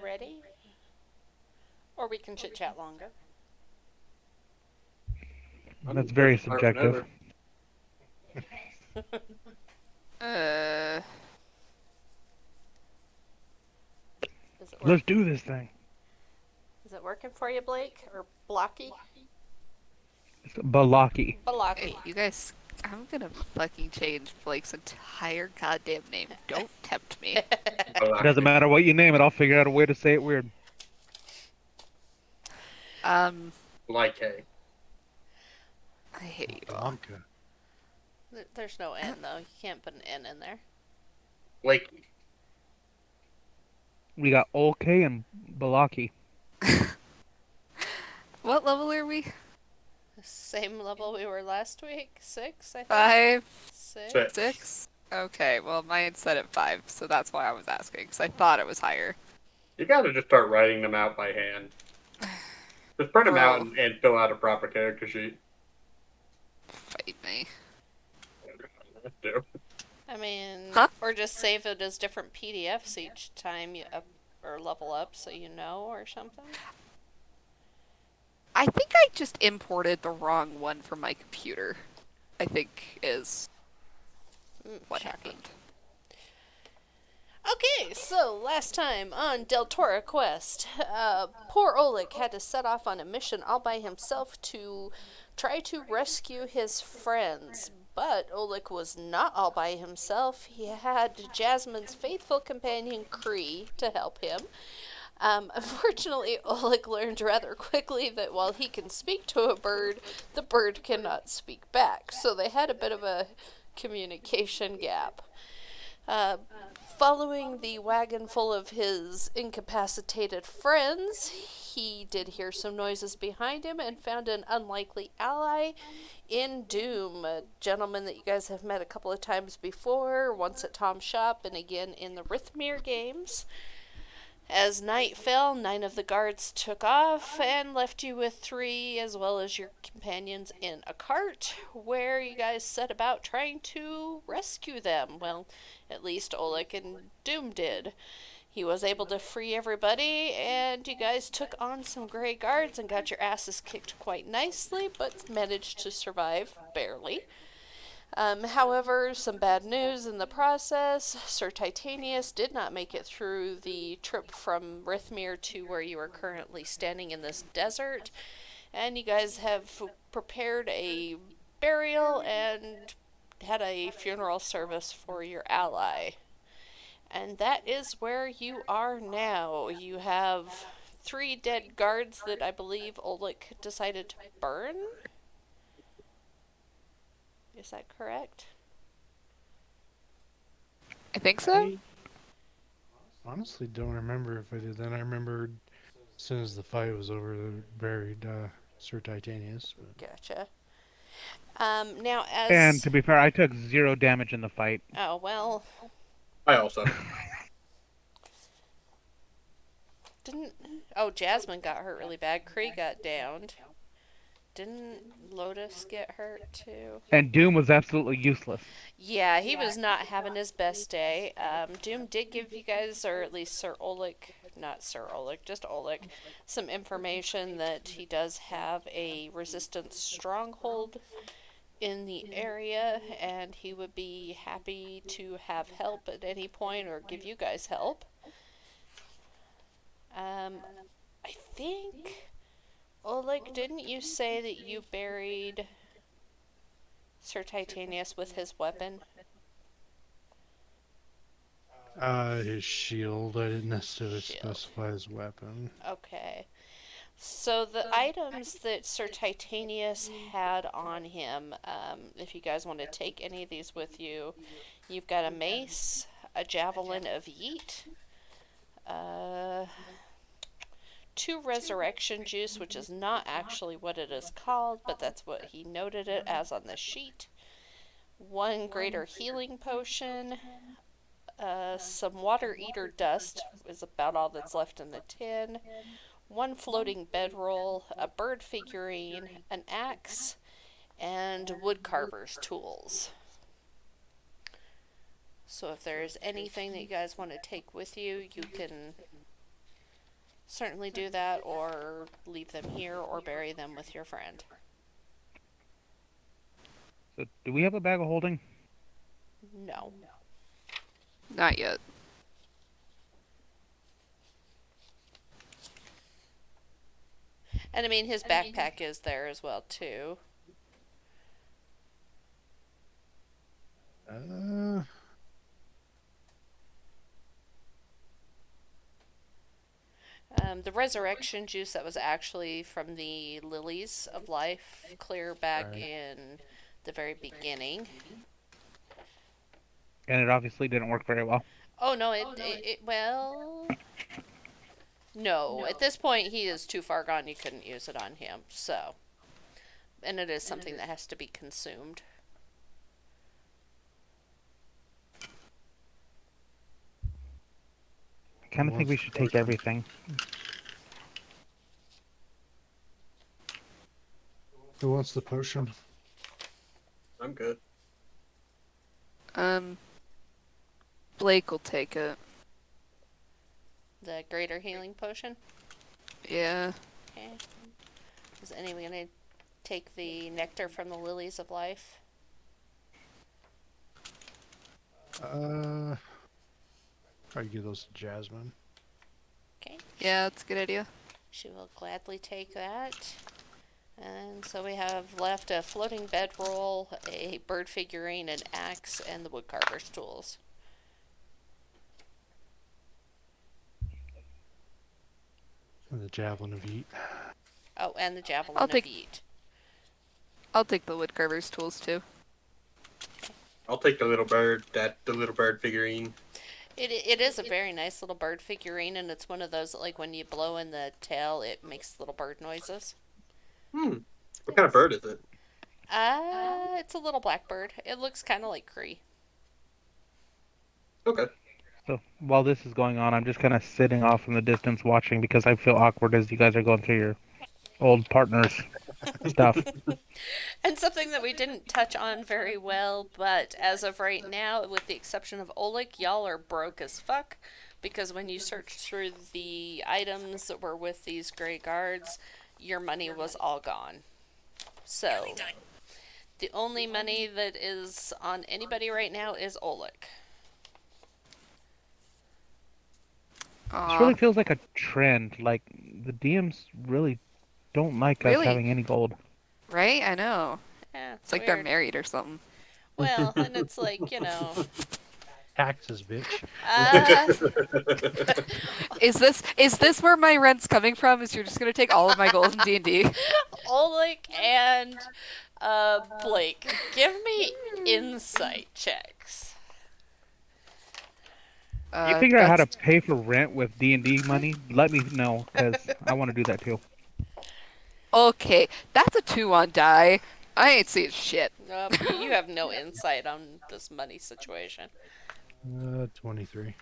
ready? Or we can chit chat longer. That's very Start subjective. whenever. Uh, Is it Let's work? do this thing. Is it working for you, Blake or Blocky? It's Balaki. Blocky. you guys, I'm gonna fucking change Blake's entire goddamn name. Don't tempt me. Doesn't matter what you name it, I'll figure out a way to say it weird. Um, Like a. I hate you all. Blanca. There's no N though. You can't put an N in there. Like. We got OK and Balaki. What level are we? Same level we were last week. 6, I think. 5, 6. 6? Okay, well, mine said at 5, so that's why I was asking, because I thought it was higher. You gotta just start writing them out by hand. Just print them out Bro. and fill out a proper character sheet. Fight me. Do. I mean, Huh? or just save it as different PDFs each time you up or level up, so you know, or something. I think I just imported the wrong one from my computer. I think is what Shocking. happened. Okay, so last time on Deltora Quest, poor Oleg had to set off on a mission all by himself to try to rescue his friends. But Oleg was not all by himself. He had Jasmine's faithful companion Cree to help him. Unfortunately, Oleg learned rather quickly that while he can speak to a bird, the bird cannot speak back. So they had a bit of a communication gap. Uh, Following the wagon full of his incapacitated friends, he did hear some noises behind him and found an unlikely ally in Doom, a gentleman that you guys have met a couple of times before, once at Tom's shop and again in the Rithmere games. As night fell, 9 of the guards took off and left you with 3 as well as your companions in a cart, where you guys set about trying to rescue them. Well, at least Oleg and Doom did. He was able to free everybody, and you guys took on some gray guards and got your asses kicked quite nicely, but managed to survive, barely. However, some bad news in the process. Sir Titanius did not make it through the trip from Rithmere to where you are currently standing in this desert, and you guys have prepared a burial and had a funeral service for your ally. And that is where you are now. You have 3 dead guards that I believe Oleg decided to burn. Is that correct? I think so. I honestly don't remember if I did that. I remembered as soon as the fight was over, they buried Sir Titanius. But Gotcha. Now And as to be fair, I took 0 damage in the fight. oh well, I also. didn't Jasmine got hurt really bad. Cree got downed. Didn't Lotus get hurt too? And Doom was absolutely useless. Yeah, he was not having his best day. Doom did give you guys, or at least Sir Oleg, not Sir Oleg, just Oleg, some information that he does have a resistance stronghold in the area, and he would be happy to have help at any point or give you guys help. Um, I think, Oleg, didn't you say that you buried Sir Titanius with his weapon? his shield, I didn't necessarily Shield. specify his weapon. Okay. So the items that Sir Titanius had on him, if you guys want to take any of these with you, you've got a mace, a javelin of yeet, uh, 2 resurrection juice, which is not actually what it is called, but that's what he noted it as on the sheet, 1 greater healing potion, some water eater dust is about all that's left in the tin, 1 floating bedroll, a bird figurine, an axe, and woodcarver's tools. So if there's anything that you guys want to take with you, you can certainly do that, or leave them here, or bury them with your friend. So, do we have a bag of holding? No. Not yet. And I mean, his backpack is there as well, too. Uh, The resurrection juice that was actually from the lilies of life, clear back Right. in the very beginning. And it obviously didn't work very well. Oh no, well, no. At this point, he is too far gone. You couldn't use it on him. So, and it is something that has to be consumed. I kind of think we should take everything. Who wants the potion? I'm good. Blake will take it. The greater healing potion. Yeah. Okay. Is anyone gonna take the nectar from the lilies of life? Probably give those to Jasmine. Okay. Yeah, that's a good idea. She will gladly take that. And so we have left a floating bedroll, a bird figurine, an axe, and the woodcarver's tools. And the javelin of heat. Oh, and the javelin I'll of take- heat. I'll take the woodcarver's tools too. I'll take the little bird, the little bird figurine. It is a very nice little bird figurine, and it's one of those that, like, when you blow in the tail, it makes little bird noises. What kind of bird is it? It's a little blackbird. It looks kind of like Cree. Okay. So while this is going on, I'm just kind of sitting off in the distance watching because I feel awkward as you guys are going through your old partner's stuff. And something that we didn't touch on very well, but as of right now, with the exception of Oleg, y'all are broke as fuck. Because when you searched through the items that were with these gray guards, your money was all gone. So, the only money that is on anybody right now is Oleg. This really feels like a trend. Like, the DMs really don't like us Really? having any gold. Right? I know. Yeah, It's like they're married or something. Well, and it's like, you know. Taxes, bitch. Is this where my rent's coming from? Is you're just gonna take all of my gold in D&D? Oleg and Blake, give me insight checks. You figure out how to pay for rent with D&D money? Let me know, because I want to do that too. Okay, that's a 2 on die. I ain't seeing shit. You have no insight on this money situation. 23.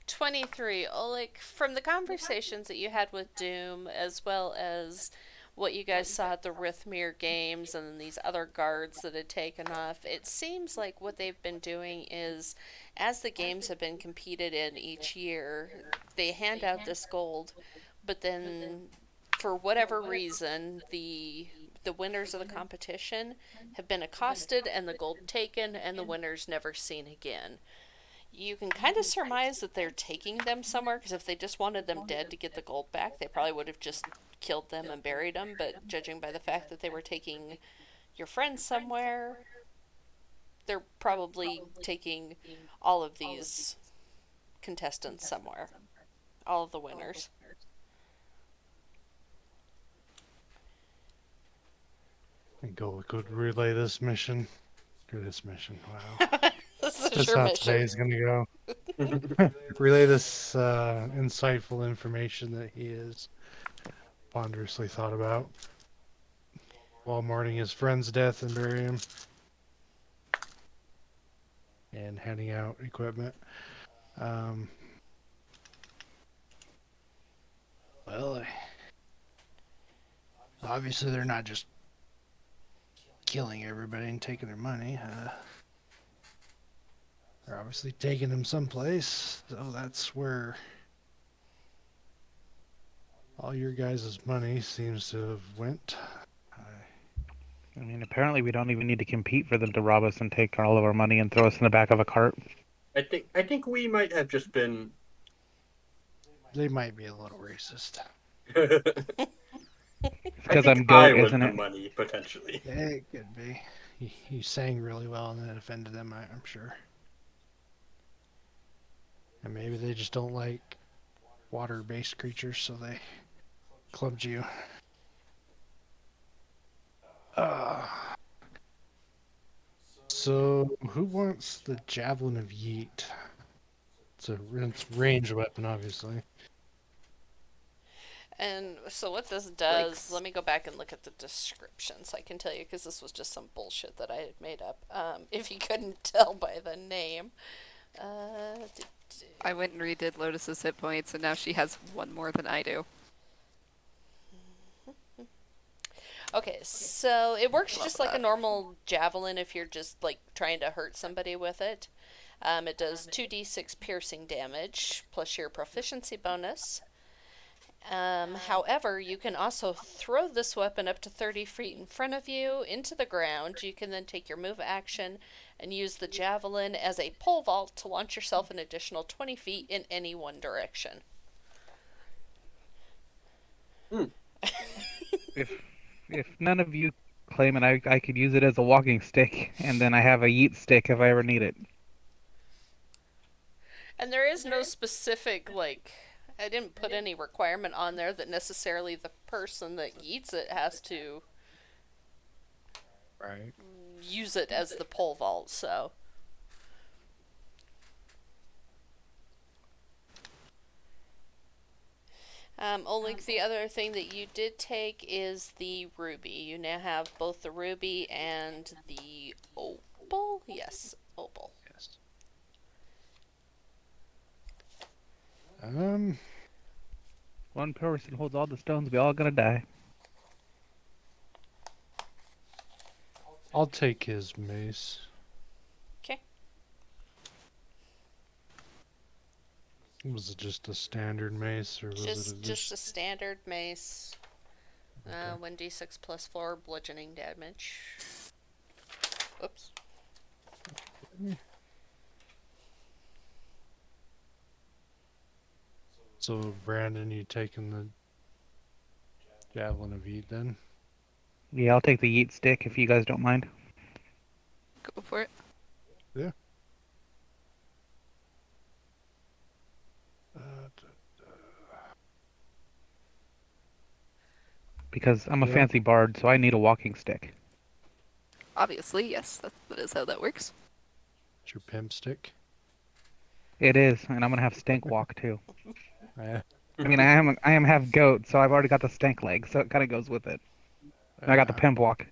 23. Oleg, from the conversations that you had with Doom, as well as what you guys saw at the Rithmir games and these other guards that had taken off, it seems like what they've been doing is, as the games have been competed in each year, they hand out this gold, but then for whatever reason, the winners of the competition have been accosted and the gold taken, and the winners never seen again. You can kind of surmise that they're taking them somewhere, because if they just wanted them dead to get the gold back, they probably would have just killed them and buried them. But judging by the fact that they were taking your friends somewhere, they're probably taking all of these contestants somewhere. All of the winners. I think Gola could relay this mission. Or this mission, wow. This is That's your how mission. today's gonna go. Relay this insightful information that he has ponderously thought about while mourning his friend's death and burying him. And handing out equipment. Well, obviously they're not just killing everybody and taking their money. They're obviously taking them someplace, so that's where All your guys' money seems to have went. I mean, apparently we don't even need to compete for them to rob us and take all of our money and throw us in the back of a cart. I think we might have just been. They might be a little racist. I It's because think I'm I goat, was isn't the it? money potentially. It could be. You sang really well and that offended them, I'm sure. And maybe they just don't like water-based creatures, so they clubbed you. Uh, so, who wants the Javelin of Yeet? It's a ranged weapon, obviously. And so what this Like, does, let me go back and look at the description so I can tell you, because this was just some bullshit that I had made up. If you couldn't tell by the name. I went and redid Lotus's hit points, and now she has one more than I do. Okay, so it works Love just like a that. normal javelin if you're just like trying to hurt somebody with it. It does 2d6 piercing damage plus your proficiency bonus. However, you can also throw this weapon up to 30 feet in front of you into the ground. You can then take your move action and use the javelin as a pole vault to launch yourself an additional 20 feet in any one direction. If if none of you claim it, I could use it as a walking stick, and then I have a yeet stick if I ever need it. And there is no specific, like, I didn't put any requirement on there that necessarily the person that eats it has to Right. use it as the pole vault, so. Only the other thing that you did take is the ruby. You now have both the ruby and the opal? Yes, opal. Yes. One person holds all the stones, we all gonna die. I'll take his mace. Okay. Was it just a standard mace, or was it Just a standard mace. 1d6 plus 4 bludgeoning damage. Oops. So, Brandon, you taking the Javelin of Yeet then? Yeah, I'll take the yeet stick if you guys don't mind. Go for it. Yeah. Because I'm a Yeah. fancy bard, so I need a walking stick. Obviously, yes, that is how that works. It's your pimp stick. It is, and I'm gonna have stank walk too. Yeah. I mean, I am half goat, so I've already got the stank leg, so it kind of goes with it. And I got the pimp walk.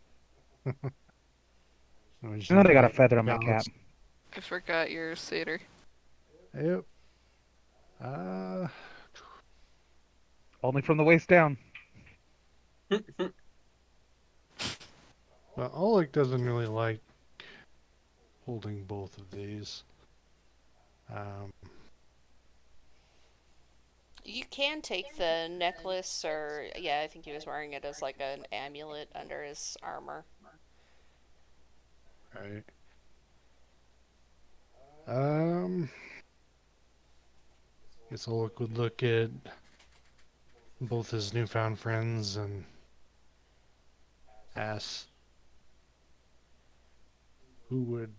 We just And then need I to got a get feather on my balance. cap. I forgot your satyr. Yep. Uh, Only from the waist down. well, Oleg doesn't really like holding both of these. You can take the necklace, or, yeah, I think he was wearing it as like an amulet under his armor. Right. Um, guess Oleg would look at both his newfound friends and ask who would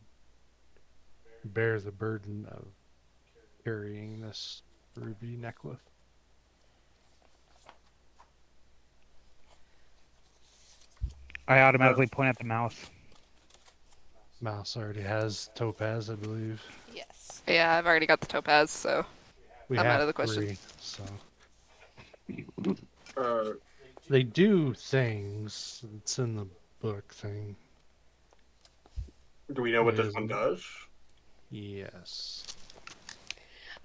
bear the burden of carrying this ruby necklace. I automatically point at the mouse. Mouse already has topaz, I believe. Yes. Yeah, I've already got the topaz, so We I'm have out of the question. 3, so uh, they do things. It's in the book thing. do we know what It this is- one does? Yes.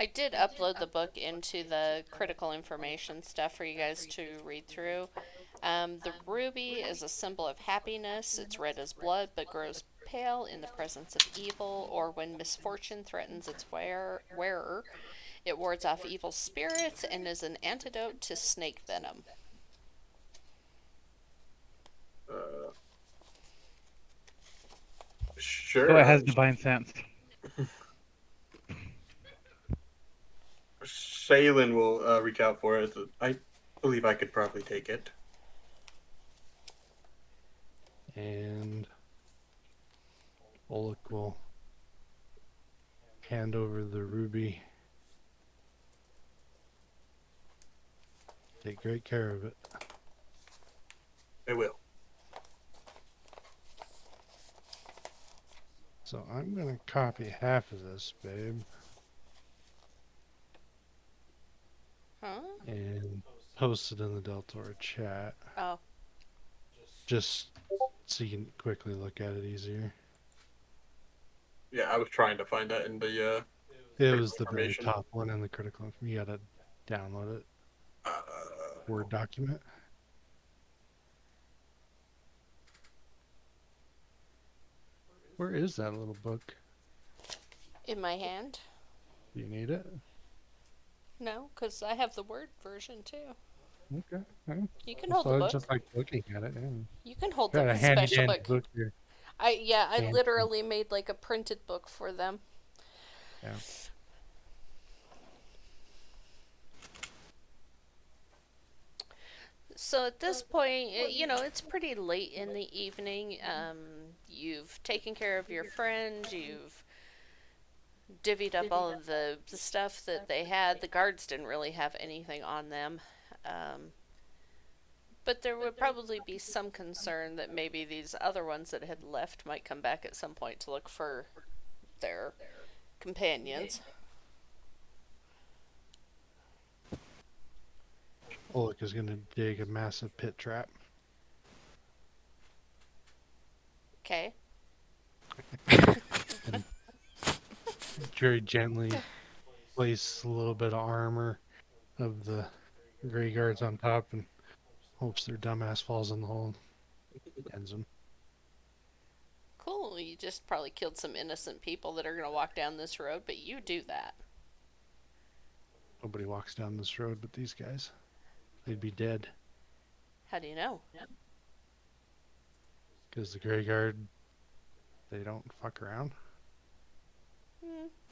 I did upload the book into the critical information stuff for you guys to read through. The ruby is a symbol of happiness. It's red as blood, but grows pale in the presence of evil or when misfortune threatens its wearer. It wards off evil spirits and is an antidote to snake venom. Sure. So it has divine sense. Shaylin will reach out for it. I believe I could probably take it. And Oleg will hand over the ruby. Take great care of it. I will. So I'm going to copy half of this, babe, Huh? and post it in the Deltora chat. Oh. Just so you can quickly look at it easier. Yeah, I was trying to find that in the It was the very information. top one in the critical information. You gotta download it. uh, Word document. Where is that little book? In my hand? Do you need it? No, because I have the Word version too. Okay. Yeah. You can hold the So I book. just like looking at it. Yeah. You can hold Got the a handy special dandy book. book here. I Fancy. literally made like a printed book for them. Yeah. So at this point, it's pretty late in the evening. You've taken care of your friend. You've divvied up all of the stuff that they had. The guards didn't really have anything on them. But there would probably be some concern that maybe these other ones that had left might come back at some point to look for their companions. Oleg is gonna dig a massive pit trap. Okay. Very gently place a little bit of armor of the gray guards on top and hopes their dumbass falls in the hole and ends them. Cool. You just probably killed some innocent people that are going to walk down this road, but you do that. Nobody walks down this road but these guys. They'd be dead. How do you know? Because the gray guard, they don't fuck around.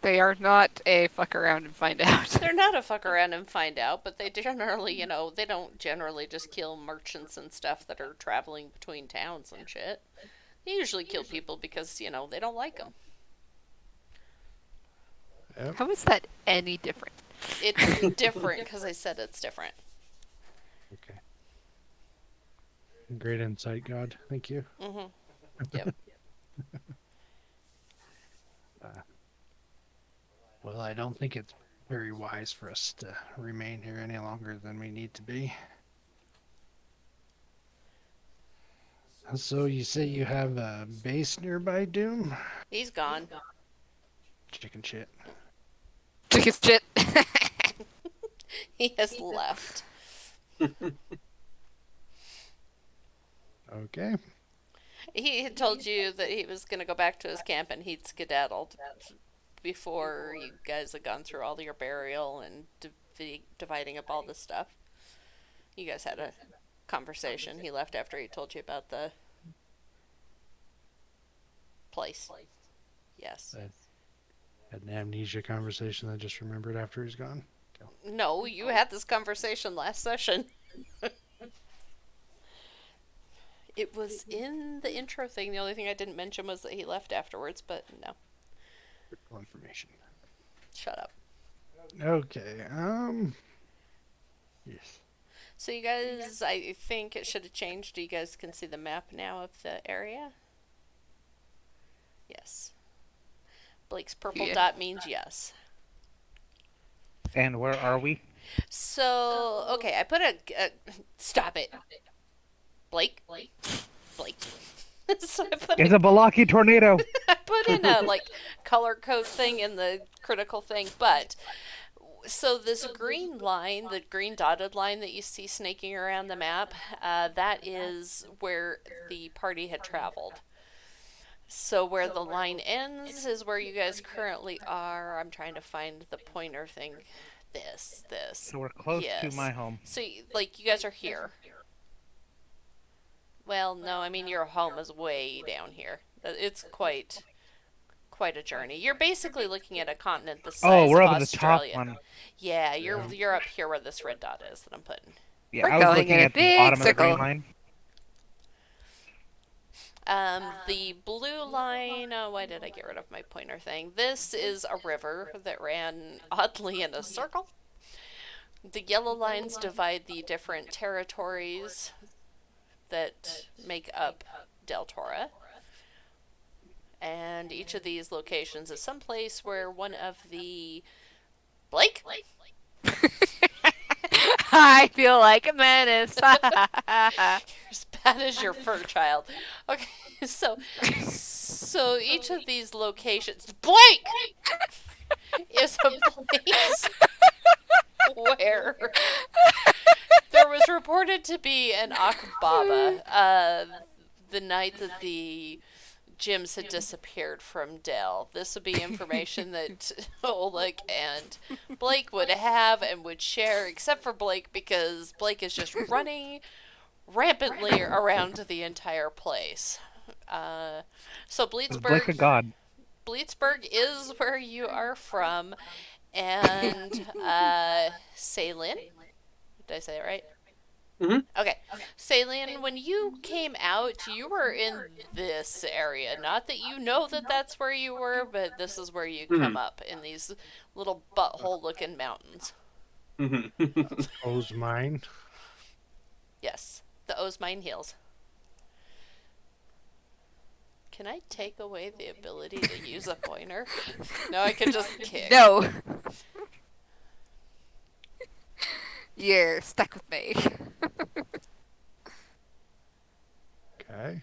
They are not a fuck around and find out. They're not a fuck around and find out, but they generally, they don't generally just kill merchants and stuff that are traveling between towns and shit. They usually kill people because, they don't like them. Yep. How is that any different? It's different because I said it's different. Okay. Great insight, God. Thank you. Mm-hmm. Yep. Well, I don't think it's very wise for us to remain here any longer than we need to be. So you say you have a base nearby, Doom? He's gone. Chicken shit. Chicken shit. He has left. Okay. He had told you that he was going to go back to his camp and he'd skedaddled before you guys had gone through all your burial and dividing up all this stuff. You guys had a conversation. He left after he told you about the place. Yes. Had an amnesia conversation I just remembered after he's gone. No, you had this conversation last session. It was in the intro thing. The only thing I didn't mention was that he left afterwards, but no. Critical information. Shut up. Okay. Yes. So you guys, I think it should have changed. You guys can see the map now of the area. Yes. Blake's purple dot means yes. And where are we? So, okay, I put stop it. Blake? So It's a Balaki tornado. I put in a, color code thing in the critical thing, but, so this green line, the green dotted line that you see snaking around the map, that is where the party had traveled. So where the line ends is where you guys currently are. I'm trying to find the pointer thing. This. So we're close to Yes. my home. So, like, you guys are here. Well, no, I mean, your home is way down here. It's quite a journey. You're basically looking at a continent the Oh, size we're of up at the top Australia. one. Yeah, you're up here where this red dot is that I'm putting. Yeah, We're I was going in looking a at the big bottom of the green circle. line. The blue line, oh, why did I get rid of my pointer thing? This is a river that ran oddly in a circle. The yellow lines divide the different territories that make up Deltora. And each of these locations is someplace where one of the... Blake? I feel like a menace. You're as bad as your fur child. Okay, so each of these locations... Blake! Is a place where there was reported to be an Akbaba the night that the Jims had disappeared from Dell. This would be information that Oleg and Blake would have and would share, except for Blake, because Blake is just running rampantly around the entire place. So Is Blake a god? Bleedsburg is where you are from, and Salin. Did I say it right? Mhm. Okay. Salin, when you came out, you were in this area. Not that you know that that's where you were, but this is where you come up in these little butthole-looking mountains. O's mine. Yes, the Osmine Hills. Can I take away the ability to use a pointer? No, I can just kick. No. You're stuck with me. Okay.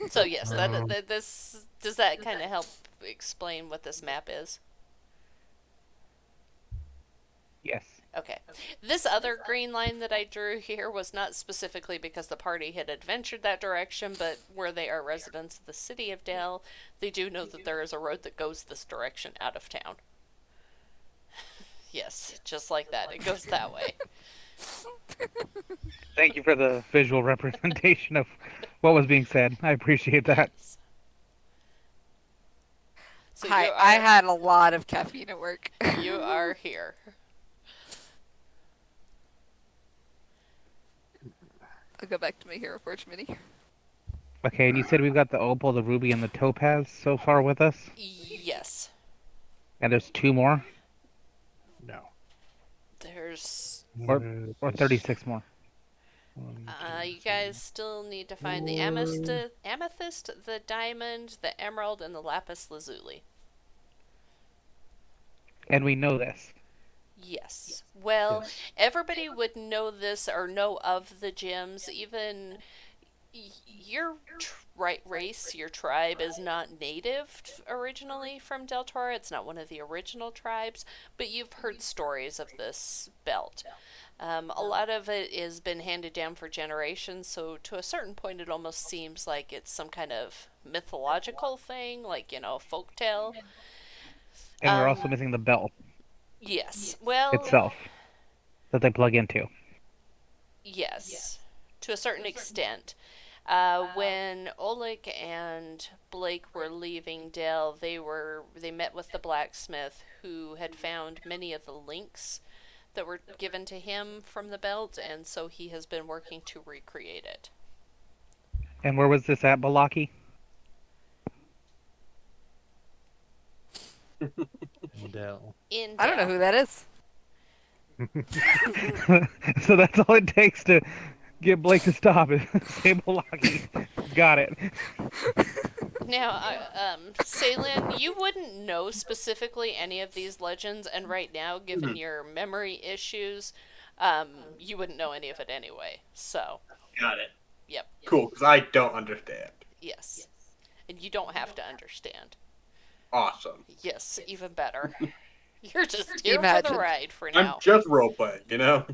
So yes, this does that kind of help explain what this map is? Yes. Okay. This other green line that I drew here was not specifically because the party had adventured that direction, but where they are residents of the city of Dale, they do know that there is a road that goes this direction out of town. Yes, just like that. It goes that way. Thank you for the visual representation of what was being said. I appreciate that. So Hi, you are, I had a lot of caffeine at work. you are here. I'll go back to my hero forge mini. Okay, and you said we've got the opal, the ruby, and the topaz so far with us? Yes. And there's 2 more? No. There's Or 36 more? you guys still need to find the amethyst, the diamond, the emerald, and the lapis lazuli. And we know this. Yes. Well, everybody would know this or know of the gems. Even your race, your tribe, is not native originally from Deltora. It's not one of the original tribes, but you've heard stories of this belt. A lot of it has been handed down for generations, so to a certain point it almost seems like it's some kind of mythological thing, like, folktale. And we're also missing the belt Yes. Well, itself that they plug into. yes, to a certain extent. When Oleg and Blake were leaving Dale, they met with the blacksmith who had found many of the links that were given to him from the belt, and so he has been working to recreate it. And where was this at, Balaki? Dell. In I don't know Dale. who that is. So that's all it takes to get Blake to stop is say Balaki. Got it. Now, Salin, you wouldn't know specifically any of these legends, and right now, given your memory issues, you wouldn't know any of it anyway. So, Got it. yep, Cool, because I don't understand. yes. And you don't have to understand. Awesome. Yes, even better. You're just here for Imagine. the ride for I'm now. just role-playing, you know?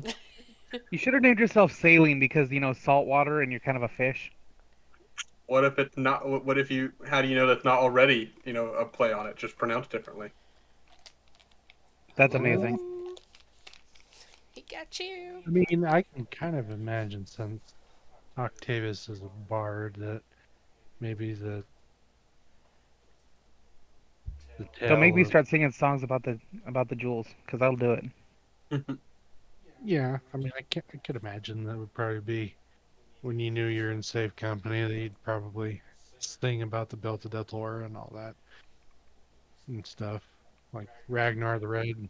You should have named yourself Saline because, salt water and you're kind of a fish. What if it's not? What if you? How do you know that's not already, a play on it, just pronounced differently? That's amazing. Got you. I mean, I can kind of imagine, since Octavius is a bard, that maybe the Don't make tale me of, start singing songs about the jewels, because that'll do it. yeah. I mean, I could imagine that would probably be when you knew you're in safe company, that you'd probably sing about the Delta Deltora and all that and stuff, like Ragnar the Red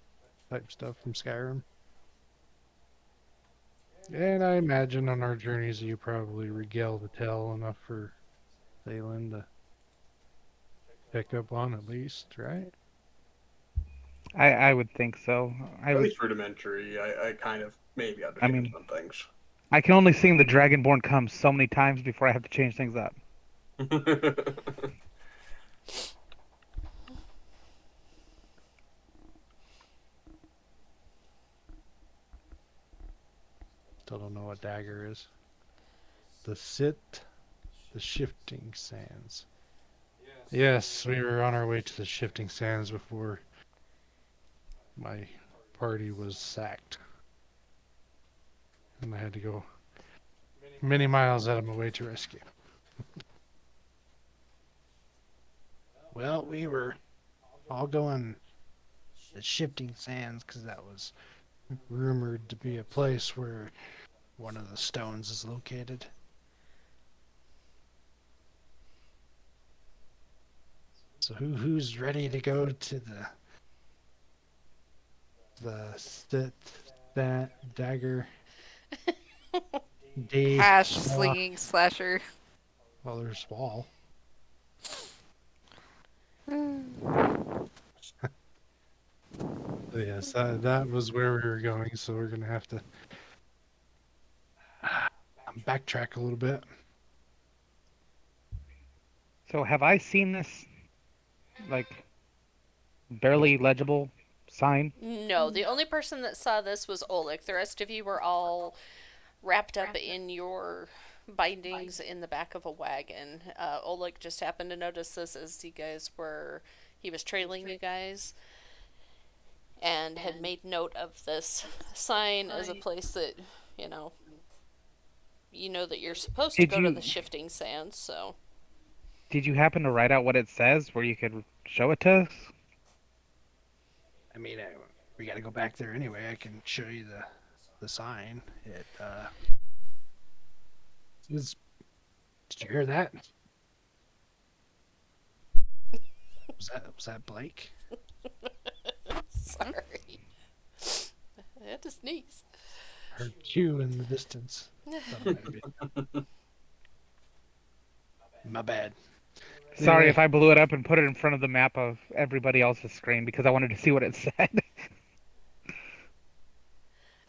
type stuff from Skyrim. And I imagine on our journeys you probably regale the tale enough for Thalen to pick up on at least, right? I would think so. At least rudimentary. I kind of maybe I understand mean, some things. I can only sing the Dragonborn comes so many times before I have to change things up. Still don't know what dagger is. The Sit, the Shifting Sands. Yes, we were on our way to the Shifting Sands before my party was sacked. And I had to go many miles out of my way to rescue. Well, we were all going to the Shifting Sands because that was rumored to be a place where one of the stones is located. So who's ready to go to the Sit, that dagger Dave Hash Swaw? slinging slasher. Well, there's Wall. So yes, that was where we were going. So we're gonna have to backtrack a little bit. So have I seen this, like, barely legible sign? No, the only person that saw this was Oleg. The rest of you were all wrapped up in your bindings in the back of a wagon. Oleg just happened to notice this as you guys were. He was trailing you guys and had made note of this sign as a place that, you know, that you're supposed to Did go to the you shifting sands, so. did you happen to write out what it says where you could show it to us? I mean, we got to go back there anyway. I can show you the sign. It is. Did you hear that? Was that Blake? Sorry. I had to sneeze. Heard you in the distance. Thought it might have been. My bad. Sorry if Anyway, I blew it up and put it in front of the map of everybody else's screen because I wanted to see what it said.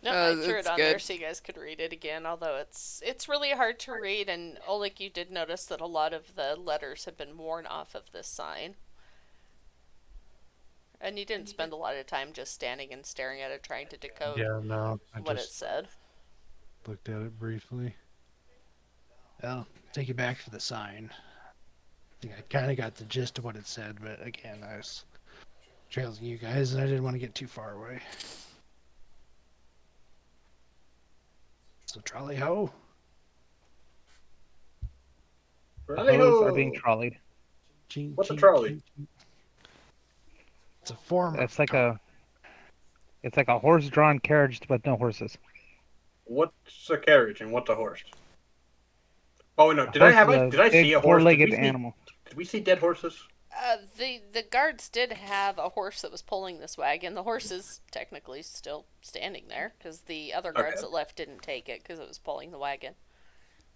No, I threw It's it on there good. so you guys could read it again, although it's really hard to read, and Oleg, you did notice that a lot of the letters have been worn off of this sign. And you didn't spend a lot of time just standing and staring at it trying to decode yeah, no, I what it just said. looked at it briefly. Well, take you back to the sign. I think I kind of got the gist of what it said, but again, I was trailing you guys, and I didn't want to get too far away. So trolley ho. The hoes are being Righto! trolleyed. Ching, What's a ching, trolley? ching, ching. It's a form It's of like a horse-drawn carriage with no horses. What's a carriage and what's a horse? Oh no! A horse is a Did I see big a horse? four-legged animal. Did we see dead horses? The guards did have a horse that was pulling this wagon. The horse is technically still standing there because the other guards Okay. that left didn't take it because it was pulling the wagon.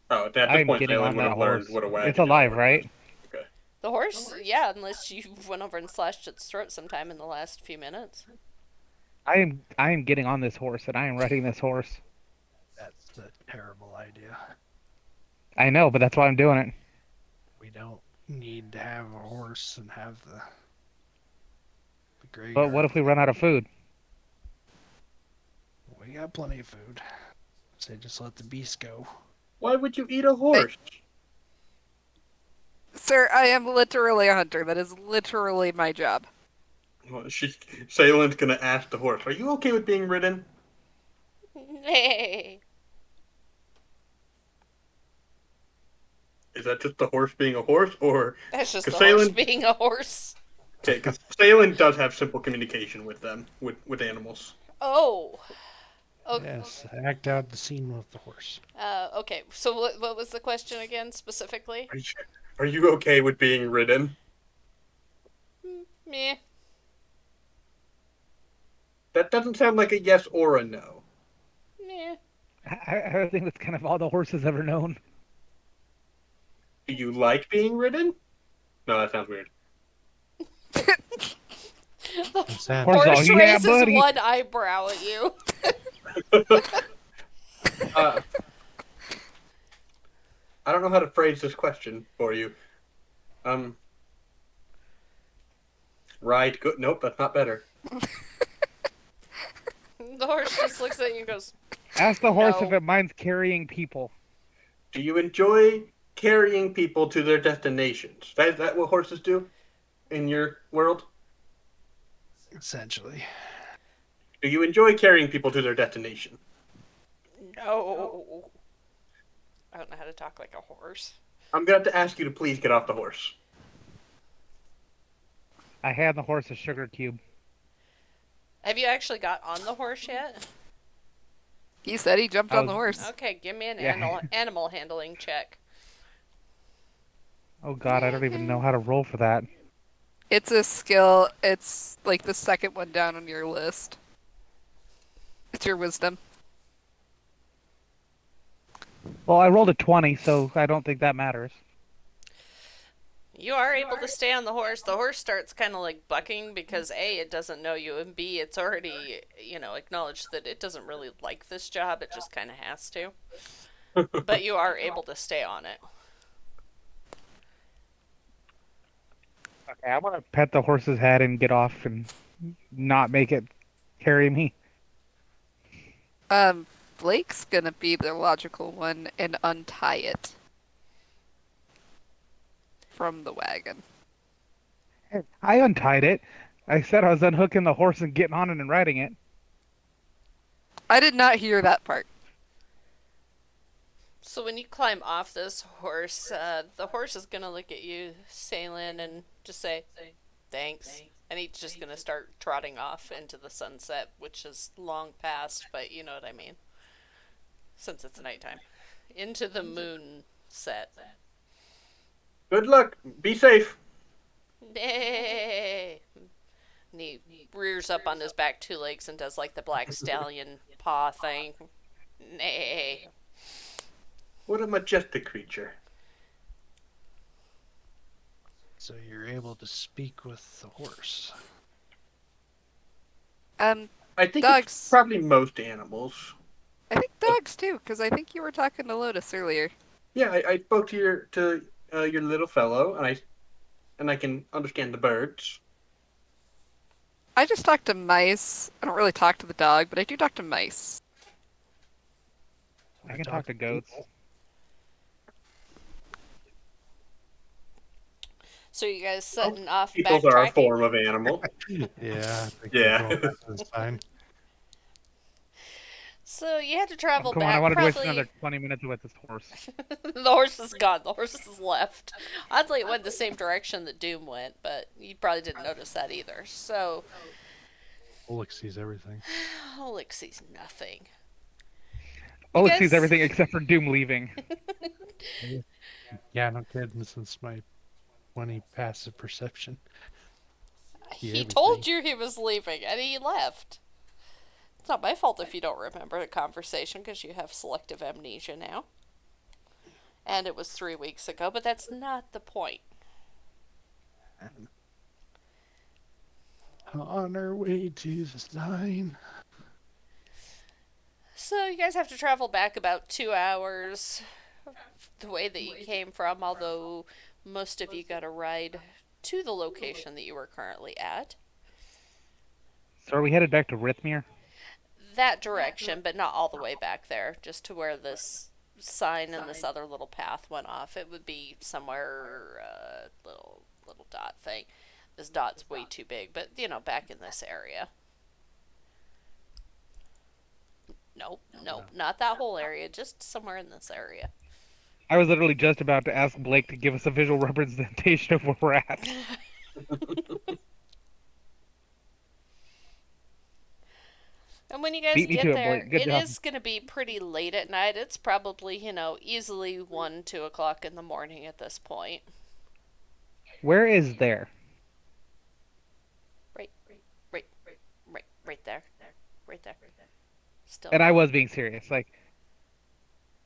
Oh, at this I'm point, getting Phelan on would that have learned horse. what a wagon It's and a alive, horse right? was. Okay. The horse, yeah, unless you went over and slashed its throat sometime in the last few minutes. I am getting on this horse and I am riding this horse. That's a terrible idea. I know, but that's why I'm doing it. We don't need to have a horse and have the graveyard. But what if we run out of food? We got plenty of food. So just let the beasts go. Why would you eat a horse? Sir, I am literally a hunter. That is literally my job. Well, Saylan's gonna ask the horse, "Are you okay with being ridden?" Hey. Is that just the horse being a horse, or That's just the horse Kasalan? being a horse. Okay, because Kasalan does have simple communication with them, with animals. Oh. Okay. Yes, act out the scene with the horse. Okay. So what was the question again specifically? Are you okay with being ridden? Meh. That doesn't sound like a yes or a no. Meh. I think that's kind of all the horses ever known. Do you like being ridden? No, that sounds weird. Consent. Horse all, Horse yeah, raises buddy. one eyebrow at you. Uh, I don't know how to phrase this question for you. Ride good. Nope, that's not better. The horse just looks at you and goes, Ask the horse No. if it minds carrying people. Do you enjoy carrying people to their destinations? Is that what horses do in your world? Essentially. Do you enjoy carrying people to their destination? No. I don't know how to talk like a horse. I'm going to have to ask you to please get off the horse. I hand the horse a sugar cube. Have you actually got on the horse yet? He said he jumped I on the was- horse. Okay, give me an Yeah. animal handling check. Oh god, I don't even know how to roll for that. It's a skill. It's like the second one down on your list. It's your wisdom. Well, I rolled a 20, so I don't think that matters. You are able to stay on the horse. The horse starts kind of like bucking because A, it doesn't know you, and B, it's already, acknowledged that it doesn't really like this job. It just kind of has to. But you are able to stay on it. Okay, I'm gonna pet the horse's head and get off and not make it carry me. Blake's gonna be the logical one and untie it from the wagon. I untied it. I said I was unhooking the horse and getting on it and riding it. I did not hear that part. So when you climb off this horse, the horse is gonna look at you, Salen, and just say, "Thanks," and he's just gonna start trotting off into the sunset, which is long past, but you know what I mean. Since it's nighttime, into the moon set. Good luck. Be safe. Nay. And he rears up on his back two legs and does like the black stallion paw thing. Nay. What a majestic creature. So you're able to speak with the horse. I think Dogs. it's probably most animals. I think dogs too, because I think you were talking to Lotus earlier. Yeah, I spoke to your little fellow, and I can understand the birds. I just talk to mice. I don't really talk to the dog, but I do talk to mice. I can talk to goats. So you guys setting off Peoples are a backtracking? form of animal. Yeah, I think Yeah. we're going this time. So you had to travel Come on, back. I wanted to waste Probably another 20 minutes with this horse. the horse is gone. The horse is left. Oddly, it went the same direction that Doom went, but you probably didn't notice that either. So Oleg sees everything. Oleg sees nothing. Oh, guys- it sees everything except for Doom leaving. Yeah, no kidding, since my 20 passive perception. He told you he was leaving, and he left. It's not my fault if you don't remember the conversation, because you have selective amnesia now. And it was 3 weeks ago, but that's not the point. On our way to the sign. So you guys have to travel back about 2 hours the way that you came from, although most of you got a ride to the location that you were currently at. So are we headed back to Rithmir? That direction, but not all the way back there, just to where this sign and this other little path went off. It would be somewhere, little dot thing. This dot's way too big, but back in this area. Nope, nope, not that whole area, just somewhere in this area. I was literally just about to ask Blake to give us a visual representation of where we're at. And when you guys Beat me to get it, there, Blake. Good it job. is going to be pretty late at night. It's probably, easily 1, 2 o'clock in the morning at this point. Where is there? Right, right there. Right there. Still. And I was being serious, like,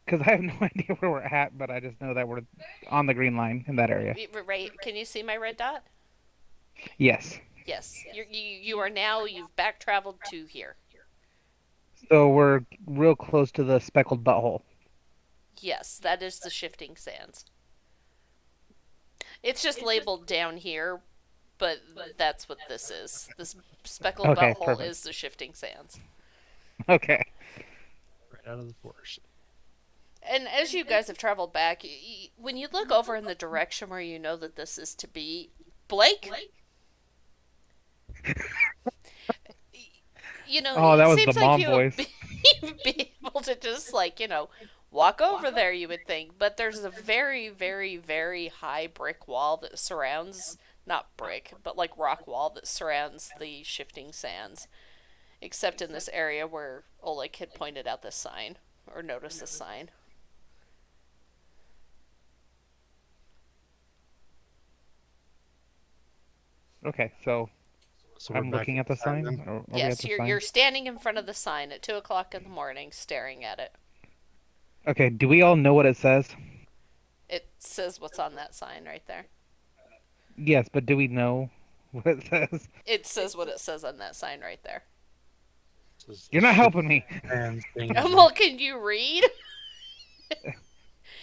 because I have no idea where we're at, but I just know that we're on the green line in that area. Right, can you see my red dot? Yes. Yes. You are now, you've back traveled to here. So we're real close to the speckled butthole. Yes, that is the shifting sands. It's just labeled down here, but that's what this is. This speckled Okay, butthole perfect. is the shifting sands. Okay. Right out of the forest. And as you guys have traveled back, when you look over in the direction where you know that this is to be, Blake, Oh, that it was the seems like mom you would voice. be able to just, walk over there, you would think. But there's a very, very, very high brick wall that surrounds, not brick, but like rock wall that surrounds the shifting sands. Except in this area where Oleg had pointed out this sign, or noticed this sign. Okay, so So we're I'm back looking at the inside sign. then? Are we at Yes, the you're sign? you're standing in front of the sign at 2 o'clock in the morning, staring at it. Okay, do we all know what it says? It says what's on that sign right there. Yes, but do we know what it says? It says what it says on that sign right there. This is the You're not ship helping me. hands thing. Well, can you read?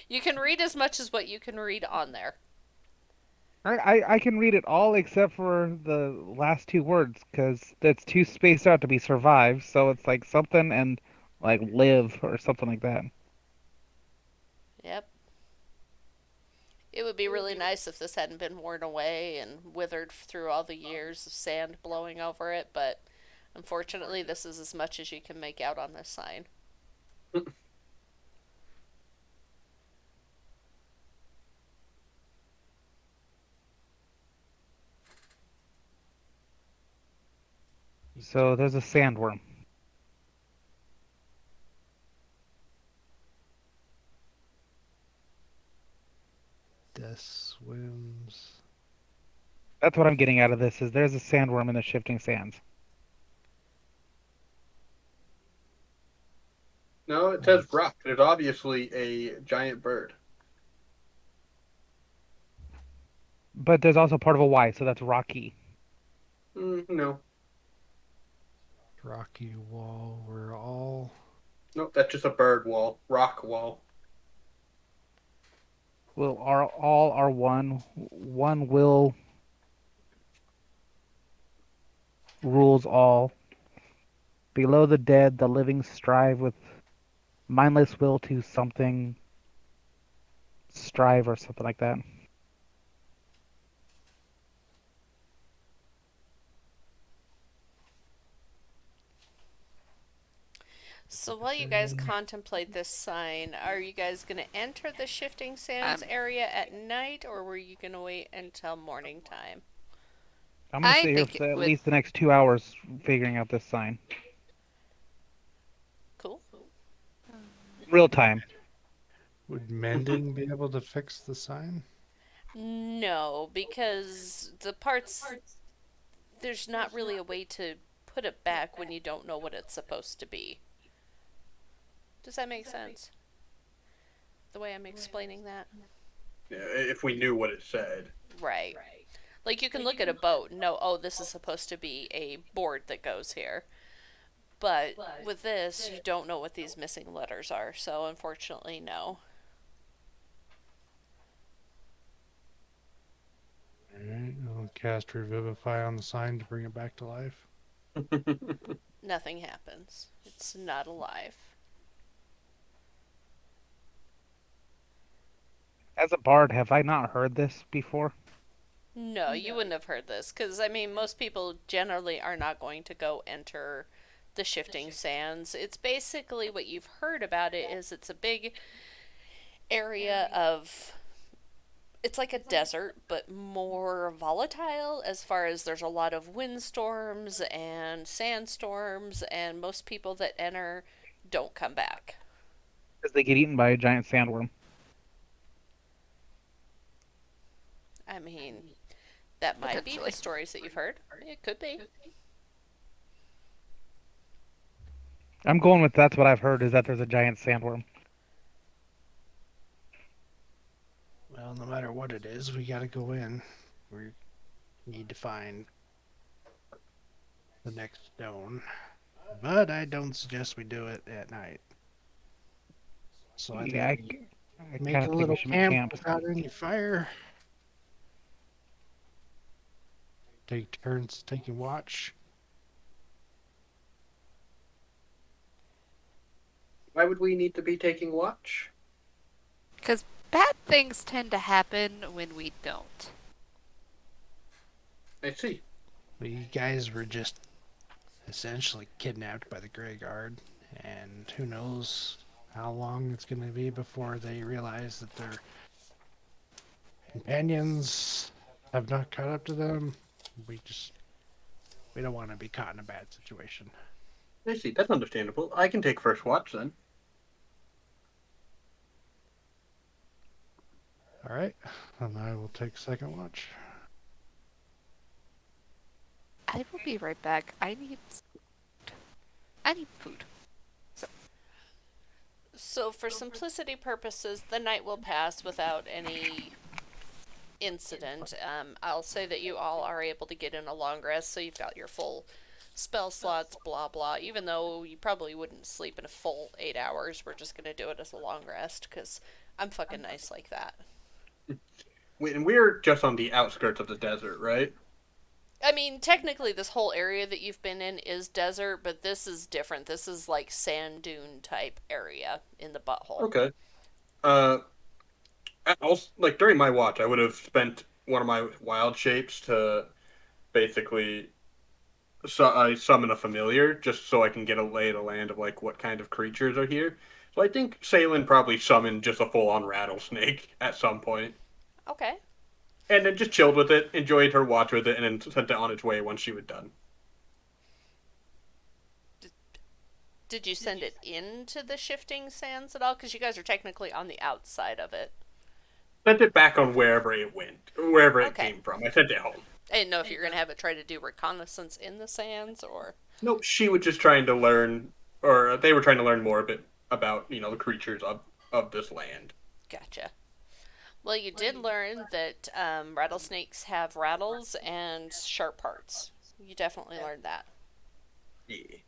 You can read as much as what you can read on there. I can read it all except for the last two words because it's too spaced out to be survive. So it's like something and like live or something like that. Yep. It would be really nice if this hadn't been worn away and withered through all the years of sand blowing over it, but unfortunately, this is as much as you can make out on this sign. So there's a sandworm. Death swims. That's what I'm getting out of this is there's a sandworm in the shifting sands. No, it says rock. There's obviously a giant bird. But there's also part of a Y, so that's rocky. No. Rocky wall. We're all. Nope, that's just a bird wall. Rock wall. Will are all are one. One will rules all. Below the dead, the living strive with mindless will to something strive or something like that. So while you guys contemplate this sign, are you guys going to enter the shifting sands area at night, or were you going to wait until morning time? I'm gonna I sit here think for it at would- least the next 2 hours figuring out this sign. Cool. Real time. Would mending be able to fix the sign? No, because the parts, there's not really a way to put it back when you don't know what it's supposed to be. Does that make sense? The way I'm explaining that? Yeah, if we knew what it said. Right. Like you can look at a boat and know, oh, this is supposed to be a board that goes here. But with this, you don't know what these missing letters are, so unfortunately, no. Alright, I'll cast Revivify on the sign to bring it back to life. Nothing happens. It's not alive. As a bard, have I not heard this before? No, you wouldn't have heard this, because, I mean, most people generally are not going to go enter the shifting sands. It's basically what you've heard about it is it's a big area of it's like a desert but more volatile as far as there's a lot of windstorms and sandstorms and most people that enter don't come back. Because they get eaten by a giant sandworm. I mean, that might be the Potentially. stories that you've heard. It could be. I'm going with that's what I've heard is that there's a giant sandworm. Well, no matter what it is, we gotta go in. We need to find the next stone. But I don't suggest we do it at night. So I Yeah, think we I make kind a of think we little should make camp camp. without any fire. Take turns taking watch. Why would we need to be taking watch? Because bad things tend to happen when we don't. I see. We guys were just essentially kidnapped by the Grey Guard, and who knows how long it's going to be before they realize that their companions have not caught up to them. We don't want to be caught in a bad situation. I see. That's understandable. I can take first watch then. All right, and I will take second watch. I will be right back. I need food. So, for simplicity purposes, the night will pass without any incident. I'll say that you all are able to get in a long rest, so you've got your full spell slots, blah blah. Even though you probably wouldn't sleep in a full 8 hours, we're just gonna do it as a long rest because I'm fucking nice like that. And we're just on the outskirts of the desert, right? I mean, technically, this whole area that you've been in is desert, but this is different. This is like sand dune type area in the butthole. Okay. Uh, also, like during my watch, I would have spent one of my wild shapes to basically I summon a familiar just so I can get a lay of the land of like what kind of creatures are here. So I think Salen probably summoned just a full-on rattlesnake at some point, Okay. and then just chilled with it, enjoyed her watch with it, and then sent it on its way once she was done. Did you send it into the shifting sands at all? Because you guys are technically on the outside of it. Sent it back on wherever it went, wherever it Okay. came from. I sent it home. I didn't know if you were going to have it try to do reconnaissance in the sands or. Nope, she was just trying to learn, or they were trying to learn more a bit about the creatures of this land. Gotcha. Well, you did learn that rattlesnakes have rattles and sharp parts. You definitely learned that. Yeah.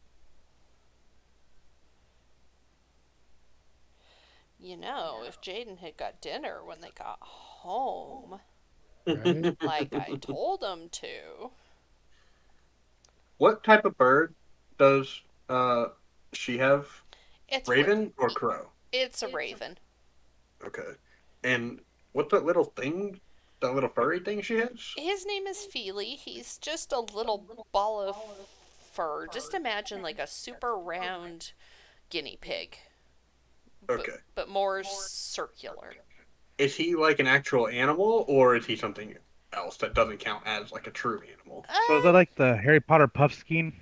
You know, if Jaden had got dinner when they got home, Right? like I told them to. What type of bird does she have? It's Raven or crow? it's a raven. Okay. And what's that little thing? That little furry thing she has? His name is Feely. He's just a little ball of fur. Just imagine like a super round guinea pig, Okay. but more circular. Is he like an actual animal, or is he something else that doesn't count as like a true animal? So is that Uh, like the Harry Potter Puffskein?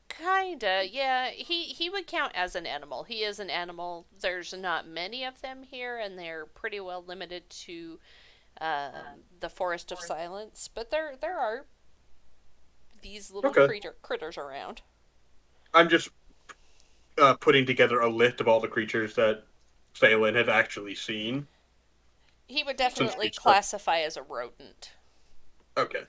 Kinda. Yeah. He would count as an animal. He is an animal. There's not many of them here, and they're pretty well limited to the Forest of Silence. But there are these little Okay. critters around. I'm just putting together a list of all the creatures that Salen has actually seen. He would Since definitely we start. classify as a rodent. Okay.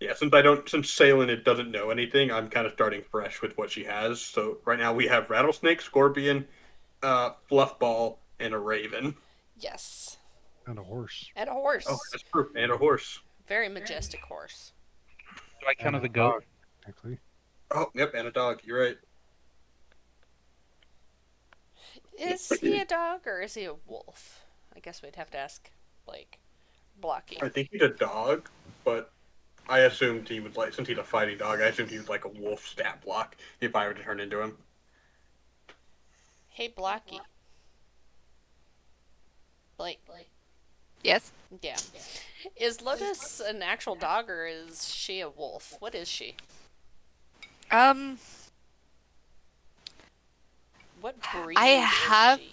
Yeah, since Salen it doesn't know anything, I'm kind of starting fresh with what she has. So right now we have rattlesnake, scorpion, fluffball, and a raven. Yes. And a horse. And a Oh, horse. that's proof. And a horse. Very majestic horse. Do I count And as a a goat? dog, technically. Oh, yep, and a dog. You're right. Is he a dog or is he a wolf? I guess we'd have to ask, like, Blocky. I think he's a dog, but I assumed he would like, since he's a fighting dog, I assumed he was like a wolf stat block if I were to turn into him. Hey, Blocky. Blake. Yes. Yeah. Is Lotus an actual dog or is she a wolf? What is she? Um, What breed I have. is she?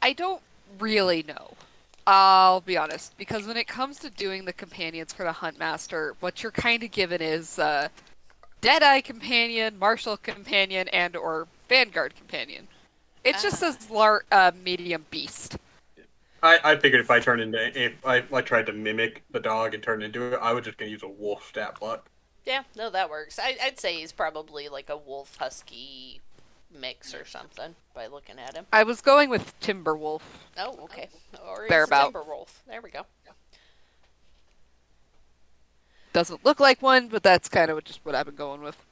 I don't really know. I'll be honest, because when it comes to doing the companions for the Huntmaster, what you're kind of given is Deadeye companion, Martial companion, and or Vanguard companion. It just Ah. says medium beast. I figured if I tried to mimic the dog and turn into it, I was just gonna use a wolf stat block. Yeah, no, that works. I'd say he's probably like a wolf husky mix or something by looking at him. I was going with Timberwolf. Oh, okay. Or he's a Thereabout. timber wolf. There we go. Doesn't look like one, but that's kind of just what I've been going with.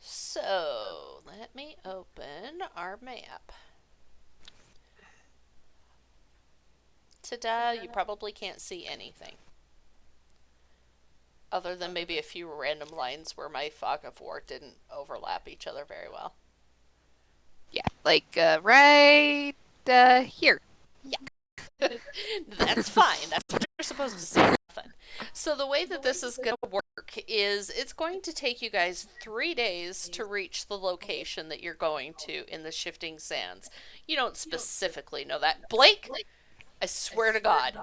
So, let me open our map. Ta-da, you probably can't see anything. Other than maybe a few random lines where my fog of war didn't overlap each other very well. Yeah, like right here. That's fine. That's what you're supposed to see. Nothing. So the way that this is going to work is it's going to take you guys 3 days to reach the location that you're going to in the Shifting Sands. You don't specifically know that. Blake, I swear to God.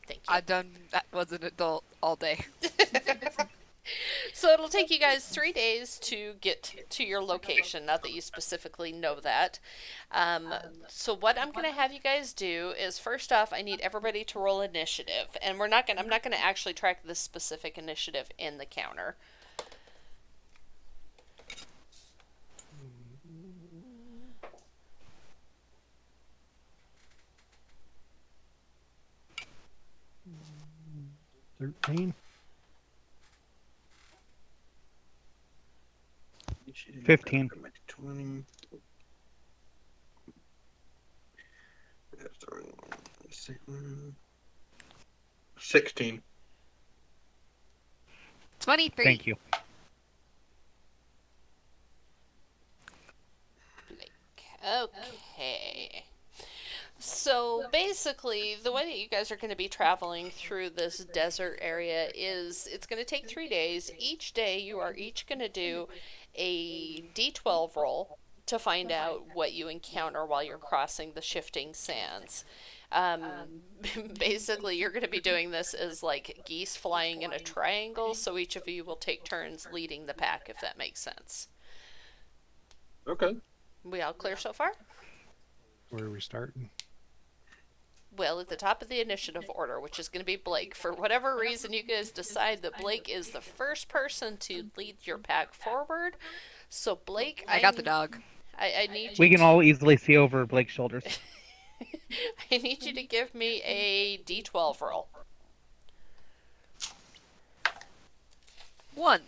Thank you. I done that was an adult all day. So it'll take you guys 3 days to get to your location. Not that you specifically know that. So what I'm going to have you guys do is, first off, I need everybody to roll initiative, and I'm not going to actually track this specific initiative in the counter. $13. 15. 20. 16. 23. Thank you. Okay. So basically, the way that you guys are going to be traveling through this desert area is it's going to take 3 days. Each day, you are each going to do a d12 roll to find out what you encounter while you're crossing the Shifting Sands. Um, basically, you're going to be doing this as like geese flying in a triangle, so each of you will take turns leading the pack, if that makes sense. Okay. We all clear so far? Where are we starting? Well, at the top of the initiative order, which is going to be Blake. For whatever reason, you guys decide that Blake is the first person to lead your pack forward. So, Blake, I got the dog. I need you. We can all easily see over Blake's shoulders. I need you to give me a d12 roll. 1.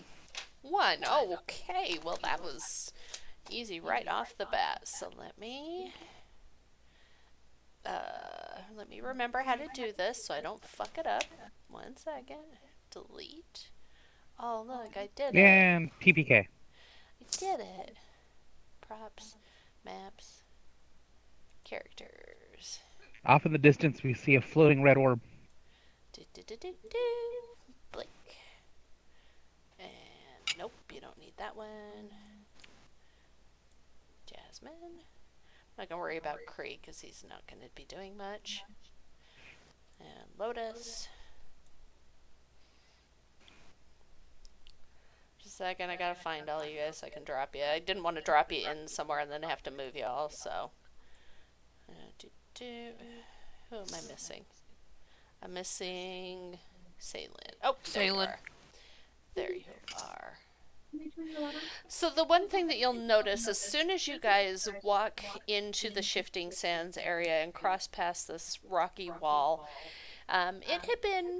1. Oh, okay. Well, that was easy right off the bat. So let me remember how to do this so I don't fuck it up. 1 second. Delete. Oh, look, I did it. And TPK. I did it. Props, maps, characters. Off in the distance, we see a floating red orb. Blink. And nope, you don't need that one. Jasmine. I'm not going to worry about Krieg because he's not going to be doing much. And Lotus. Just a second, I gotta find all you guys so I can drop you. I didn't want to drop you in somewhere and then have to move y'all, so. Who am I missing? I'm missing Saylin. Oh, there you Saylin. are. There you are. So the one thing that you'll notice as soon as you guys walk into the Shifting Sands area and cross past this rocky wall, It had been,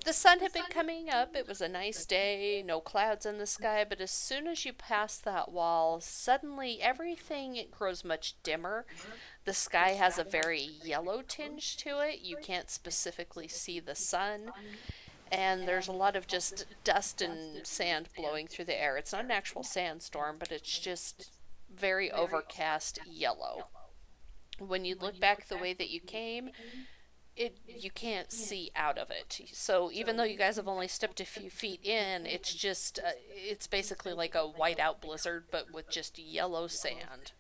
the sun had been coming up. It was a nice day, no clouds in the sky, but as soon as you pass that wall, suddenly everything grows much dimmer. The sky has a very yellow tinge to it. You can't specifically see the sun, and there's a lot of just dust and sand blowing through the air. It's not an actual sandstorm, but it's just very overcast yellow. When you look back the way that you came, you can't see out of it. So even though you guys have only stepped a few feet in, it's just it's basically like a whiteout blizzard, but with just yellow sand.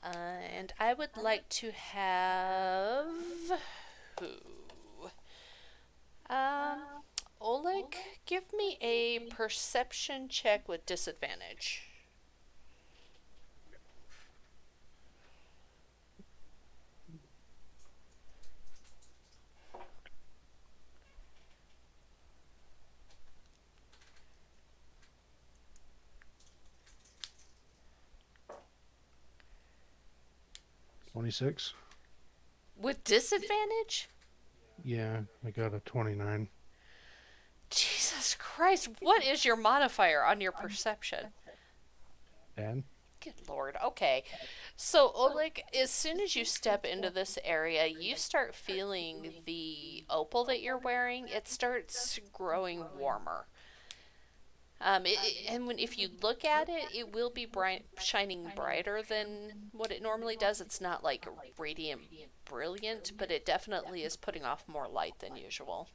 And I would like to have who? Um, Oleg, give me a perception check with disadvantage. 26. With disadvantage? Yeah, I got a 29. Jesus Christ, what is your modifier on your perception? And Good lord. Okay. So, Oleg, as soon as you step into this area, you start feeling the opal that you're wearing. It starts growing warmer. If you look at it, it will be shining brighter than what it normally does. It's not like radiant brilliant, but it definitely is putting off more light than usual.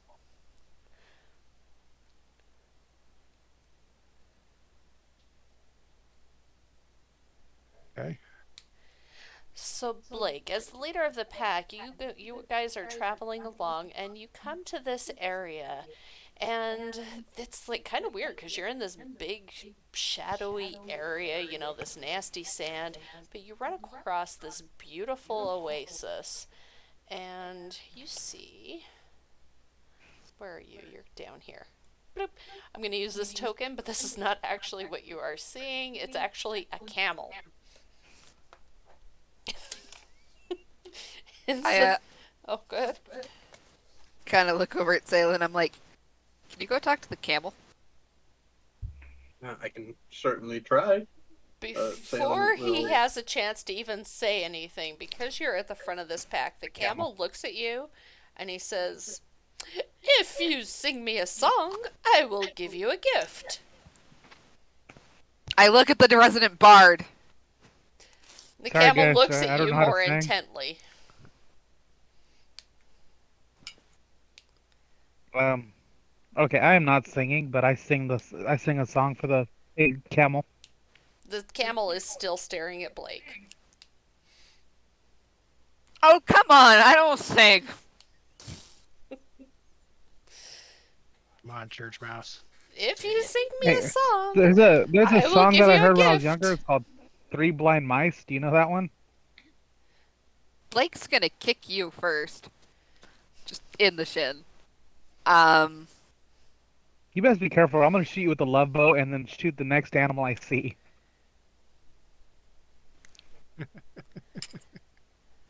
okay. So Blake, as the leader of the pack, you guys are traveling along, and you come to this area, and it's like kind of weird because you're in this big shadowy area, this nasty sand, but you run across this beautiful oasis, and you see, where are you? You're down here. Bloop. I'm going to use this token, but this is not actually what you are seeing. It's actually a camel. I Oh, good. kind of look over at Salem and I'm like, can you go talk to the camel? I can certainly try. Before Salem he will. has a chance to even say anything, because you're at the front of this pack, the camel looks at you and he says, "If you sing me a song, I will give you a gift." I look at the resident bard. The Sorry, camel guys, looks I at don't you know how to more sing. intently. Okay, I am not singing, but I sing a song for the big camel. The camel is still staring at Blake. Oh, come on, I don't sing. Come on, church mouse. If you sing me Hey, a song, there's a I will song give that I you a heard when I was gift. younger. It's called Three Blind Mice. Do you know that one? Blake's gonna kick you first. Just in the shin. Um, You best be careful. I'm gonna shoot you with the love bow and then shoot the next animal I see.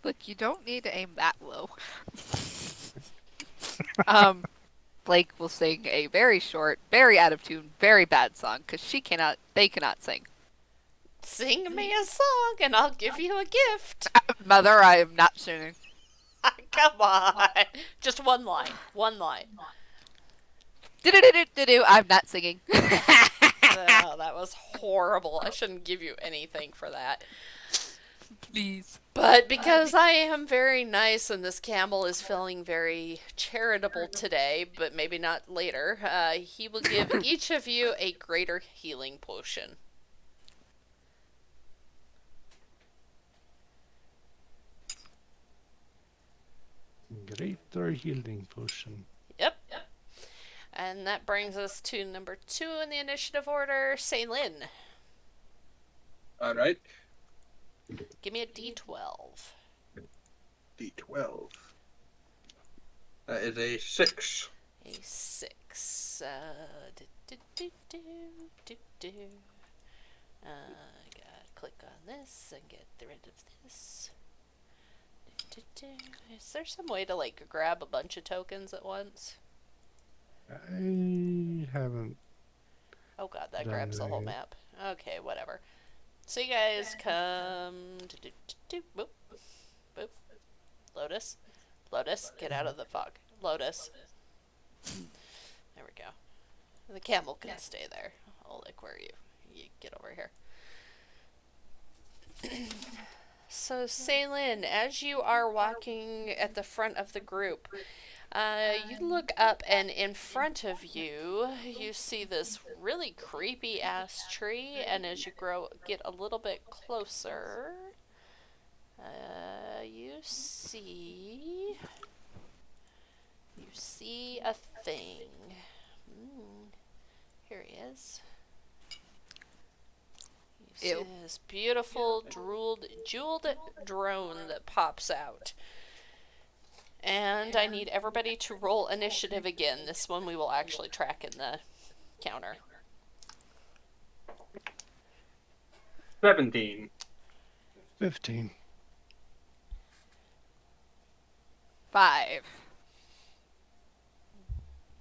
look, you don't need to aim that low. um, Blake will sing a very short, very out of tune, very bad song because they cannot sing. Sing me a song and I'll give you a gift. Mother, I am not singing. Come on. Just one line. One line. Do-do-do-do-do-do, I'm not singing. Oh, that was horrible. I shouldn't give you anything for that. Please. But because I am very nice and this camel is feeling very charitable today, but maybe not later, he will give each of you a greater healing potion. Greater healing potion. Yep. And that brings us to number 2 in the initiative order, Ceylin. All right. Give me a d12. D12. That is a 6. A 6. Gotta click on this and get rid of this. Is there some way to like grab a bunch of tokens at once? I haven't Oh god, that done grabs the whole anything yet. map. Okay, whatever. So you guys come. Boop, boop. Lotus. Lotus, get out of the fog. Lotus. There we go. The camel can stay there. Oleg, where are you? You get over here. So, Ceylin, as you are walking at the front of the group, you look up, and in front of you, you see this really creepy ass tree. And as you get a little bit closer, you see a thing. Here he is. You Ew. see this beautiful jeweled drone that pops out. And I need everybody to roll initiative again. This one we will actually track in the counter. 17. 15. 5.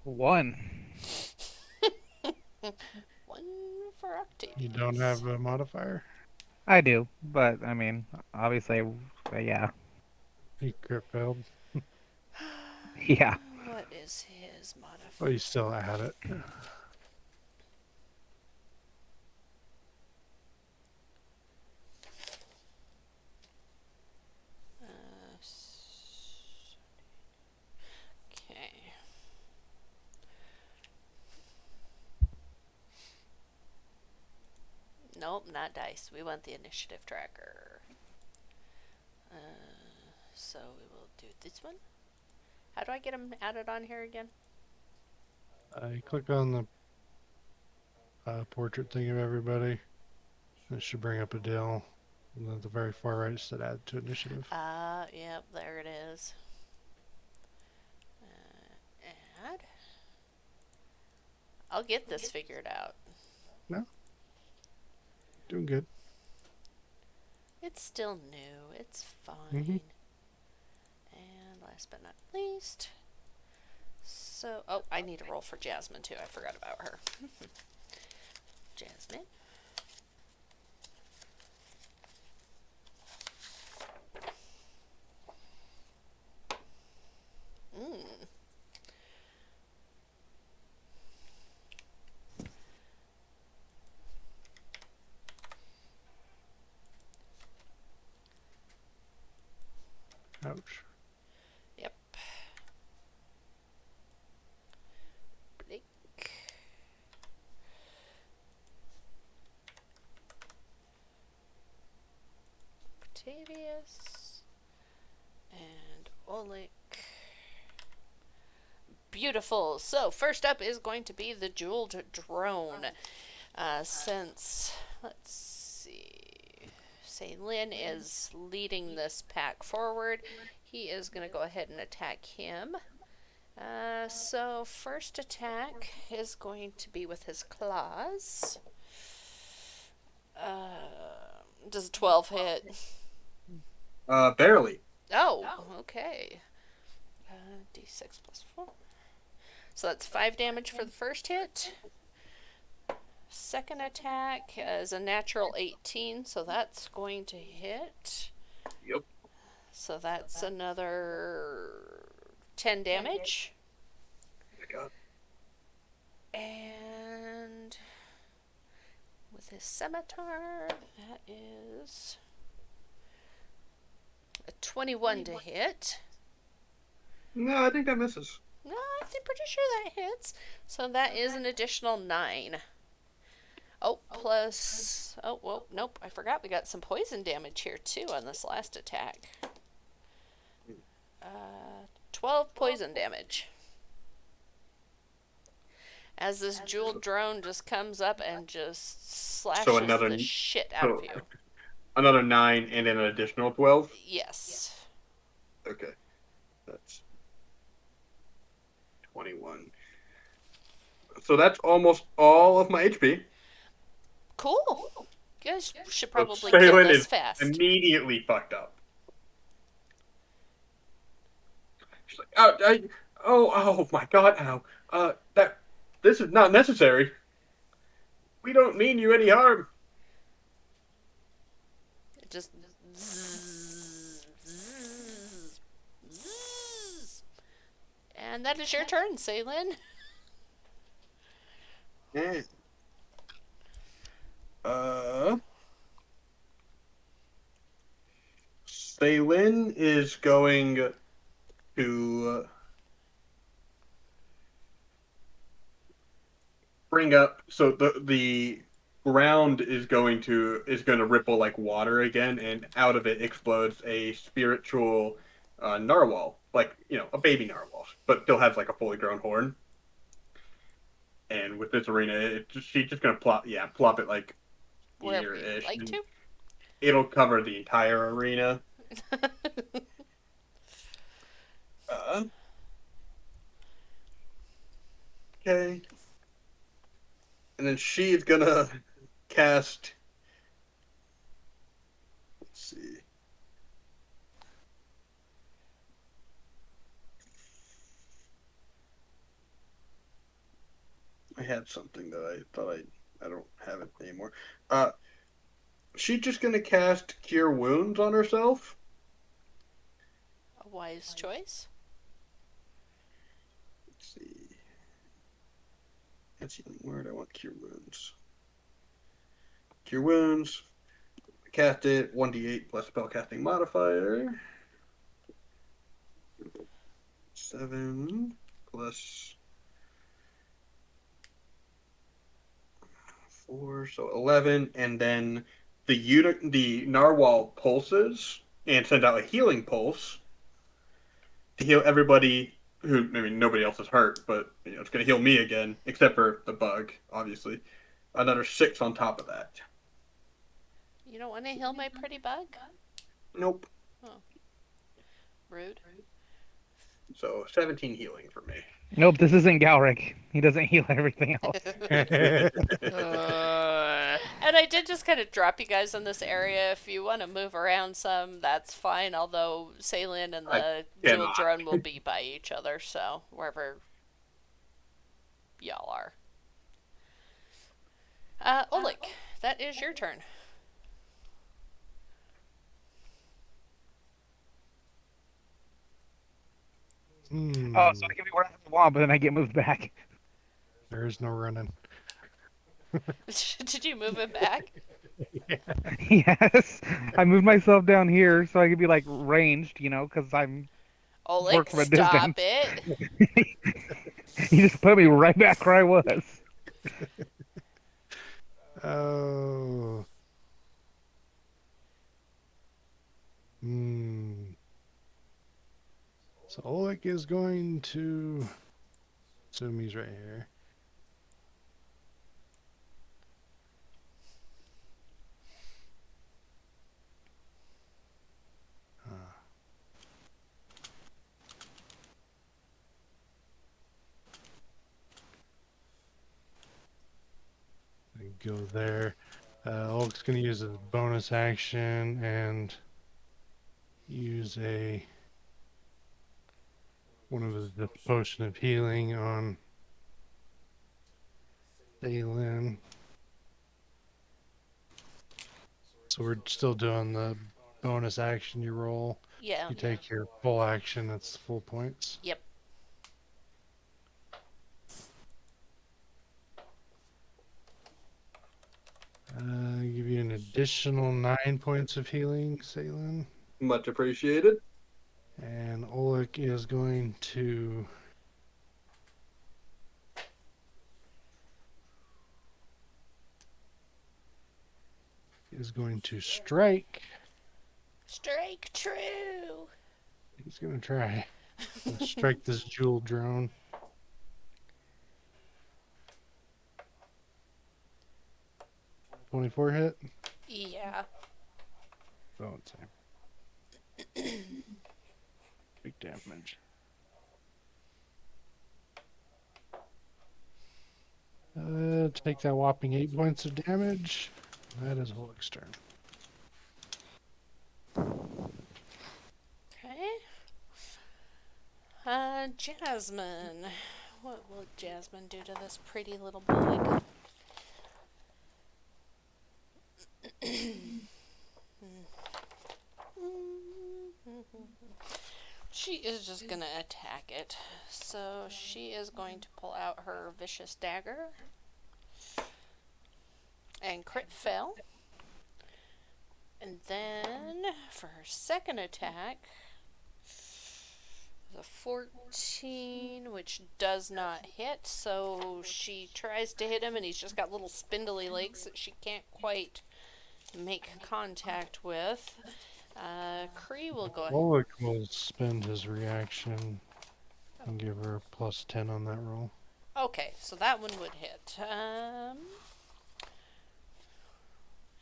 1. One for Octavius. You don't have a modifier? I do, but I mean, obviously, yeah. He crit failed. Yeah. What is his Oh, modifier? you still had it. Okay. Nope, not dice. We want the initiative tracker. So we will do this one. How do I get them added on here again? I click on the portrait thing of everybody. It should bring up a deal. And then at the very far right, it said add to initiative. Yep, there it is. Add. I'll get this figured out. Doing good. It's still new. It's fine. Mhm. And last but not least, so I need to roll for Jasmine too. I forgot about her. Jasmine. Ouch. Yep. Blake. Octavius. And Oleg. Beautiful. So first up is going to be the jeweled drone. Since, let's see, say Lynn is leading this pack forward, he is going to go ahead and attack him. So first attack is going to be with his claws. Does a 12 hit? Barely. Oh, okay. D6 plus 4. So that's 5 damage for the first hit. Second attack is a natural 18, so that's going to hit. Yep. So that's another 10 damage. Oh my God. And with his scimitar, that is a 21 to hit. No, I think that misses. No, I'm pretty sure that hits. So that is an additional 9. Oh, plus... Oh, well, nope. I forgot we got some poison damage here, too, on this last attack. 12 poison damage. As this jeweled drone just comes up and just slashes the shit out of you. Another 9 and an additional 12? Yes. Okay. That's 21. So that's almost all of my HP. Cool. You guys should So probably kill Phelan this is fast. immediately fucked up. Oh my God, ow. That this is not necessary. We don't mean you any harm. It just zzz, zzz, zzz. And that is your turn, Saylin. Yeah. Uh, Saylin is going to bring up. So the ground is going to ripple like water again, and out of it explodes a spiritual narwhal, like a baby narwhal, but still has like a fully grown horn. And with this arena, she's just gonna plop it like Wherever you would here-ish, like and to. it'll cover the entire arena. Uh, okay, and then she is gonna cast. Let's see. I had something that I thought I don't have it anymore. Uh, she's just gonna cast Cure Wounds on herself. A wise choice. Let's see. That's the only word I want. Cure Wounds. Cure Wounds. Cast it 1d8 plus spellcasting modifier. 7 plus 4, so 11, and then the narwhal pulses and sends out a healing pulse to heal everybody who, I mean, nobody else is hurt, but it's going to heal me again, except for the bug, obviously. Another 6 on top of that. You don't want to heal my pretty bug? Nope. Oh. Rude. So 17 healing for me. Nope, this isn't Galric. He doesn't heal everything else. And I did just kind of drop you guys in this area. If you want to move around some, that's fine. Although Saylin and I the jewel cannot. drone will be by each other, so wherever y'all are. Oleg, that is your turn. Oh, so I can be wherever I want, but then I get moved back. There is no running. Did you move it back? Yes, I moved myself down here so I could be like ranged, because I'm Oleg, work from a stop distance. it. You just put me right back where I was. Oh. Hmm. So Oleg is going to assume he's right here. Go there. Oleg's going to use a bonus action and use one of the potion of healing on Daylin. So we're still doing the bonus action you roll. Yeah. You take your full action, that's full points. Yep. Give you an additional 9 points of healing, Salin. Much appreciated. And Oleg is going to strike. Strike true. He's going to try. Strike this jewel drone. .24 hit. Yeah. Don't say. Big damage. Take that whopping 8 points of damage. That is Oleg's turn. Okay. Jasmine. What will Jasmine do to this pretty little boy? She is just gonna attack it. So she is going to pull out her vicious dagger and crit fail. And then for her second attack, the 14, which does not hit. So she tries to hit him, and he's just got little spindly legs that she can't quite make contact with. Cree will go ahead. Oleg will spend his reaction and give her a +10 on that roll. Okay, so that one would hit.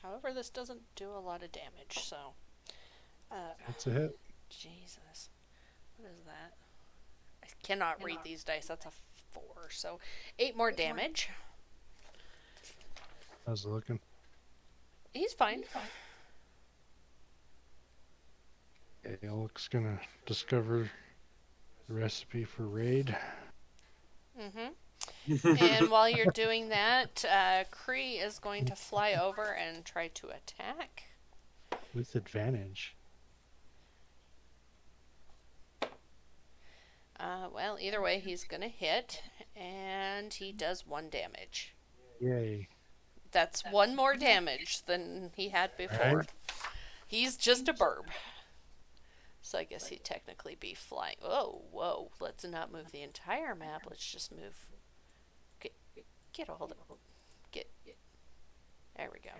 However, this doesn't do a lot of damage, so. That's a hit. Jesus. What is that? I cannot read these dice. That's a 4. So 8 more damage. How's it looking? He's fine. Okay, Oleg's gonna discover the recipe for raid. And while you're doing that, Cree is going to fly over and try to attack. With advantage. Well, either way, he's going to hit, and he does 1 damage. Yay. That's 1 more damage than he had before. Right. He's just a burb. So I guess he'd technically be flying. Oh, whoa. Let's not move the entire map. Let's just move. Get a hold of it. Get. There we go.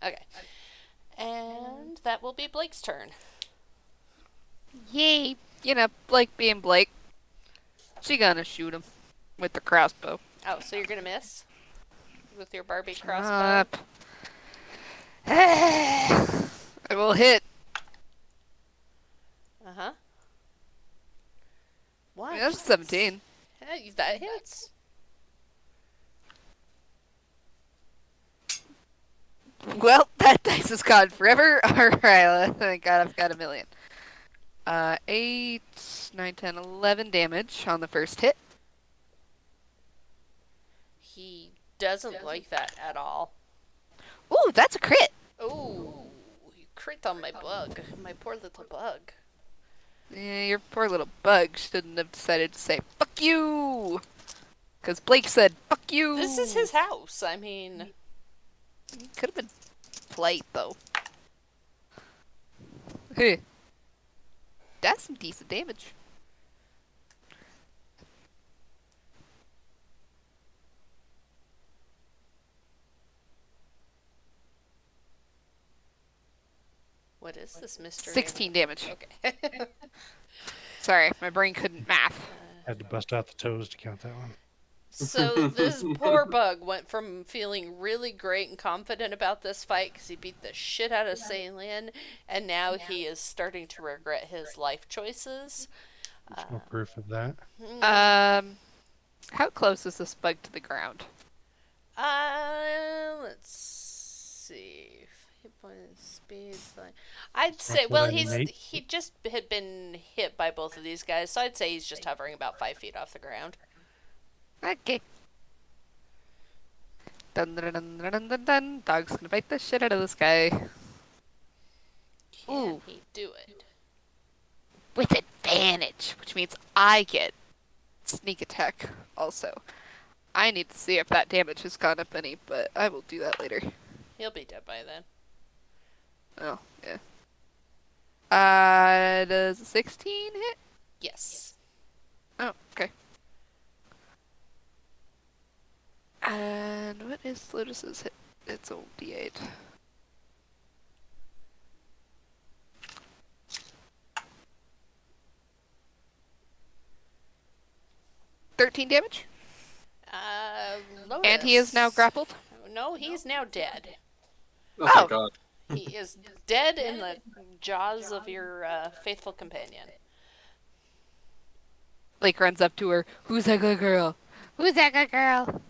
Okay. And that will be Blake's turn. Yay! You know, Blake being Blake. She gonna shoot him with the crossbow. Oh, so you're going to miss? With your Barbie Up. crossbow? I will hit. Uh-huh. What? That's 17. Hey, that hits. Well, that dice is gone forever. Alright, thank God I've got a million. 8, 9, 10, 11 damage on the first hit. He doesn't like that at all. Ooh, that's a crit. Ooh, you crit on my bug. My poor little bug. Yeah, your poor little bug shouldn't have decided to say, fuck you! Because Blake said, fuck you! This is his house. I mean... He could have been polite, though. Hey. That's some decent damage. What is this mystery? 16 damage. Okay. Sorry, my brain couldn't math. Had to bust out the toes to count that one. So this poor bug went from feeling really great and confident about this fight because he beat the shit out of Ceylin, and now he is starting to regret his life choices. There's no proof of that. How close is this bug to the ground? Let's see. Hit points, speed. I'd say, Roughly well, an 8. he just had been hit by both of these guys, so I'd say he's just hovering about 5 feet off the ground. Okay. Dun dun dun dun dun dun dun. Dog's gonna bite the shit out of this guy. Can Ooh. he do it? With advantage, which means I get sneak attack also. I need to see if that damage has gone up any, but I will do that later. He'll be dead by then. Oh, yeah. Does a 16 hit? Yes. Oh, okay. And what is Lotus's hit? It's a D8. $13 damage? Lotus. And he is now grappled? No, he's now dead. Oh my Oh. god. He is dead in the jaws of your faithful companion. Blake runs up to her. Who's that good girl? Who's that good girl?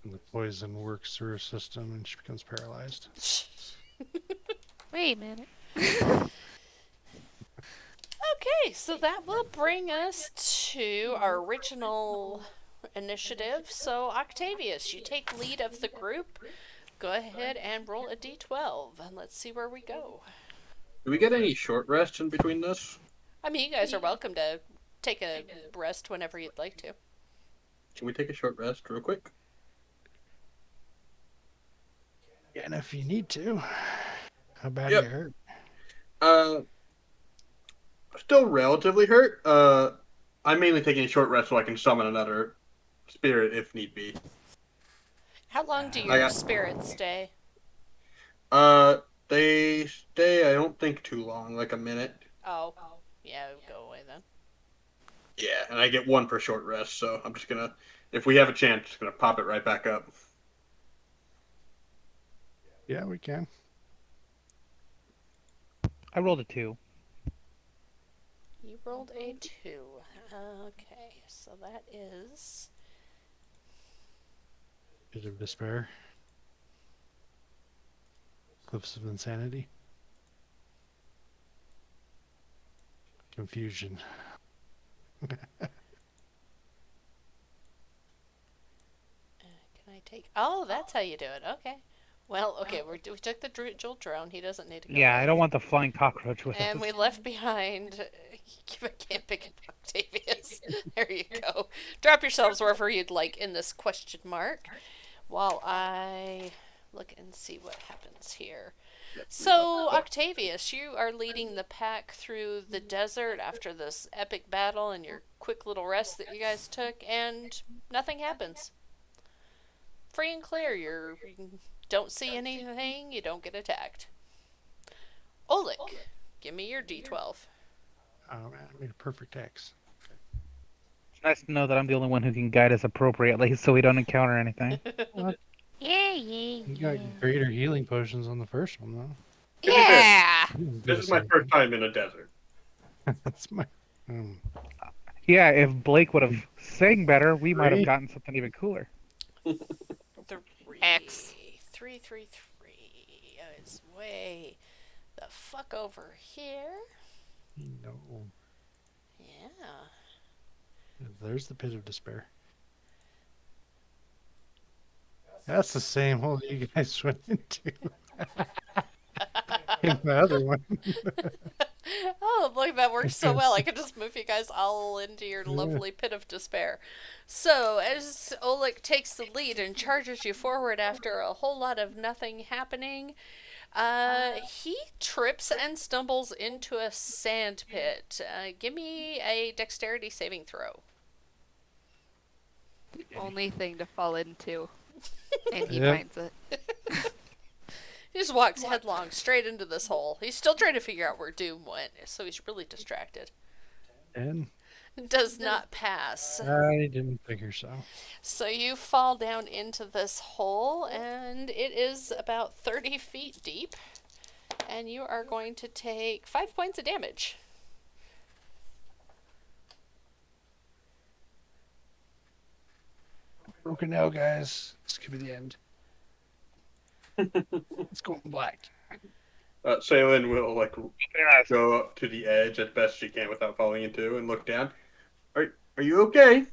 And the poison works through her system and she becomes paralyzed. Wait a minute. Okay, so that will bring us to our original initiative. So, Octavius, you take lead of the group. Go ahead and roll a d12, and let's see where we go. Do we get any short rests in between this? I mean, you guys are welcome to take a rest whenever you'd like to. Can we take a short rest real quick? Yeah, and if you need to, how bad Yep. are you hurt? Still relatively hurt. I'm mainly taking a short rest so I can summon another spirit if need be. How long do I your got. spirits stay? They stay. I don't think too long, like a minute. Oh, yeah, go away then. Yeah, and I get one per short rest, so I'm just gonna, if we have a chance, just gonna pop it right back up. Yeah, we can. I rolled a 2. You rolled a 2. Okay, so that is. Pit of Despair. Cliffs of Insanity. Confusion. Can I take. Oh, that's how you do it. Okay. Well, okay, we took the jewel drone. He doesn't need to go. Yeah, I with. don't want the flying cockroach with And us. we left behind. I can't pick up Octavius. There you go. Drop yourselves wherever you'd like in this question mark while I look and see what happens here. So, Octavius, you are leading the pack through the desert after this epic battle and your quick little rest that you guys took, and nothing happens. Free and clear. You don't see anything, you don't get attacked. Oleg, give me your d12. Oh man, I made a perfect X. It's nice to know that I'm the only one who can guide us appropriately so we don't encounter anything. You got greater healing potions on the first one though. To be fair, Yeah. this is my first time in a desert. That's my. Yeah, if Blake would have sang better, we might have Three. gotten something even cooler. X. 333 is way the fuck over here. No. Yeah. There's the Pit of Despair. That's the same hole you guys went into. In the other one. Oh, look, that works so well. I could just move you guys all into your lovely pit of despair. So, as Oleg takes the lead and charges you forward after a whole lot of nothing happening, he trips and stumbles into a sand pit. Give me a dexterity saving throw. Only thing to fall into. And he Yep. finds it. He just walks headlong straight into this hole. He's still trying to figure out where Doom went, so he's really distracted. And Does not pass. I didn't figure so. So you fall down into this hole, and it is about 30 feet deep. And you are going to take 5 points of damage. Broken now, guys. This could be the end. It's going black. Sailin will Your eyes. go up to the edge as best she can without falling into and look down. Are you okay?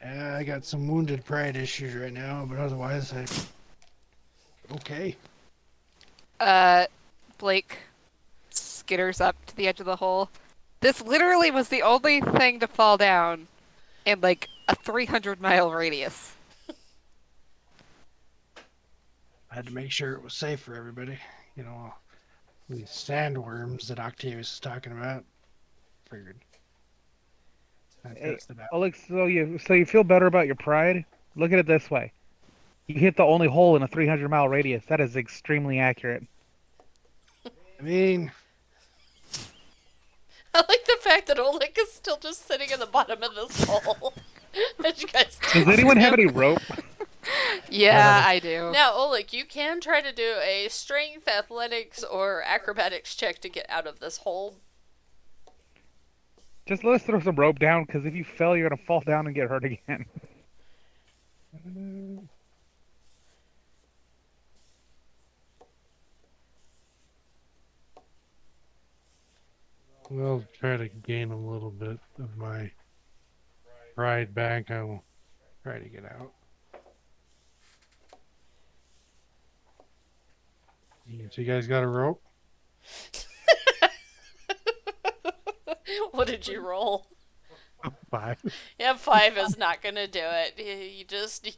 I got some wounded pride issues right now, but otherwise, okay. Blake skitters up to the edge of the hole. This literally was the only thing to fall down in like a 300-mile radius. I had to make sure it was safe for everybody. You know, these sandworms that Octavius is talking about. Figured. I Hey, tested out. Oleg, so you feel better about your pride? Look at it this way. You hit the only hole in a 300-mile radius. That is extremely accurate. I mean, I like the fact that Oleg is still just sitting in the bottom of this hole. As you guys Does anyone have any rope? Yeah, I do. Now, Oleg, you can try to do a strength, athletics, or acrobatics check to get out of this hole. Just let us throw some rope down, because if you fell, you're going to fall down and get hurt again. We'll try to gain a little bit of my pride back. I will try to get out. So you guys got a rope? What did you roll? 5. Yeah, 5 is not gonna do it. You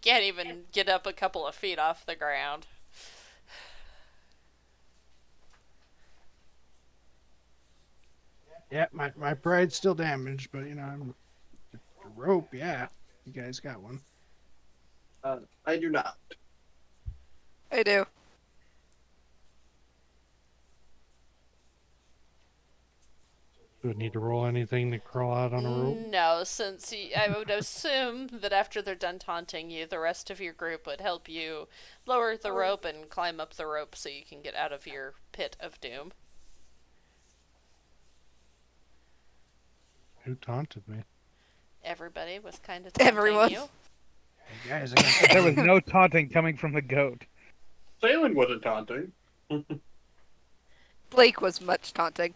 can't even get up a couple of feet off the ground. Yeah, my pride's still damaged, but I'm a rope. Yeah, you guys got one. I do not. I do. Do I need to roll anything to crawl out on a rope? No, since I would assume that after they're done taunting you, the rest of your group would help you lower the rope and climb up the rope so you can get out of your pit of doom. Who taunted me? Everybody was kind of taunting Everyone. you. Hey guys, I got There was no taunting coming from the goat. Salen wasn't taunting. Blake was much taunting.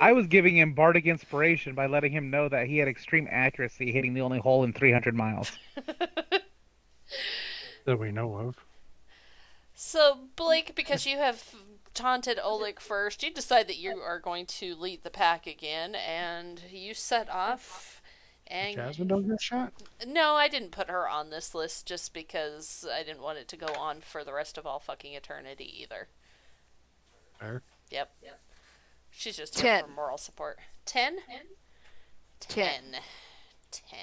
I was giving him bardic inspiration by letting him know that he had extreme accuracy, hitting the only hole in 300 miles. that we know of. So, Blake, because you have taunted Oleg first, you decide that you are going to lead the pack again, and you set off. And Jasmine don't get shot? no, I didn't put her on this list just because I didn't want it to go on for the rest of all fucking eternity either. Fair. Yep. She's just here 10. for moral support. 10? 10. 10.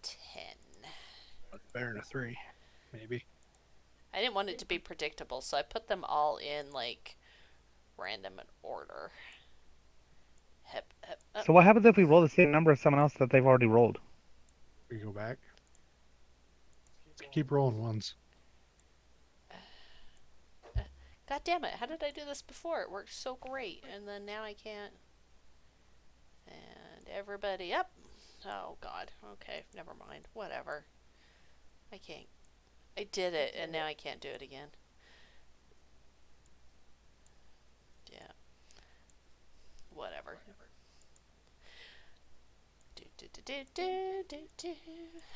10. Better than a 3, maybe. I didn't want it to be predictable, so I put them all in, like, random in order. Hep, hep, up. So what happens if we roll the same number as someone else that they've already rolled? We go back. Let's keep rolling ones. God damn it, how did I do this before? It worked so great, and then now I can't. And everybody up. Oh, God. Okay, never mind. Whatever. I can't. I did it, and now I can't do it again. Yeah. Whatever.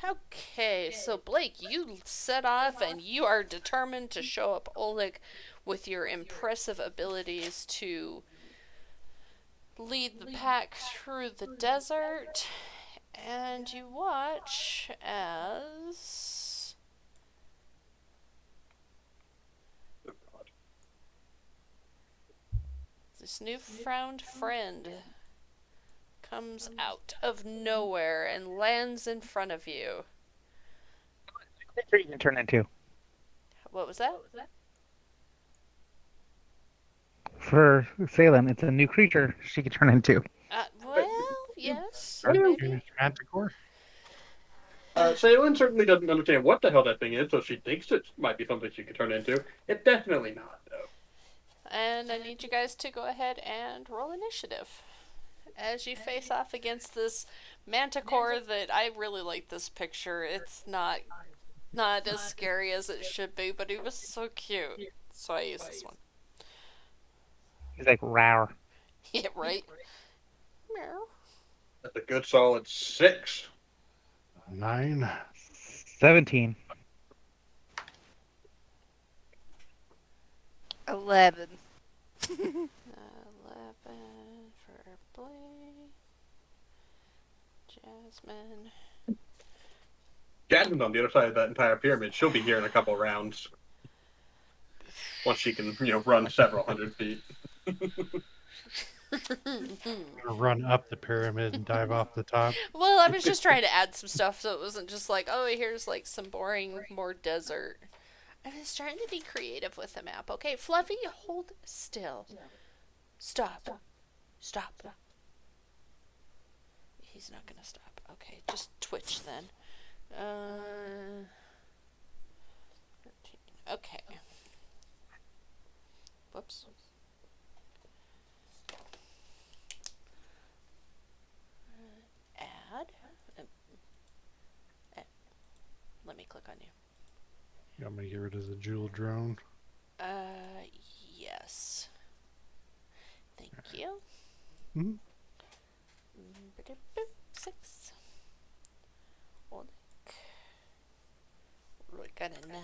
Okay, so Blake, you set off and you are determined to show up Oleg with your impressive abilities to lead the pack through the desert, and you watch as this newfound friend comes out of nowhere and lands in front of you. You can turn into. What was that? For Salem, it's a new creature she can turn into. Well, yes, Hello. maybe. Manticore? Salen certainly doesn't understand what the hell that thing is, so she thinks it might be something she could turn into. It's definitely not, though. And I need you guys to go ahead and roll initiative as you face off against this manticore that I really like this picture. It's not as scary as it should be, but it was so cute. So I use this one. He's like, rawr. Yeah, right? Meow. That's a good solid 6. 9. 17. 11. 11 for Blake. Jasmine. Jasmine's on the other side of that entire pyramid. She'll be here in a couple rounds. Once she can, run several hundred feet. Run up the pyramid and dive off the top. Well, I was just trying to add some stuff so it wasn't just like, oh, here's like some boring, more desert. I was trying to be creative with the map. Okay, Fluffy, hold still. Stop. Stop. He's not gonna stop. Okay, just twitch then. 13. Okay. Whoops. Add. Let me click on you. You want me to get rid of the jewel drone? Yes. Thank you. Hmm? Six. Oleg. We got a 9.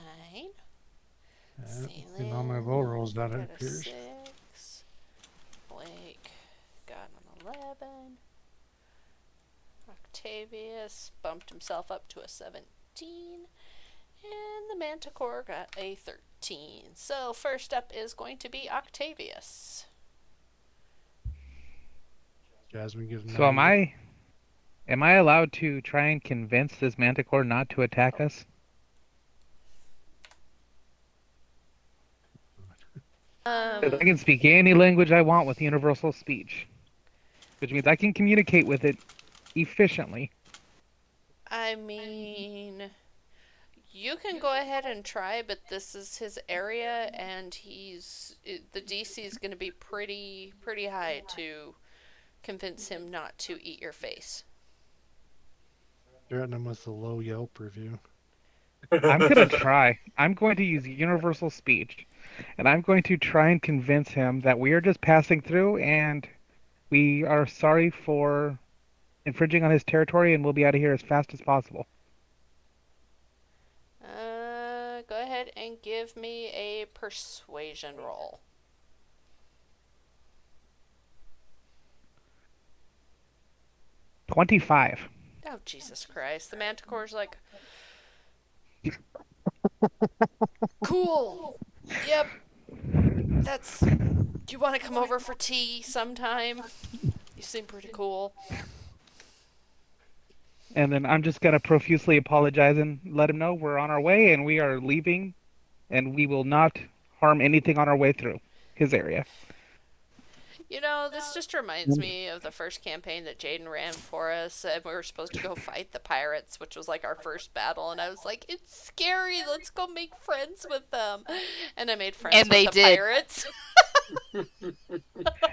And all my low rolls Salem that it got a appears. 6. Blake got an 11. Octavius bumped himself up to a 17. And the Manticore got a 13. So first up is going to be Octavius. Jasmine gives So am 9. I allowed to try and convince this manticore not to attack us? Because I can speak any language I want with universal speech, which means I can communicate with it efficiently. I mean, you can go ahead and try, but this is his area, and the DC is going to be pretty high to convince him not to eat your face. Threaten him with a low Yelp review. I'm going to try. I'm going to use universal speech, and I'm going to try and convince him that we are just passing through and we are sorry for infringing on his territory and we'll be out of here as fast as possible. Go ahead and give me a persuasion roll. 25. Oh, Jesus Christ. The Manticore's like, cool. Yep. Do you want to come over for tea sometime? You seem pretty cool. And then I'm just going to profusely apologize and let him know we're on our way and we are leaving and we will not harm anything on our way through his area. You know, this just reminds me of the first campaign that Jaden ran for us, and we were supposed to go fight the pirates, which was like our first battle, and I was like, it's scary, let's go make friends with them. And I made friends And with they the did. pirates.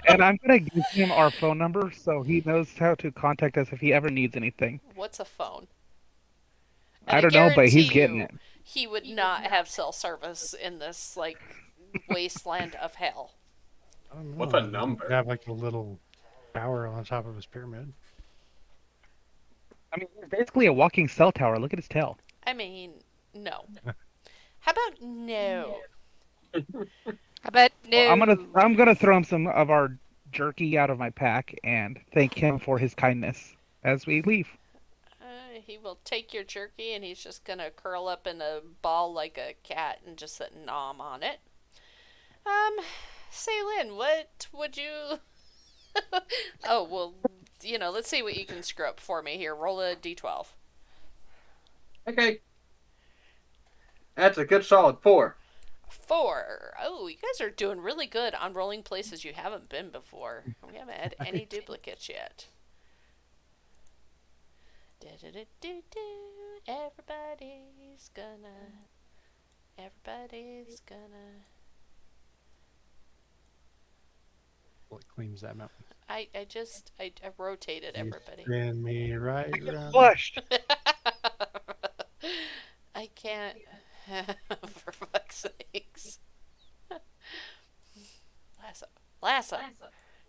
And I'm going to give him our phone number so he knows how to contact us if he ever needs anything. What's a phone? And I don't know, but he's guarantee getting you, it. he would not have cell service in this, like, wasteland of hell. I don't know. What's a He number? could have like a little tower on top of his pyramid. I mean, he's basically a walking cell tower. Look at his tail. I mean, no. How about no? I bet no. Well, I'm gonna throw him some of our jerky out of my pack and thank him for his kindness as we leave. He will take your jerky and he's just gonna curl up in a ball like a cat and just sit nom on it. Say, Lynn, what would you... Oh, well, you know, let's see what you can screw up for me here. Roll a d12. Okay. That's a good solid 4. 4. Oh, you guys are doing really good on rolling places you haven't been before. We haven't had any duplicates yet. Everybody's gonna... Well, it cleans that mountain. I rotated everybody. Spin me right round. Flushed. I can't. For fuck's sakes. Lasso.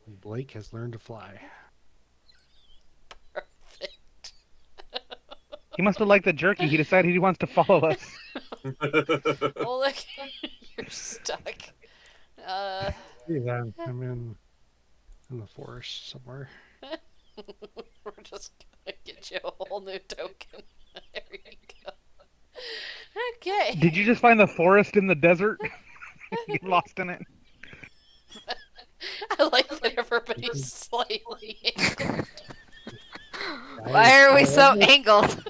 Blake has learned to fly. Perfect. He must have liked the jerky. He decided he wants to follow us. Oh, look. You're stuck. See that? I'm in the forest somewhere. We're just gonna get you a whole new token. There you go. Okay. Did you just find the forest in the desert? Get lost in it. I like that everybody's slightly angled. Why are we so angled?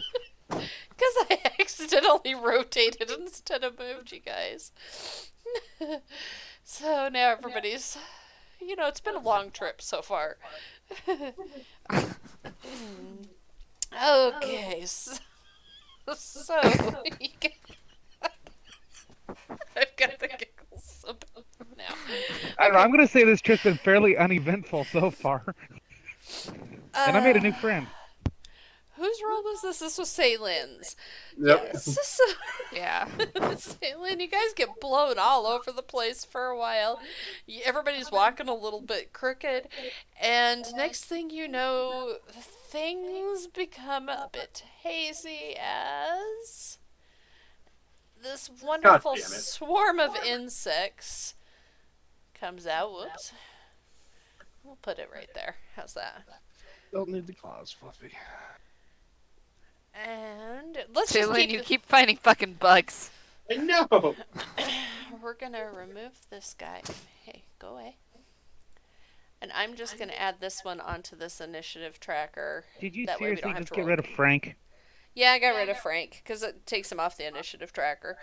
Because I accidentally rotated instead of moved you guys. So now everybody's... You know, it's been a long trip so far. Okay, so you can... I've got the giggles about now. I don't know. I'm gonna say this trip's been fairly uneventful so far, and I made a new friend. whose role was this? This was Saylin's. Yep. Yes. So, Yeah. Saylin, you guys get blown all over the place for a while. Everybody's walking a little bit crooked, and next thing you know, things become a bit hazy as this wonderful damn it. swarm of insects comes out. Whoops. We'll put it right there. How's that? Don't need the claws, Fluffy. And let's just Jalen, keep. you keep finding fucking bugs. I know. We're gonna remove this guy. Hey, go away. And I'm just gonna add this one onto this initiative tracker. Did you That way we seriously don't have just to get roll. rid of Frank? Yeah, I got rid of Frank because it takes him off the initiative tracker.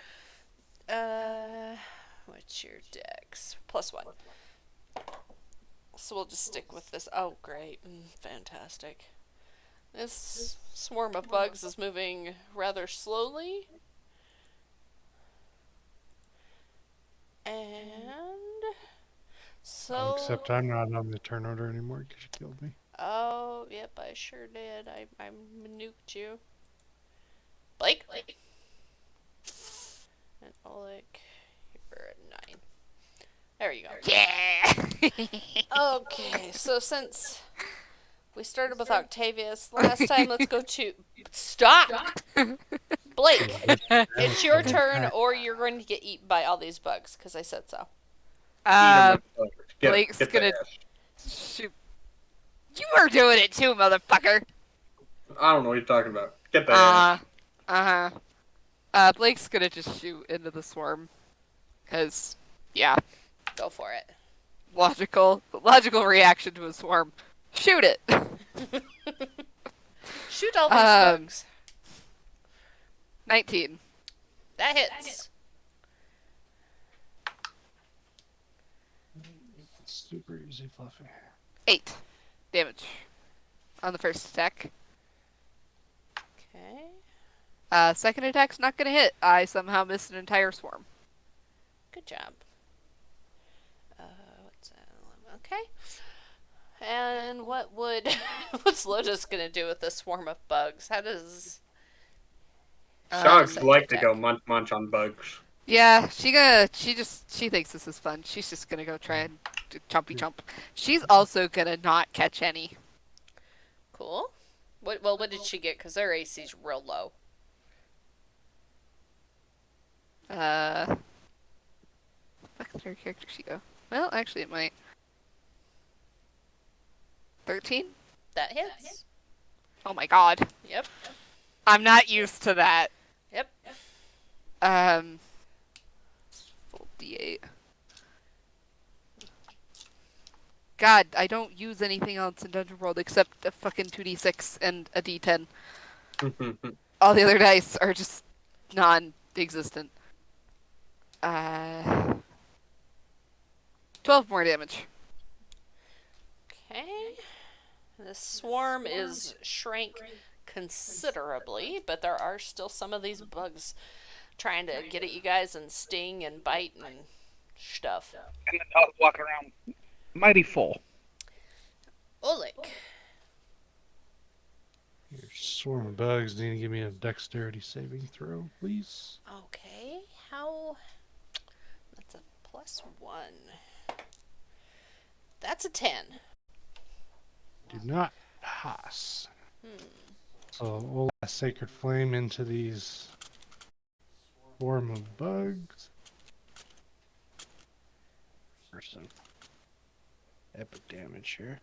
What's your dex? +1. So we'll just stick with this. Oh, great. Fantastic. This swarm of bugs is moving rather slowly. And so. Oh, except I'm not on the turn order anymore because you killed me. Oh, yep, I sure did. I nuked you. Blake? And Oleg, you're at 9. There you go. Yeah. Okay, so since we started with Octavius last time, let's go to. Stop! Blake, it's your turn, or you're going to get eaten by all these bugs, because I said so. Blake's gonna shoot. You are doing it too, motherfucker. I don't know what you're talking about. Get that ass. Blake's gonna just shoot into the swarm. Cause, yeah, Go for it. logical reaction to a swarm. Shoot it. Shoot all these bugs. 19. That hits. Super easy, Fluffy. 8 damage on the first attack. Okay. Second attack's not gonna hit. I somehow missed an entire swarm. Good job. What's that? Okay. And what would what's Lotus gonna do with this swarm of bugs? How does Dogs second like to attack. go munch on bugs. Yeah, she thinks this is fun. She's just gonna go try and do chompy chomp. She's also gonna not catch any. Cool. What did she get? Because their AC's real low. Fuck did her character she go? Well, actually it might. 13? That hits. Oh my god. Yep. I'm not used to that. Yep. Full D8. God, I don't use anything else in Dungeon World except a fucking 2d6 and a d10. All the other dice are just non-existent. 12 more damage. Okay. The swarm is shrank considerably, but there are still some of these bugs trying to get at you guys and sting and bite and stuff. And the dogs walk around mighty full. Oleg. Your swarm of bugs need to give me a dexterity saving throw, please. Okay. How? That's a +1. That's a 10. Do not pass. So we'll cast Sacred Flame into these swarm of bugs. For some epic damage here.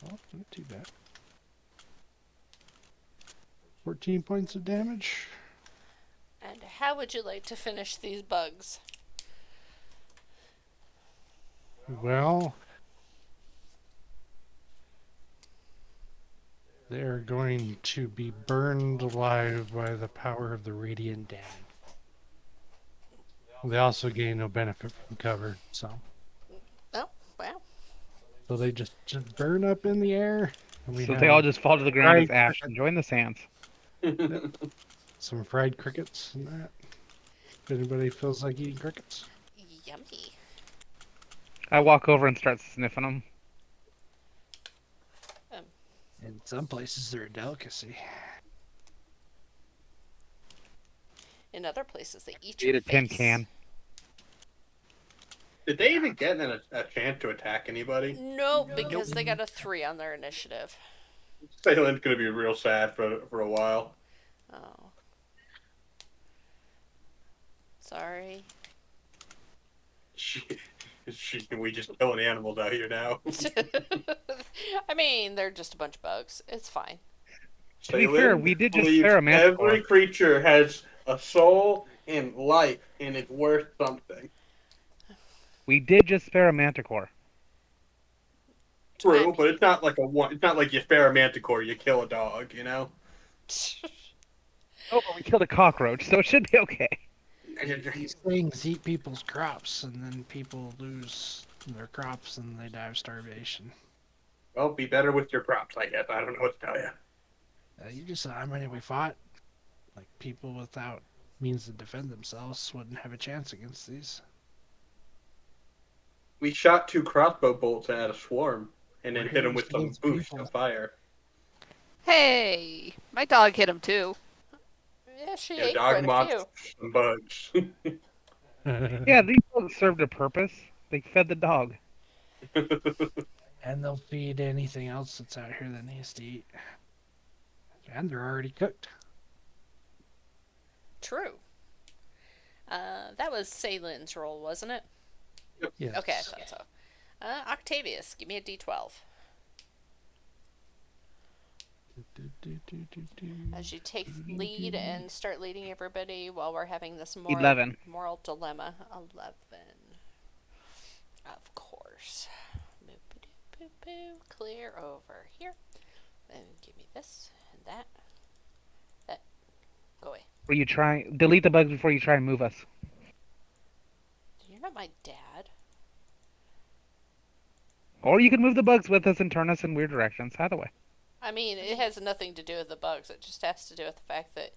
Oh, not too bad. 14 points of damage. And how would you like to finish these bugs? Well, they're going to be burned alive by the power of the radiant damage. They also gain no benefit from cover, so Oh, wow. they just burn up in the air. And we So have they all just fall to the ground as Right. ash and join the sands. some fried crickets and that. If anybody feels like eating crickets. Yummy. I walk over and start sniffing them. In some places, they're a delicacy. In other places, they eat Eat your a tin face. can. Did they even get a chance to attack anybody? Nope, because they got a 3 on their initiative. Salem's gonna be real sad for a while. Oh. Sorry. We just killing animals out here now. I mean, they're just a bunch of bugs. It's fine. To be fair, Salem we did just believes spare a manticore. every creature has a soul and life and is worth something. We did just spare a manticore. True, but it's not like a one. It's not like you spare a manticore, you kill a dog. You know. Oh, but we killed a cockroach, so it should be okay. These things eat people's crops, and then people lose their crops and they die of starvation. Well, be better with your crops, I guess. I don't know what to tell you. You just saw how many we fought. Like, people without means to defend themselves wouldn't have a chance against these. We shot 2 crossbow bolts at a swarm, and then We're hit them hitting with some against boost people. of fire. Hey, my dog hit him too. Yeah, she Your ate dog quite a mocked few. some bugs. Yeah, these bugs served a purpose. They fed the dog. And they'll feed anything else that's out here that needs to eat. And they're already cooked. True. That was Saylin's roll, wasn't it? Yes. Okay, I thought so. Octavius, give me a d12. As you take lead and start leading everybody while we're having this 11. moral dilemma. 11. Of course. Boop-a-doop-boop-boo. Clear over here. Then give me this and that. That. Go away. Were you trying? Delete the bugs before you try and move us. You're not my dad. Or you could move the bugs with us and turn us in weird directions. Either way. I mean, it has nothing to do with the bugs. It just has to do with the fact that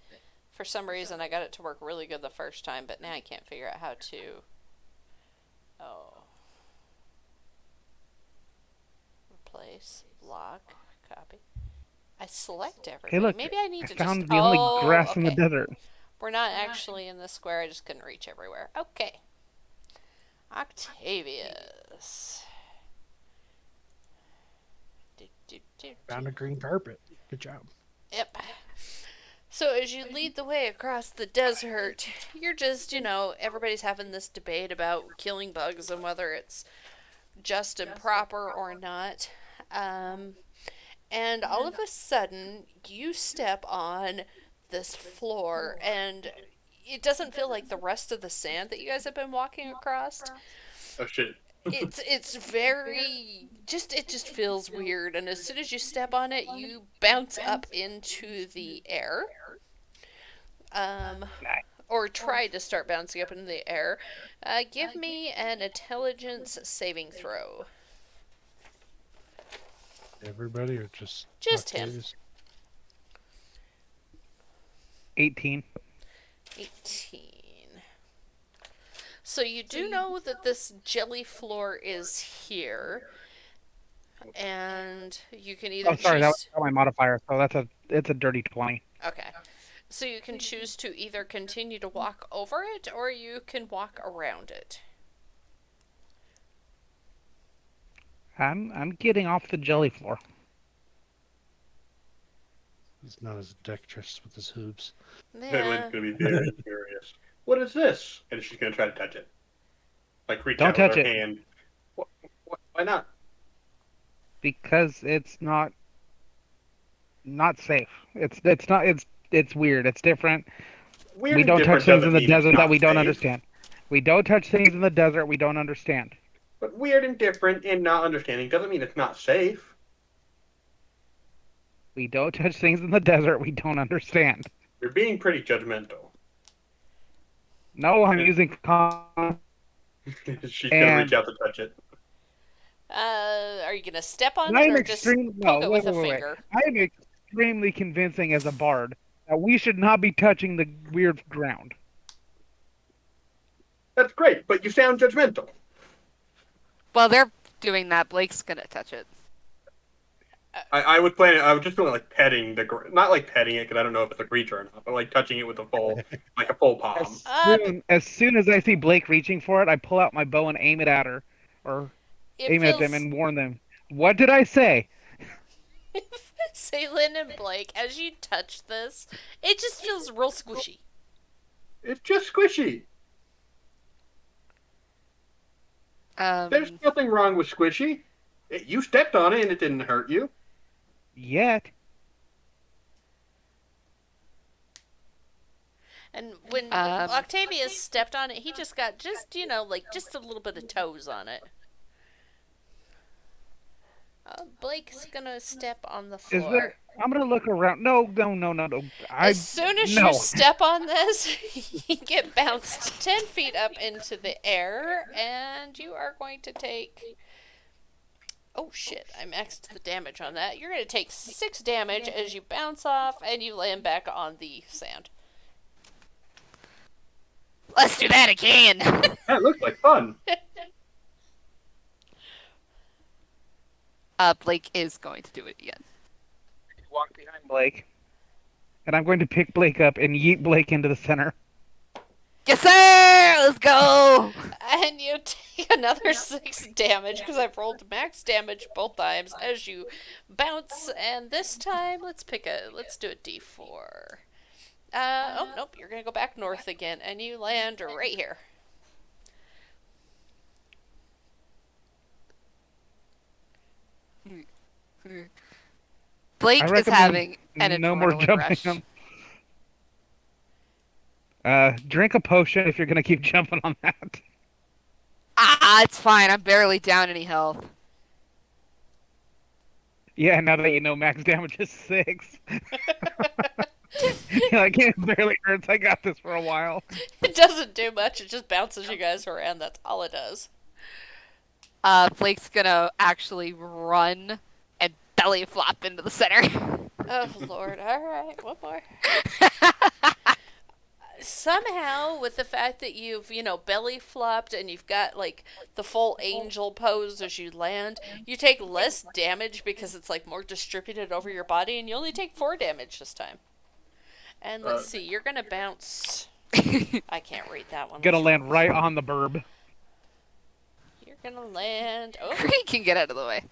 for some reason I got it to work really good the first time, but now I can't figure out how to. Oh. Replace, block, copy. I select everybody. Hey, look. Maybe I need I to found just. the only Oh, grass in the okay. desert. We're not actually in the square. I just couldn't reach everywhere. Okay. Octavius. Found a green carpet. Good job. Yep. So as you lead the way across the desert, you're just, everybody's having this debate about killing bugs and whether it's just and proper or not. And all of a sudden, you step on this floor, and it doesn't feel like the rest of the sand that you guys have been walking across. Oh shit. It's very it just feels weird, and as soon as you step on it, you bounce up into the air. Or try to start bouncing up into the air. Give me an intelligence saving throw. Everybody or just him. Octavius? 18. 18. So you do know that this jelly floor is here, and you can either Oh, sorry, that choose. was my modifier. So it's a dirty 20. Okay. So you can choose to either continue to walk over it, or you can walk around it. I'm getting off the jelly floor. He's not as dexterous with his hooves. Salem's gonna be very curious. What is this? And she's gonna try to touch it. Like reach Don't out with touch her it. hand. Why not? Because it's not safe. It's not it's weird. It's different. Weird We and don't touch different things doesn't in the mean it's desert that not we don't safe. understand. We don't touch things in the desert we don't understand. But weird and different and not understanding doesn't mean it's not safe. We don't touch things in the desert we don't understand. You're being pretty judgmental. No, I'm using She's gonna reach out to touch it. Are you gonna step on I it am or just extreme. poke No, it wait, with a wait, wait, wait. finger? I am extremely convincing as a bard that we should not be touching the weird ground. That's great, but you sound judgmental. While they're doing that, Blake's gonna touch it. I would plan. I would just go like petting not like petting it because I don't know if it's a creature or not, but like touching it with like a full palm. As soon as I see Blake reaching for it, I pull out my bow and aim it at her, or It aim at them feels and warn them. What did I say? Salen and Blake, as you touch this, it just feels real squishy. It's just squishy. There's Um, nothing wrong with squishy. You stepped on it and it didn't hurt you. Yet. And when Um, Octavius stepped on it, he just got like just a little bit of toes on it. Blake's gonna step on the Is floor. there? I'm gonna look around. No, no, no, no, no. As soon as you no. step on this, you get bounced 10 feet up into the air, and you are going to take. Oh shit, I maxed the damage on that. You're going to take 6 damage as you bounce off and you land back on the sand. let's do that again. That looks like fun. Blake is going to do it again. Walk behind Blake, and I'm going to pick Blake up and yeet Blake into the center. Yes, sir. Let's go. And you take another 6 damage because I've rolled max damage both times as you bounce. And this time, let's do a d4. Oh, nope, you're going to go back north again, and you land right here. Blake I is recommend having an no more adrenaline jumping rush. Drink a potion if you're gonna keep jumping on that. It's fine. I'm barely down any health. Yeah, now that you know max damage is 6. You're like, it barely hurts. I got this for a while. It doesn't do much, it just bounces you guys around. That's all it does. Blake's gonna actually run and belly flop into the center. Oh, Lord. Alright, one more. Somehow, with the fact that you've, belly flopped and you've got, like, the full angel pose as you land, you take less damage because it's, like, more distributed over your body, and you only take 4 damage this time. And let's see, you're gonna bounce. I can't read that one. Gonna land right on the burb. You're gonna land. Oh, He can get out of the way.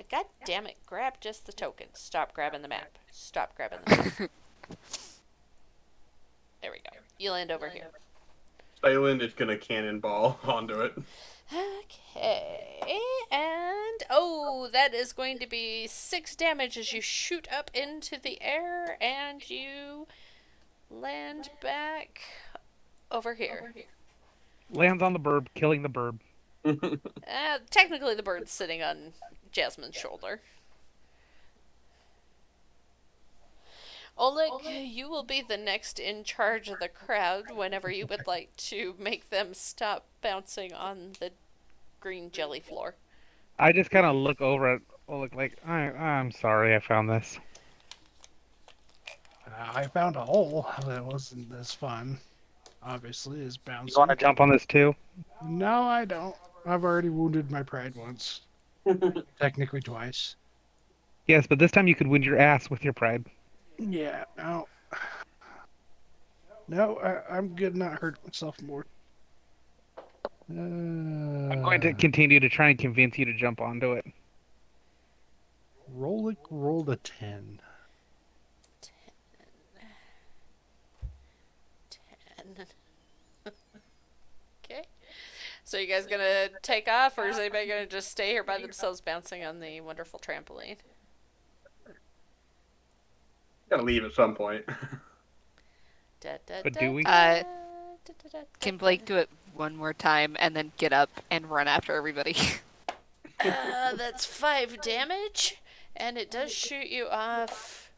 God damn it. Grab just the token. Stop grabbing the map. Stop grabbing the map. There we go. You land over here. Salen is gonna cannonball onto it. Okay. And, oh, that is going to be 6 damage as you shoot up into the air and you land back over here. Lands on the burb, killing the burb. Technically, the bird's sitting on Jasmine's shoulder. Oleg, you will be the next in charge of the crowd whenever you would like to make them stop bouncing on the green jelly floor. I just kind of look over at Oleg like, I'm sorry I found this. I found a hole that wasn't as fun. Obviously, as bouncing. You want to jump on this too? No, I don't. I've already wounded my pride once. Technically twice. Yes, but this time you could wound your ass with your pride. Yeah, no. No, I'm good not hurt myself more. I'm going to continue to try and convince you to jump onto it. Rolled a 10. 10. Okay. So you guys gonna take off, or is anybody gonna just stay here by themselves bouncing on the wonderful trampoline? Gotta leave at some point. But do we? Can Blake do it one more time and then get up and run after everybody? That's 5 damage, and it does shoot you off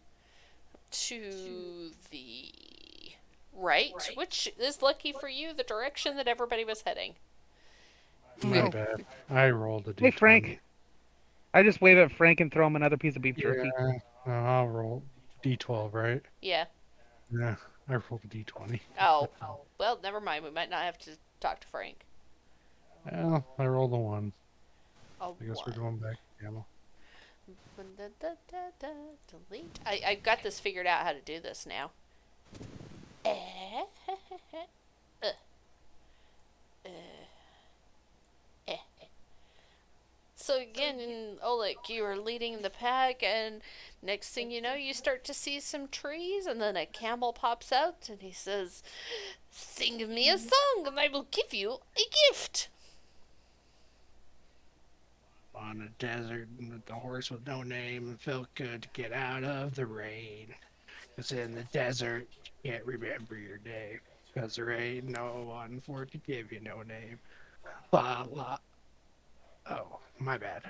to the right, which is lucky for you, the direction that everybody was heading. My bad. I rolled a D20. Hey, Frank. I just wave at Frank and throw him another piece of beef jerky. Yeah, no, I'll roll D12, right? Yeah. Yeah, I rolled a D20. Oh, well, never mind. We might not have to talk to Frank. Well, I rolled a 1. Oh, I guess we're going back to ammo. Delete. I got this figured out how to do this now. Eh, uh, uh, eh. So again, Oleg, you are leading the pack, and next thing you know, you start to see some trees, and then a camel pops out, and he says, "Sing me a song, and I will give you a gift." On a desert with the horse with no name, it felt good to get out of the rain. 'Cause in the desert, you can't remember your name. 'Cause there ain't no one for to give you no name. La la. Oh, my bad.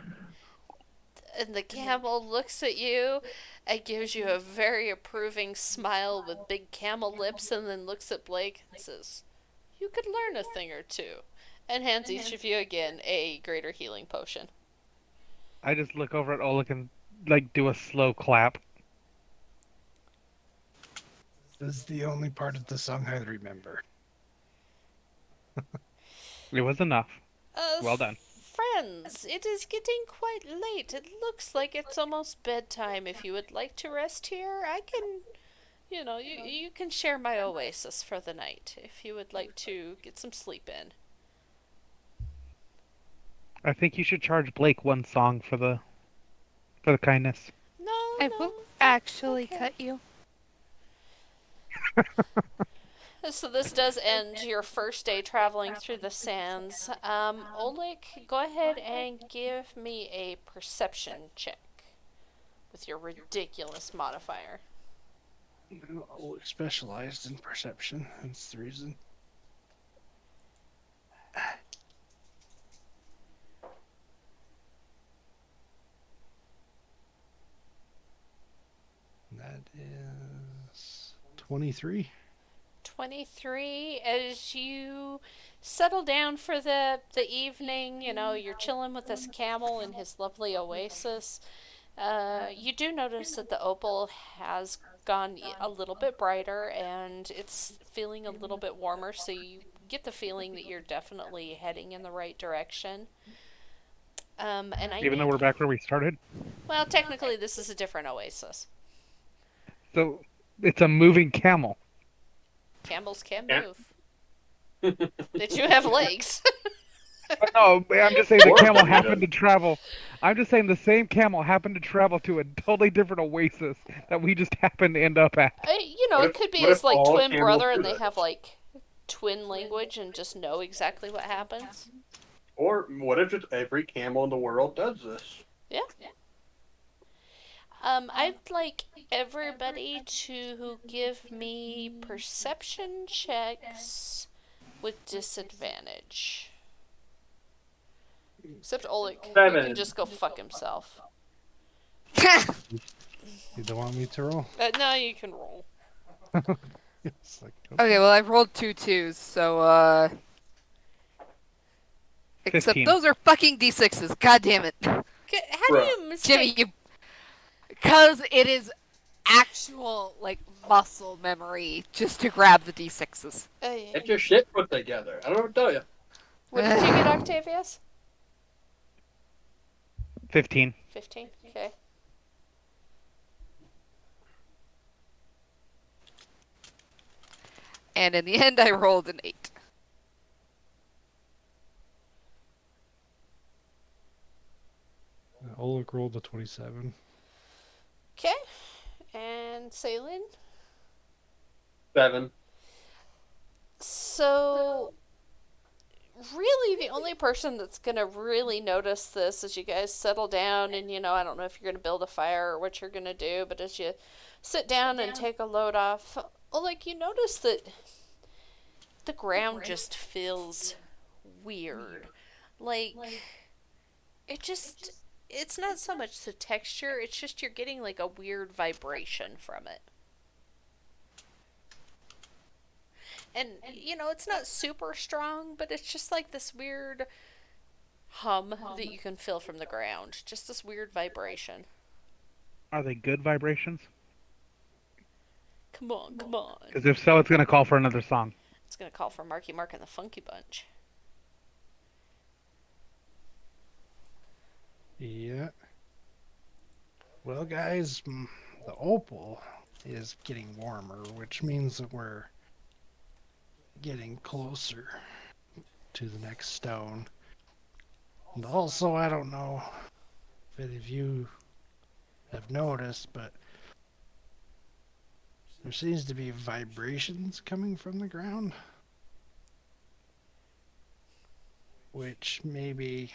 And the camel looks at you and gives you a very approving smile with big camel lips, and then looks at Blake and says, "You could learn a thing or two," and hands each of you again a greater healing potion. I just look over at Oleg and like do a slow clap. This is the only part of the song I remember. It was enough. Well done. Friends, it is getting quite late. It looks like it's almost bedtime. If you would like to rest here, I can, you can share my oasis for the night if you would like to get some sleep in. I think you should charge Blake one song for the kindness. No, I no. will actually okay. cut you. So this does end your first day traveling through the sands. Oleg, go ahead and give me a perception check with your ridiculous modifier. Oleg specialized in perception. That's the reason. That is 23. 23. As you settle down for the evening, you're chilling with this camel in his lovely oasis. You do notice that the opal has gone a little bit brighter, and it's feeling a little bit warmer, so you get the feeling that you're definitely heading in the right direction. Even though we're back where we started. Well, technically this is a different oasis. So it's a moving camel. Camels can Yeah. move. They do have legs. No, I'm just saying the camel happened to travel. I'm just saying the same camel happened to travel to a totally different oasis that we just happened to end up at. It could be what his if all twin camels brother, do and they that? have twin language and just know exactly what happens. Or what if just every camel in the world does this? Yeah. I'd like everybody to give me perception checks with disadvantage. Except Oleg, who can 7. just go fuck himself. You don't want me to roll? No, you can roll. It's like, Okay, well, I rolled 2 2s, so, Except 15. those are fucking D6s. God damn it. How do Bruh. you mistake? Jimmy, because it is actual, muscle memory just to grab the D6s. Get your shit put together. I don't know what to tell you. What did you get, Octavius? 15. 15? Okay. And in the end, I rolled an 8. Oleg rolled a 27. Okay. And Salin? 7. So, really, the only person that's going to really notice this as you guys settle down, and I don't know if you're going to build a fire or what you're going to do, but as you sit down and take a load off, you notice that the ground just feels weird. It's not so much the texture, it's just you're getting a weird vibration from it. And, it's not super strong, but it's just this weird hum that you can feel from the ground. Just this weird vibration. Are they good vibrations? Come on, come on. Because if so, it's going to call for another song. It's going to call for Marky Mark and the Funky Bunch. Yeah. Well, guys, the opal is getting warmer, which means that we're getting closer to the next stone. And also, I don't know if any of you have noticed, but there seems to be vibrations coming from the ground, which maybe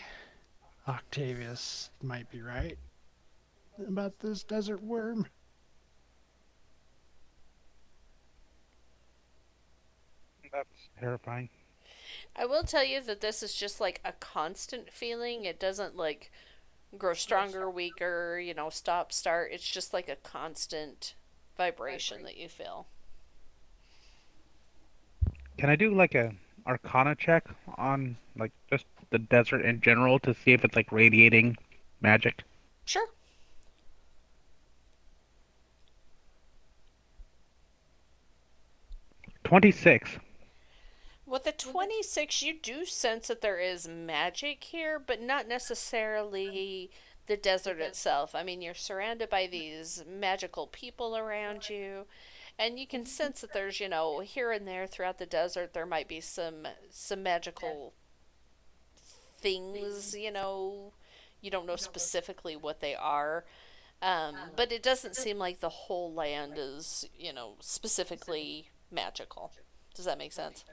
Octavius might be right about this desert worm. That's terrifying. I will tell you that this is just like a constant feeling. It doesn't like grow stronger, weaker, stop, start. It's just like a constant vibration that you feel. Can I do like a Arcana check on like just the desert in general to see if it's like radiating magic? Sure. 26. With the 26, you do sense that there is magic here, but not necessarily the desert itself. I mean, you're surrounded by these magical people around you, and you can sense that there's, here and there throughout the desert there might be some magical things, You don't know specifically what they are. But it doesn't seem like the whole land is, specifically magical. Does that make sense?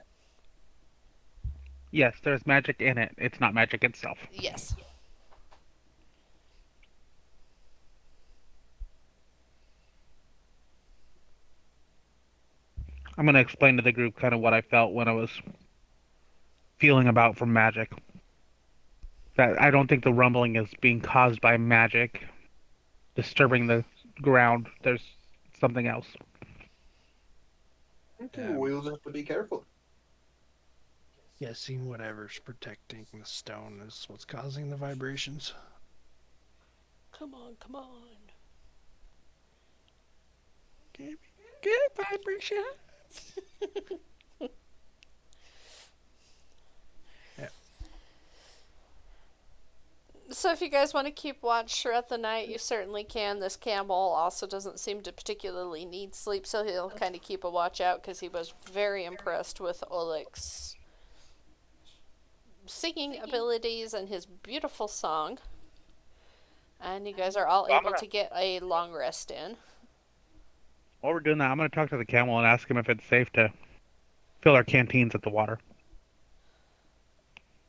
Yes, there's magic in it. It's not magic itself. Yes. I'm going to explain to the group kind of what I felt when I was feeling about from magic. That I don't think the rumbling is being caused by magic disturbing the ground. There's something else. Okay, we'll have to be careful. Guessing whatever's protecting the stone is what's causing the vibrations. Come on, come on. Good vibration. Yeah. So if you guys want to keep watch throughout the night, you certainly can. This camel also doesn't seem to particularly need sleep, so he'll kind of keep a watch out because he was very impressed with Oleg's singing abilities and his beautiful song. And you guys are all able to get a long rest in. While we're doing that, I'm going to talk to the camel and ask him if it's safe to fill our canteens at the water.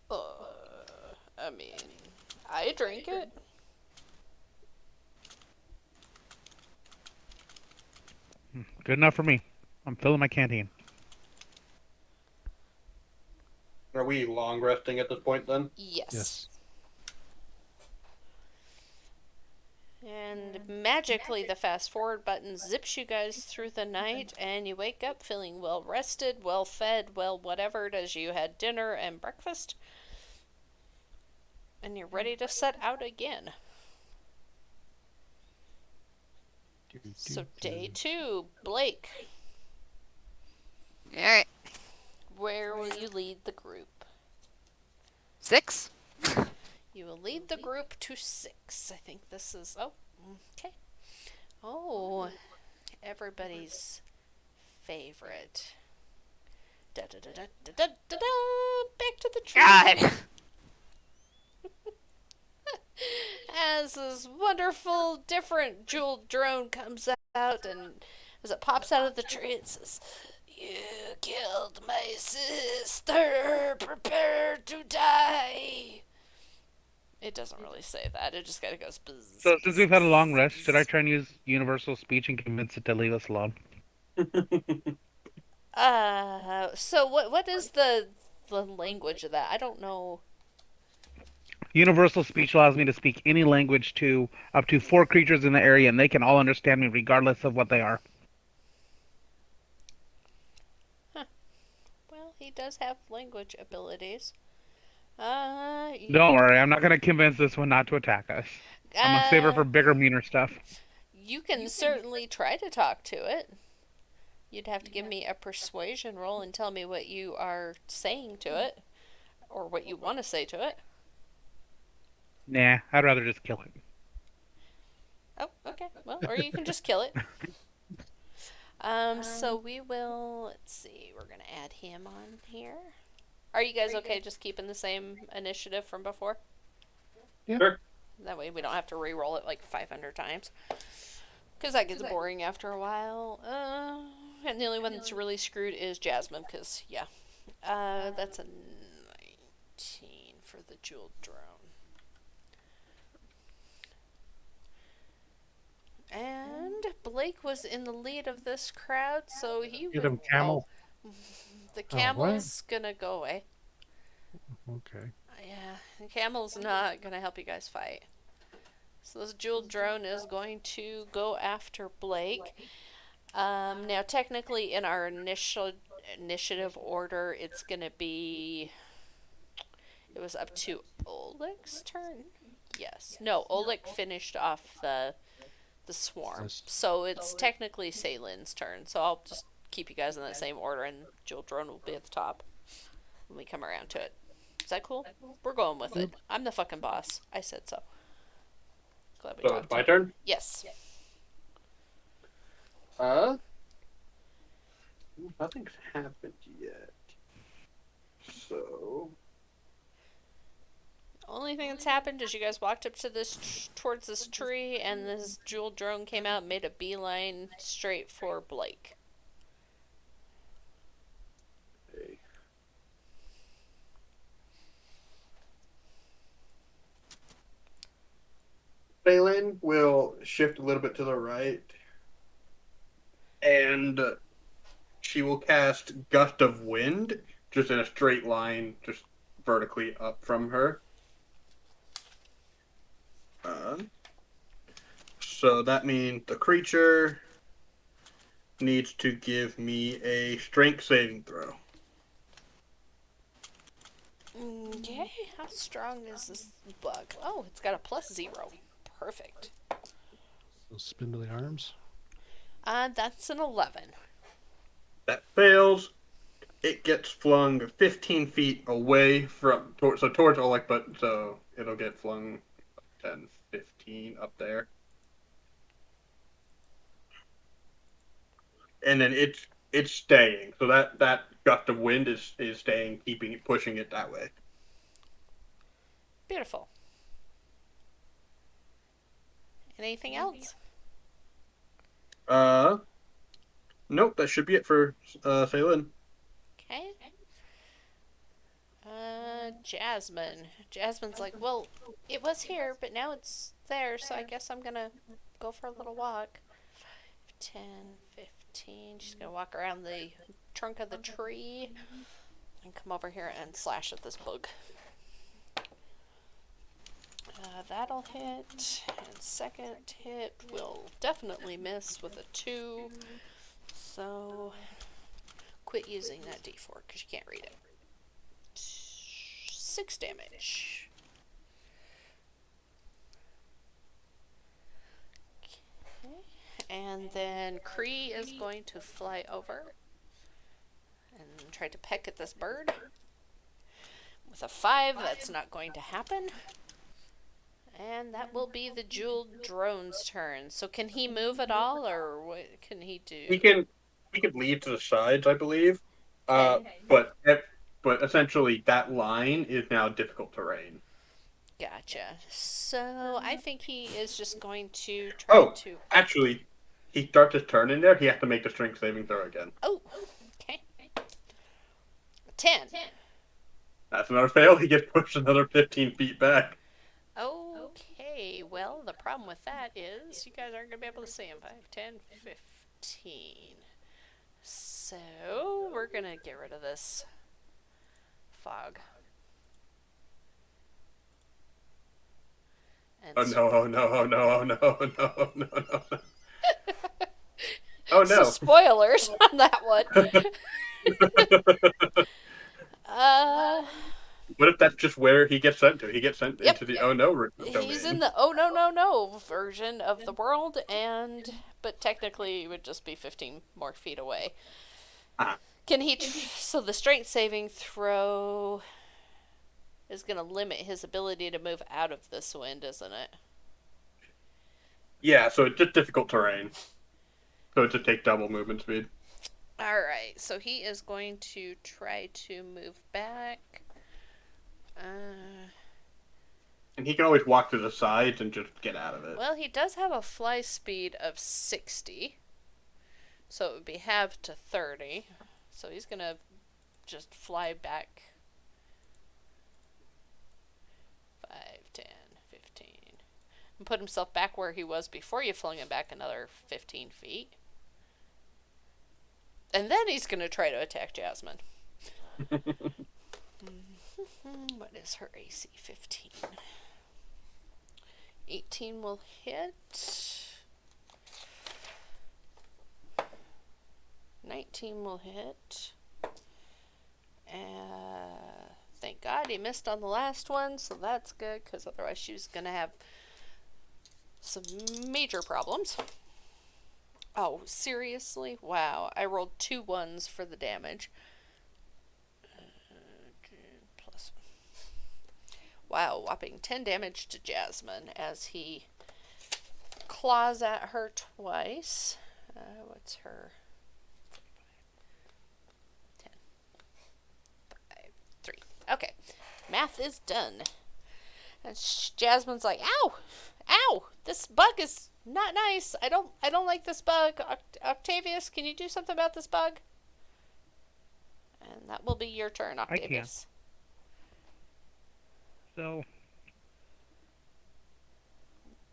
I mean, I drink it. Good enough for me. I'm filling my canteen. Are we long resting at this point then? Yes. And magically, the fast forward button zips you guys through the night, and you wake up feeling well rested, well fed, well whatever it is. You had dinner and breakfast, and you're ready to set out again. So, day 2, Blake, Alright. where will you lead the group? 6? You will lead the group to 6. I think this is. Oh, okay. Oh, everybody's favorite. Da da da da da da da da. Back to the tree. God! As this wonderful, different jeweled drone comes out, and as it pops out of the tree, it says, "You killed my sister. Prepare to die." It doesn't really say that. It just kind of goes. Bzz, So since we've had a long rest, should I bzz. try and use universal speech and convince it to leave us alone? So what is the language of that? I don't know. Universal speech allows me to speak any language to up to 4 creatures in the area, and they can all understand me regardless of what they are. Well, he does have language abilities. Don't worry, I'm not going to convince this one not to attack us. I'm going to save her for bigger, meaner stuff. You can certainly try to talk to it. You'd have to give me a persuasion roll and tell me what you are saying to it, or what you want to say to it. Nah, I'd rather just kill it. Oh, Well, or you can just kill it. So we will. Let's see. We're gonna add him on here. Are you guys okay just keeping the same initiative from before? Yeah. Sure. That way we don't have to re-roll it like 500 times. Because that gets boring after a while. And the only one that's really screwed is Jasmine, because, yeah. That's a 19 for the jeweled drone. And Blake was in the lead of this crowd, so he Get would. him, camel. The Oh, what? camel's gonna go away. Okay. Yeah, the camel's not gonna help you guys fight. So this jeweled drone is going to go after Blake. Now, technically, in our initial initiative order, it's gonna be. It was up to Oleg's turn. Yes. No, Oleg finished off the swarm. Yes. So it's technically Saylin's turn. So I'll just keep you guys in that same order, and Jewel Drone will be at the top when we come around to it. Is that cool? We're going with it. I'm the fucking boss. I said so. Glad we So talked. it's my turn? Yes. Nothing's happened yet. So. Only thing that's happened is you guys walked up to this towards this tree, and this jewel drone came out and made a beeline straight for Blake. Okay. Phelan will shift a little bit to the right, and she will cast Gust of Wind, just in a straight line, just vertically up from her. So that means the creature needs to give me a strength saving throw. Okay, how strong is this bug? Oh, it's got a +0. Perfect. Those spindly arms. That's an 11. That fails. It gets flung 15 feet away from towards Oleg, but so it'll get flung 10, 15 up there, and then it's staying. So that gust of wind is staying, keeping it, pushing it that way. Beautiful. Anything else? Nope. That should be it for Phelan. Okay. Jasmine. Jasmine's like, well, it was here, but now it's there, so I guess I'm gonna go for a little walk. 10, 15. She's gonna walk around the trunk of the tree and come over here and slash at this bug. That'll hit, and second hit will definitely miss with a 2. So, quit using that d4 because you can't read it. 6 damage. Okay. And then Cree is going to fly over and try to peck at this bird. With a 5, that's not going to happen. And that will be the jeweled drone's turn. So can he move at all, or what can he do? He can leave to the sides, I believe. Okay. But essentially that line is now difficult terrain. Gotcha. So I think he is just going to try to. Actually, he starts his turn in there. He has to make the strength saving throw again. Oh, okay. 10. That's another fail. He gets pushed another 15 feet back. Okay, well, the problem with that is you guys aren't going to be able to see him. 5, 10, 15. So, we're going to get rid of this fog. And Oh no! Oh no! Oh no! Oh no! Oh no! Oh no! Oh no! Oh no! So, spoilers on that one. What if that's just where he gets sent to? He gets sent into the oh no domain. He's in the oh no no no version of the world, but technically it would just be 15 more feet away. Can he? So the strength saving throw is going to limit his ability to move out of this wind, isn't it? Yeah, so it's just difficult terrain. So it just take double movement speed. Alright, so he is going to try to move back. And he can always walk to the sides and just get out of it. Well, he does have a fly speed of 60. So it would be halved to 30. So he's going to just fly back 5, 10, 15. And put himself back where he was before you flung him back another 15 feet. And then he's going to try to attack Jasmine. What is her AC? 15. 18 will hit. 19 will hit. Thank God he missed on the last one, so that's good, because otherwise she was going to have some major problems. Oh, seriously? Wow, I rolled 2 ones for the damage. Plus. Wow, whopping 10 damage to Jasmine as he claws at her twice. What's her? 10. 5, 3. Okay. Math is done. And Jasmine's like, ow! Ow! This bug is not nice. I don't like this bug. Octavius, can you do something about this bug? And that will be your turn, Octavius. So,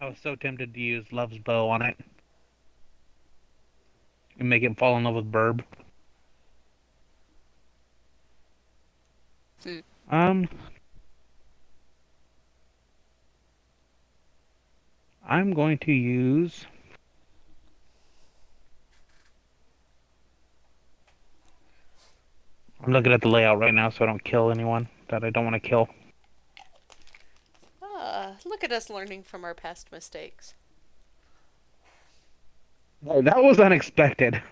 I was so tempted to use Love's Bow on it. And make him fall in love with Burb. I'm going to use... I'm looking at the layout right now so I don't kill anyone that I don't want to kill. Look at us learning from our past mistakes. Oh, that was unexpected.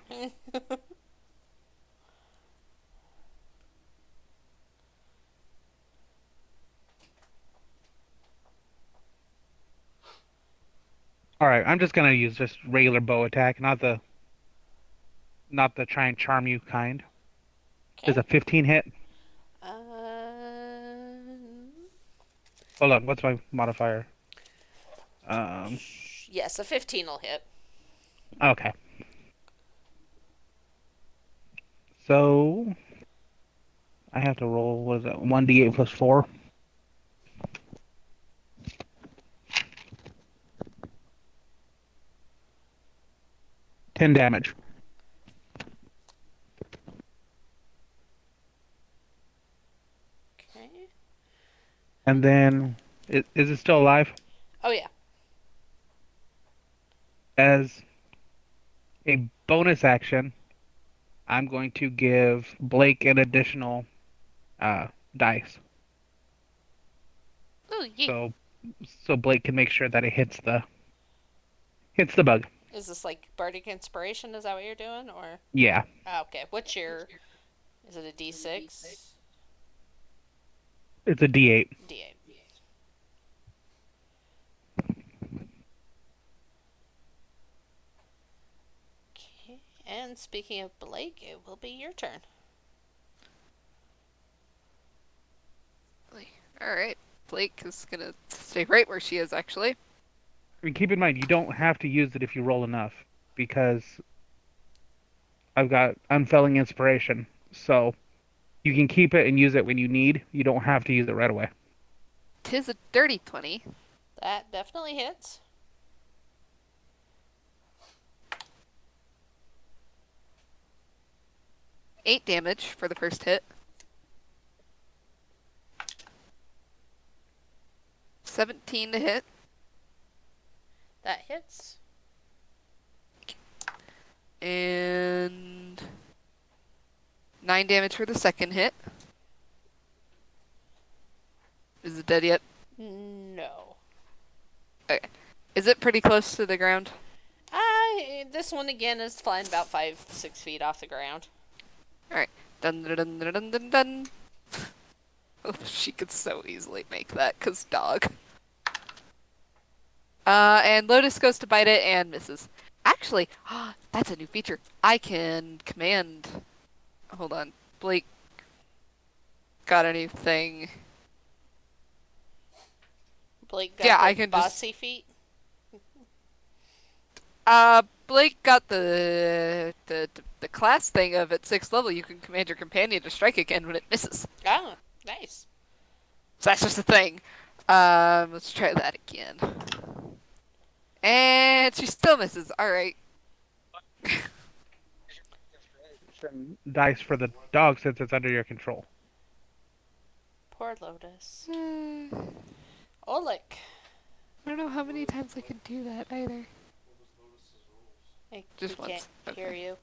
Alright, I'm just gonna use just regular bow attack, not the try and charm you kind. Is a 15 hit? Hold on, what's my modifier? Yes, a 15 will hit. Okay. So I have to roll, what is that, 1d8 plus 4? Ten damage. Okay. And then, is it still alive? Oh, yeah. As a bonus action, I'm going to give Blake an additional dice. Oh, yeah. So Blake can make sure that it hits the bug. Is this like Bardic Inspiration? Is that what you're doing? Or Yeah. okay. What's your... Is it a D6? It's a D8. D8. Okay. And speaking of Blake, it will be your turn. Alright. Blake is gonna stay right where she is, actually. I mean, keep in mind, you don't have to use it if you roll enough, because I've got Unfailing Inspiration, so you can keep it and use it when you need. You don't have to use it right away. 'Tis a dirty 20. That definitely hits. Eight damage for the first hit. 17 to hit. That hits. And 9 damage for the second hit. Is it dead yet? No. Okay. Is it pretty close to the ground? This one again is flying about 5, 6 feet off the ground. Alright. Dun dun dun dun dun dun dun. Oh, she could so easily make that, 'cause dog. And Lotus goes to bite it and misses. Actually, that's a new feature. I can command. Hold on. Blake got anything? Blake got Yeah, the I can just. bossy feet. Blake got the class thing of at 6th level. You can command your companion to strike again when it misses. Oh, nice. So that's just a thing. Let's try that again. And she still misses. All right. Some dice for the dog since it's under your control. Poor Lotus. I Oleg. don't know how many times I can do that either. I, Just we once. can't hear Okay. you.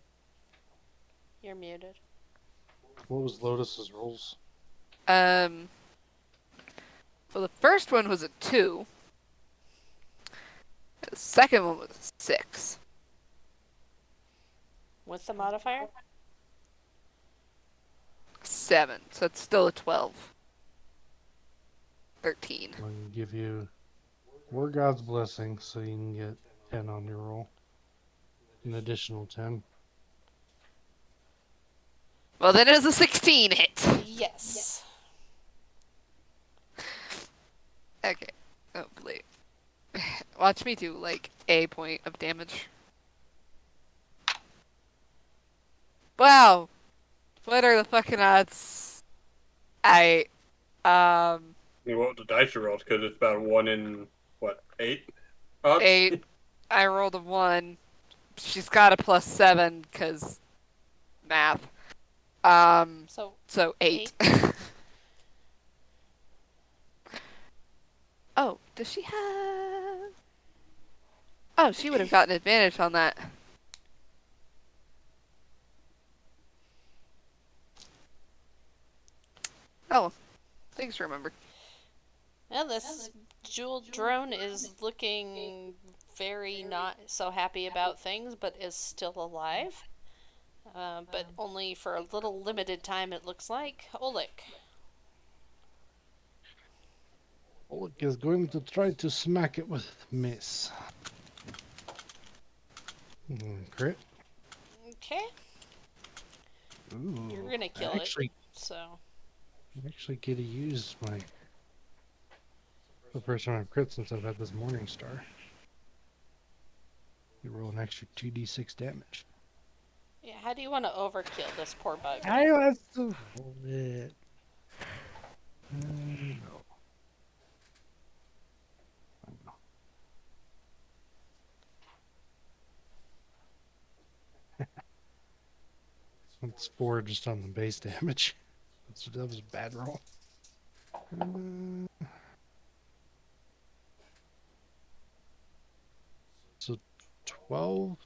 You're muted. What was Lotus's rolls? Well, the first one was a 2. The second one was a 6. What's the modifier? 7. So it's still a 12. 13. I'm going to give you War God's Blessing so you can get 10 on your roll. An additional 10. Well, then it was a 16 hit. Yes. Okay. Oh, Blake. Watch me do, like, a point of damage. Wow. What are the fucking odds? I mean, what was the dice you rolled? Because it's about 1 in, what, 8 odds? 8. I rolled a 1. She's got a +7, because math. So 8. Oh, does she have... Oh, she would have gotten advantage on that. Oh, thanks to remember. well, this jeweled drone is looking very not so happy about things, but is still alive. But only for a little limited time, it looks like. Oleg. Oleg is going to try to smack it with Miss. Crit. Okay. Ooh. You're gonna kill actually, it. So. I actually get to use the first time I've crit since I've had this Morning Star. You roll an extra 2d6 damage. Yeah, how do you want to overkill this poor bug? I have to roll it. No. That's 4 just on the base damage. That was a bad roll. 12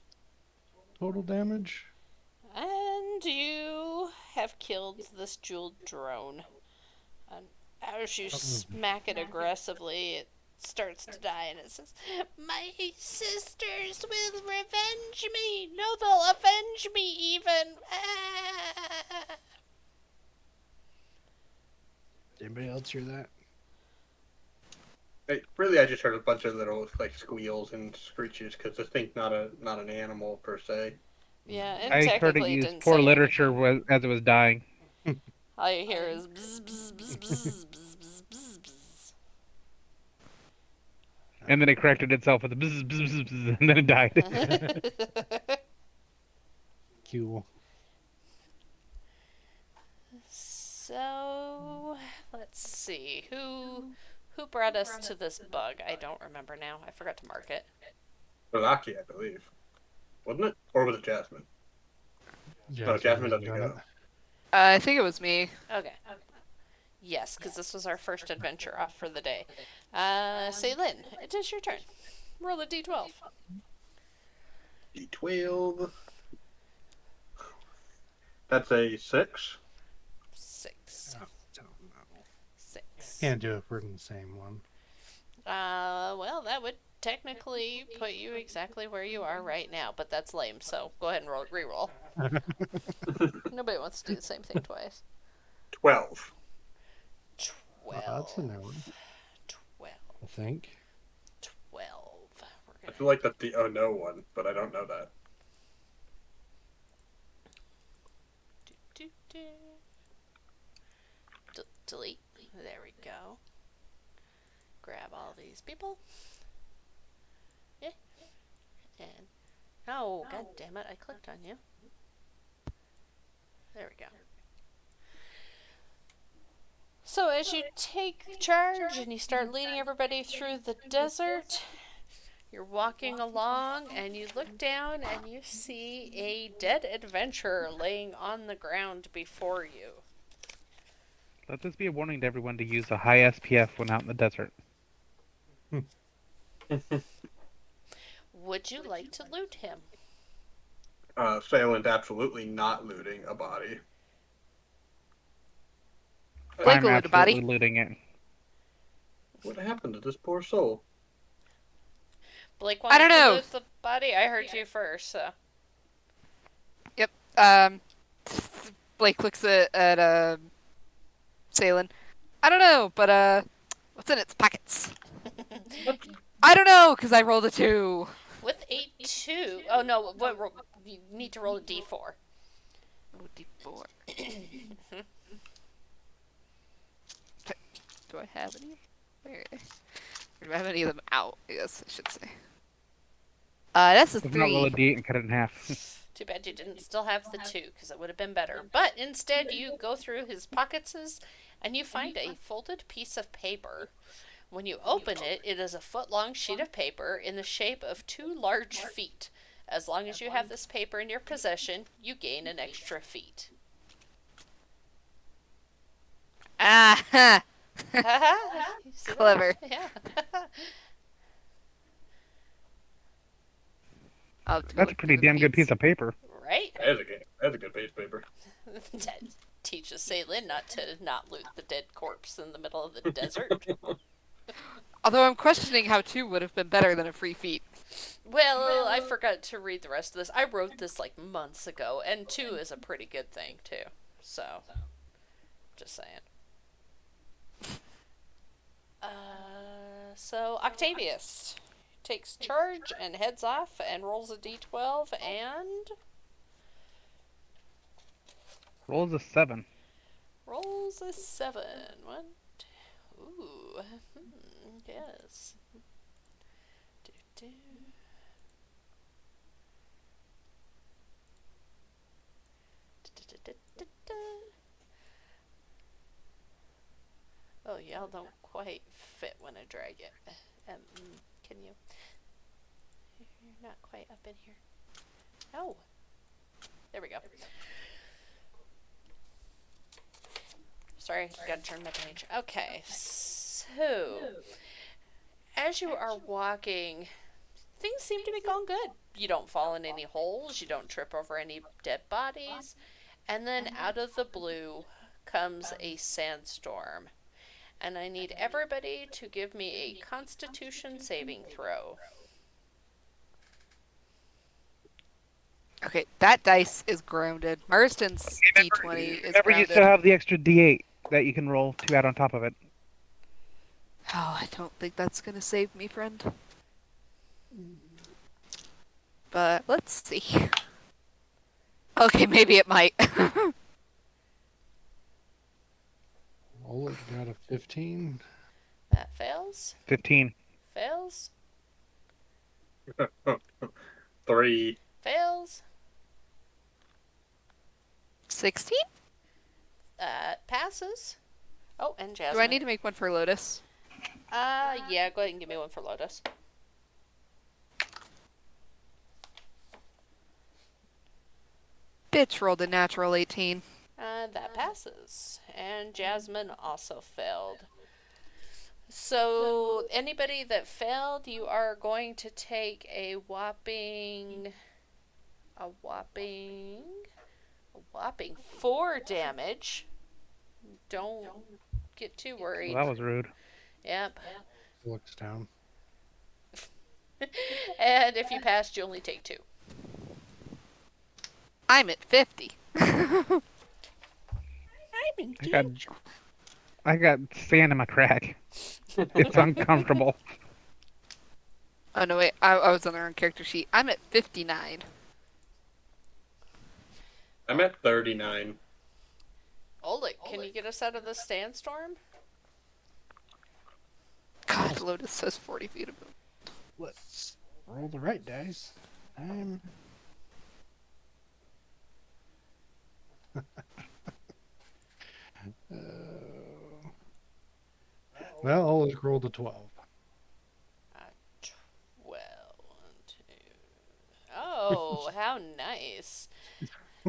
total damage. And you have killed this jeweled drone. And as you smack it aggressively, it starts to die and it says, "My sisters will revenge me! No, they'll avenge me even!" Ah. Anybody else hear that? Really, I just heard a bunch of little like squeals and screeches because the thing's not an animal per se. Yeah, and I heard it technically it use didn't poor say literature as it was dying. all you hear is bzz, bzz, bzz, bzz, bzz, bzz, bzz, bzz. And then it corrected itself with a bzz, bzz, bzz, bzz, and then it died. Cool. So, let's see. Who brought us to this bug? I don't remember now. I forgot to mark it. Balaki, I believe. Wasn't it? Or was it Jasmine? No, Jasmine doesn't go. I think it was me. Okay. Yes, because this was our first adventure off for the day. Ceylin, it is your turn. Roll a d12. D12. That's a 6. 6. I don't know. 6. Can't do it if we're in the same one. Well, that would technically put you exactly where you are right now, but that's lame, so go ahead and re-roll. Nobody wants to do the same thing twice. 12. 12. That's a no. 12. I think. 12. feel like that's the oh no one, but I don't know that. Do, do. Delete. There we go. Grab all these people. Yeah. And oh, god damn it! I clicked on you. There we go. So as you take charge and you start leading everybody through the desert, you're walking along and you look down and you see a dead adventurer laying on the ground before you. Let this be a warning to everyone to use a high SPF when out in the desert. Would you like to loot him? Sayland absolutely not looting a body. Blake I'm will loot a body. absolutely looting it. What happened to this poor soul? Blake I wants don't to know. loot the body? I heard you first, so. Yep. Blake looks at Salen. I don't know, but what's in its pockets? I don't know, because I rolled a 2. With a 2. Oh no, you need to roll a d4. Oh, D4. Do I have any? Where? Or do I have any of them out? I guess I should say. That's a If not, roll a 3. d8 and cut it in half. Too bad you didn't still have the 2, because it would have been better. But instead, you go through his pockets and you find a folded piece of paper. When you open it, it is a foot-long sheet of paper in the shape of 2 large feet. As long as you have this paper in your possession, you gain an extra feet. Ah, You see that? clever. Yeah. That's a pretty damn good piece of paper. Right? That's a good piece of paper. That teaches Saylin not to not loot the dead corpse in the middle of the desert. Although I'm questioning how 2 would have been better than a free feat. Well, I forgot to read the rest of this. I wrote this like months ago, and 2 is a pretty good thing too. So, just saying. So Octavius takes charge and heads off and rolls a d12 and Rolls a 7. rolls a 7. 1, 2. Ooh. Yes. Do, do. Da-da-da-da-da. Oh, y'all don't quite fit when I drag it. Can you? You're not quite up in here. No. There we go. Sorry, gotta turn my page. Okay, so as you are walking, things seem to be going good. You don't fall in any holes, you don't trip over any dead bodies, and then out of the blue comes a sandstorm. And I need everybody to give me a Constitution saving throw. Okay, that dice is grounded. Marston's D20 is Remember, you grounded. still have the extra d8 that you can roll to add on top of it. Oh, I don't think that's gonna save me, friend. But let's see. Okay, maybe it might. Oleg got a 15. That fails. 15. Fails. 3. Fails. 16? Passes. Oh, and Jasmine. Do I need to make one for Lotus? Yeah, go ahead and give me one for Lotus. Bitch rolled a natural 18. That passes. And Jasmine also failed. So, anybody that failed, you are going to take a whopping 4 damage. Don't get too worried. Well, that was rude. Yep. Looks down. And if you passed, you only take 2. I'm at 50. I'm engaged. I got sand in my crack. It's uncomfortable. Oh no, wait, I was on the wrong character sheet. I'm at 59. I'm at 39. Oleg, can you get us out of this sandstorm? God, Lotus says 40 feet of movement. Let's roll the right dice. I'm. uh, well, Oleg rolled a 12. 12. 1, 2. Oh, how nice.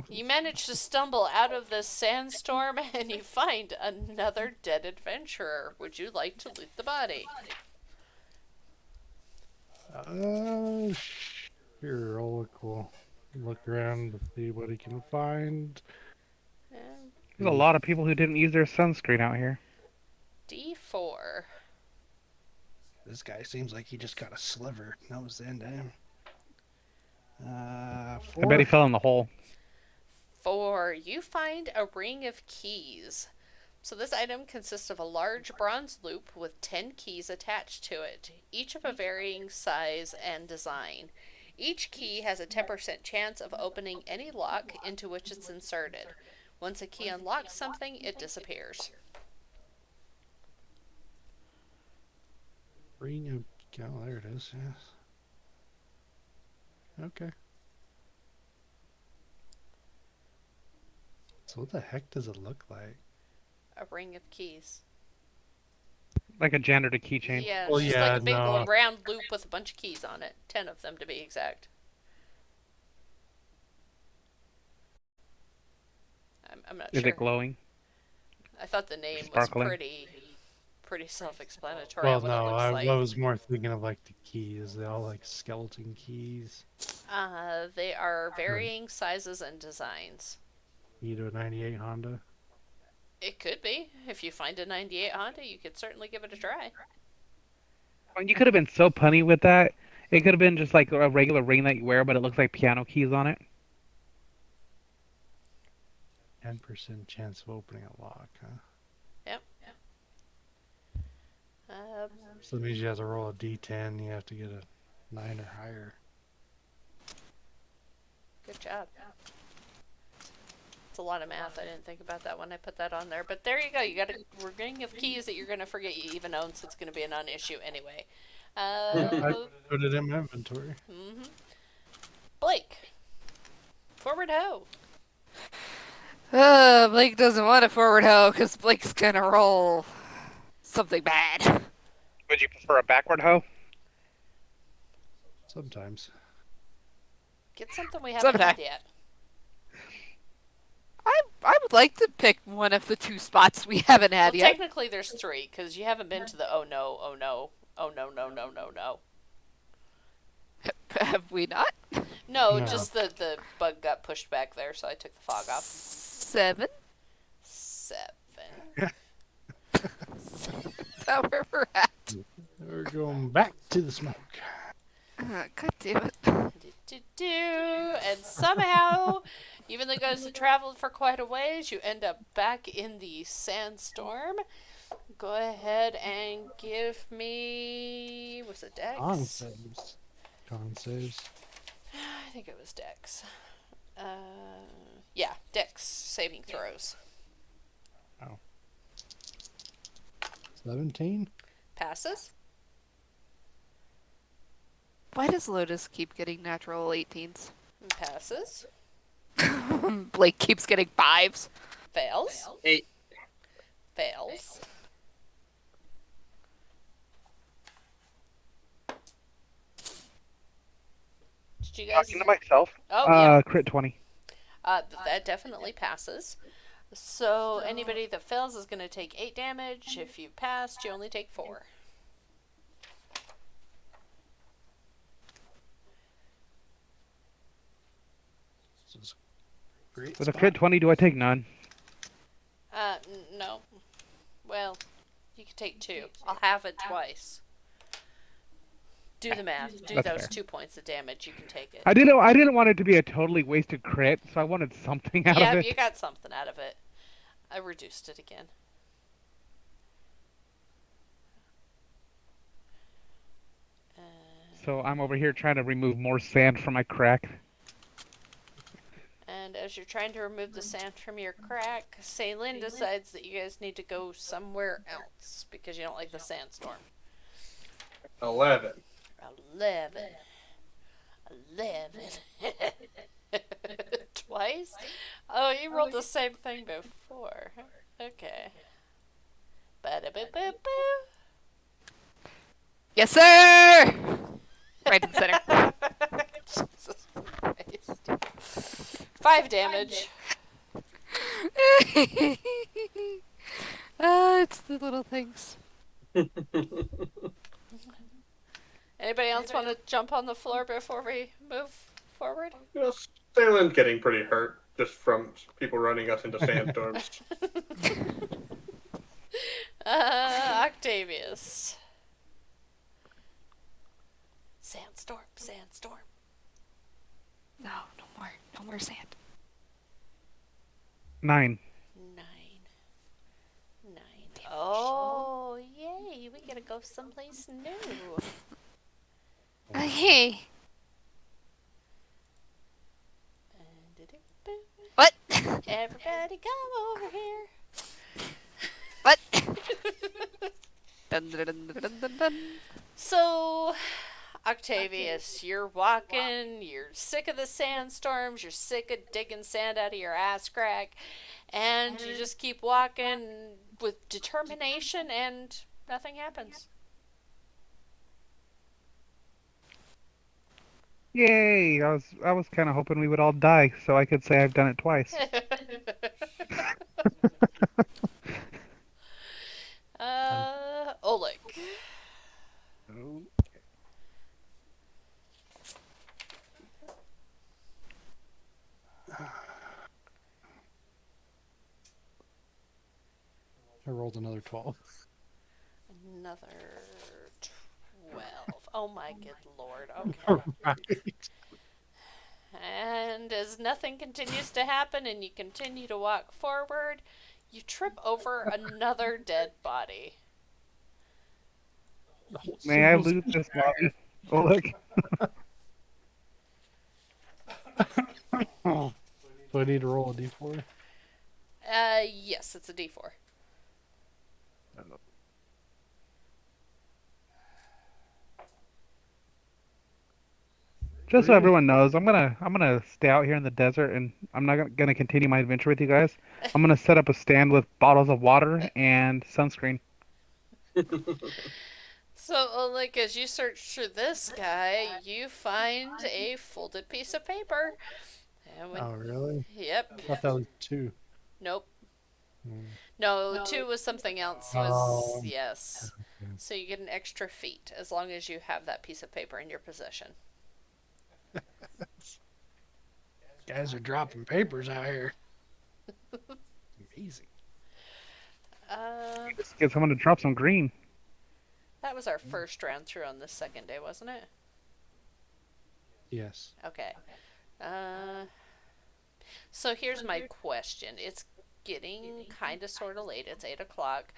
You manage to stumble out of this sandstorm and you find another dead adventurer. Would you like to loot the body? Sure. Oleg will look around to see what he can find. Yeah. There's a lot of people who didn't use their sunscreen out here. D4. This guy seems like he just got a sliver. That was the end of him. I 4. bet he fell in the hole. 4. You find a ring of keys. So this item consists of a large bronze loop with 10 keys attached to it, each of a varying size and design. Each key has a 10% chance of opening any lock into which it's inserted. Once a key unlocks something, it disappears. Ring of. Oh, there it is. Yes. Okay. So what the heck does it look like? A ring of keys. Like a janitor keychain. Yeah, Well, it's just yeah, like a big no. round loop with a bunch of keys on it. 10 of them to be exact. I'm not Is sure. it glowing? I thought the name Sparkling? was pretty self-explanatory Well, on what it no, looks I like. was more thinking of like the keys. They all like skeleton keys. They are varying sizes and designs. Key to a 98 Honda. It could be. If you find a 98 Honda, you could certainly give it a try. Well, you could have been so punny with that. It could have been just like a regular ring that you wear, but it looks like piano keys on it. 10% chance of opening a lock, huh? Yep. So that means you have to roll a d10. You have to get a 9 or higher. Good job. It's a lot of math. I didn't think about that when I put that on there. But there you go. You got a ring of keys that you're going to forget you even own, so it's going to be a non-issue anyway. I put it in my inventory. Blake. Forward ho. Blake doesn't want a forward hoe because Blake's gonna roll something bad. Would you prefer a backward hoe? Sometimes. Get something we haven't had Sometime. yet. I would like to pick one of the 2 spots we haven't had Well, yet. technically there's 3, because you haven't been to the oh no, oh no, oh no, no, no, no, no. Have we not? No, No. just the bug got pushed back there, so I took the fog off. 7? 7. Is that where we're at? We're going back to the smoke. God damn it. And somehow, even though you guys have traveled for quite a ways, you end up back in the sandstorm. Go ahead and give me... Was it Dex? Con saves. Con saves. I think it was Dex. Yeah, Dex saving throws. 17? Passes. Why does Lotus keep getting natural 18s? Passes. Blake keeps getting 5s. Fails. 8. Fails. Did you guys... Talking to myself. Oh, yeah. Crit 20. That definitely passes. So anybody that fails is going to take 8 damage. If you passed, you only take 4. This is a great With a spot. crit 20, do I take none? No. Well, you can take 2. I'll have it twice. Do the math. Do That's those fair. 2 points of damage. You can take it. I didn't want it to be a totally wasted crit, so I wanted something out Yeah, of it. you got something out of it. I reduced it again. So I'm over here trying to remove more sand from my crack. And as you're trying to remove the sand from your crack, Celine decides that you guys need to go somewhere else because you don't like the sandstorm. 11. 11. 11. Twice? Oh, you rolled the same thing before. Okay. Ba-da-boo-boo-boo. Yes, sir! Right in the center. Jesus Christ. 5 damage. It's the little things. Anybody else want to jump on the floor before we move forward? Salen's getting pretty hurt just from people running us into sandstorms. Octavius. Sandstorm, sandstorm. No more sand. 9. 9. 9. Oh, yay, we gotta go someplace new. Hey. What? Everybody come over here. What? Dun, dun, dun, dun, dun, dun. So, Octavius, you're walking, you're sick of the sandstorms, you're sick of digging sand out of your ass crack, and you just keep walking with determination and nothing happens. Yay! I was kind of hoping we would all die so I could say I've done it twice. Oleg. I rolled another 12. Another 12. Oh my good lord. Okay. Right. And as nothing continues to happen and you continue to walk forward, you trip over another dead body. May I loot this body? Oleg? Oh. Do I need to roll a d4? Yes, it's a d4. Just so everyone knows, I'm gonna stay out here in the desert, and I'm not gonna continue my adventure with you guys. I'm gonna set up a stand with bottles of water and sunscreen. So, like, as you search for this guy, you find a folded piece of paper. And when, Oh, really? Yep. I thought that was 2. Nope. Hmm. No, 2 was something else. Oh. Yes. Okay. So you get an extra feet as long as you have that piece of paper in your possession. Guys are dropping papers out here. Amazing. Just get someone to drop some green. That was our first round through on this second day, wasn't it? Yes. Okay. So here's my question. It's getting kind of sort of late. It's 8 o'clock.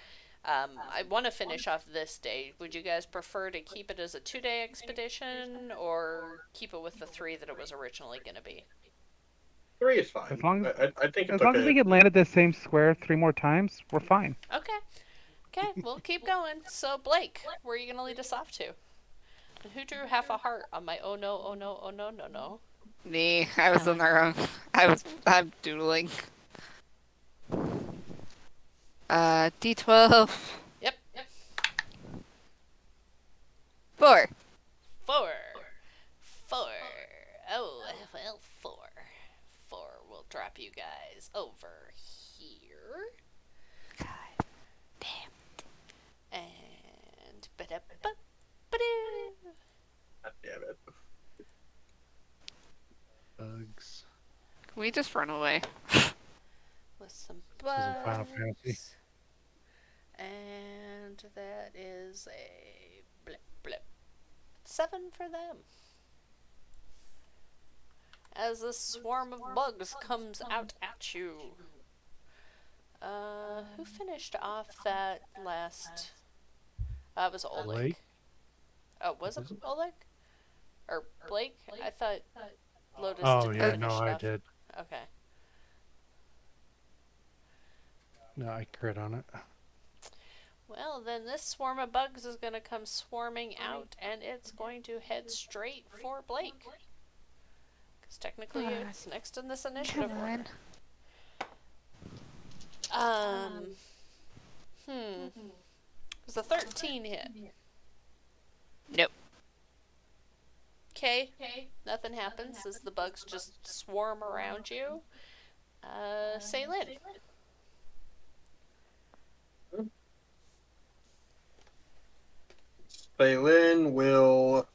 I want to finish off this day. Would you guys prefer to keep it as a 2-day expedition or keep it with the 3 that it was originally going to be? 3 is fine. As long I think As it's long as okay. we can land at the same square 3 more times, we're fine. Okay. Okay, we'll keep going. So, Blake, where are you going to lead us off to? And who drew half a heart on my oh no, oh no, oh no, no, no? Me. I was in the wrong. I'm doodling. D12. Yep. 4. 4. 4. Oh, well, 4. 4 will drop you guys over here. God damn. And ba-da-ba-ba-doo. God damn it. Bugs. Can we just run away? With some This is a Final Fantasy. bugs. And that is a blip blip. 7 for them. As a swarm of bugs comes out at you. Who finished off that last? It was Oleg. Oleg? Oh, was it Was it? Oleg? Or Blake? I thought Lotus Oh didn't yeah, finish no, I enough. did. Okay. No, I crit on it. Well, then this swarm of bugs is going to come swarming out, and it's going to head straight for Blake. Because technically it's next in this initiative Come order. on. It's a 13 hit. Nope. Okay. Nothing happens as the bugs just swarm around you. Ceylin. Balin will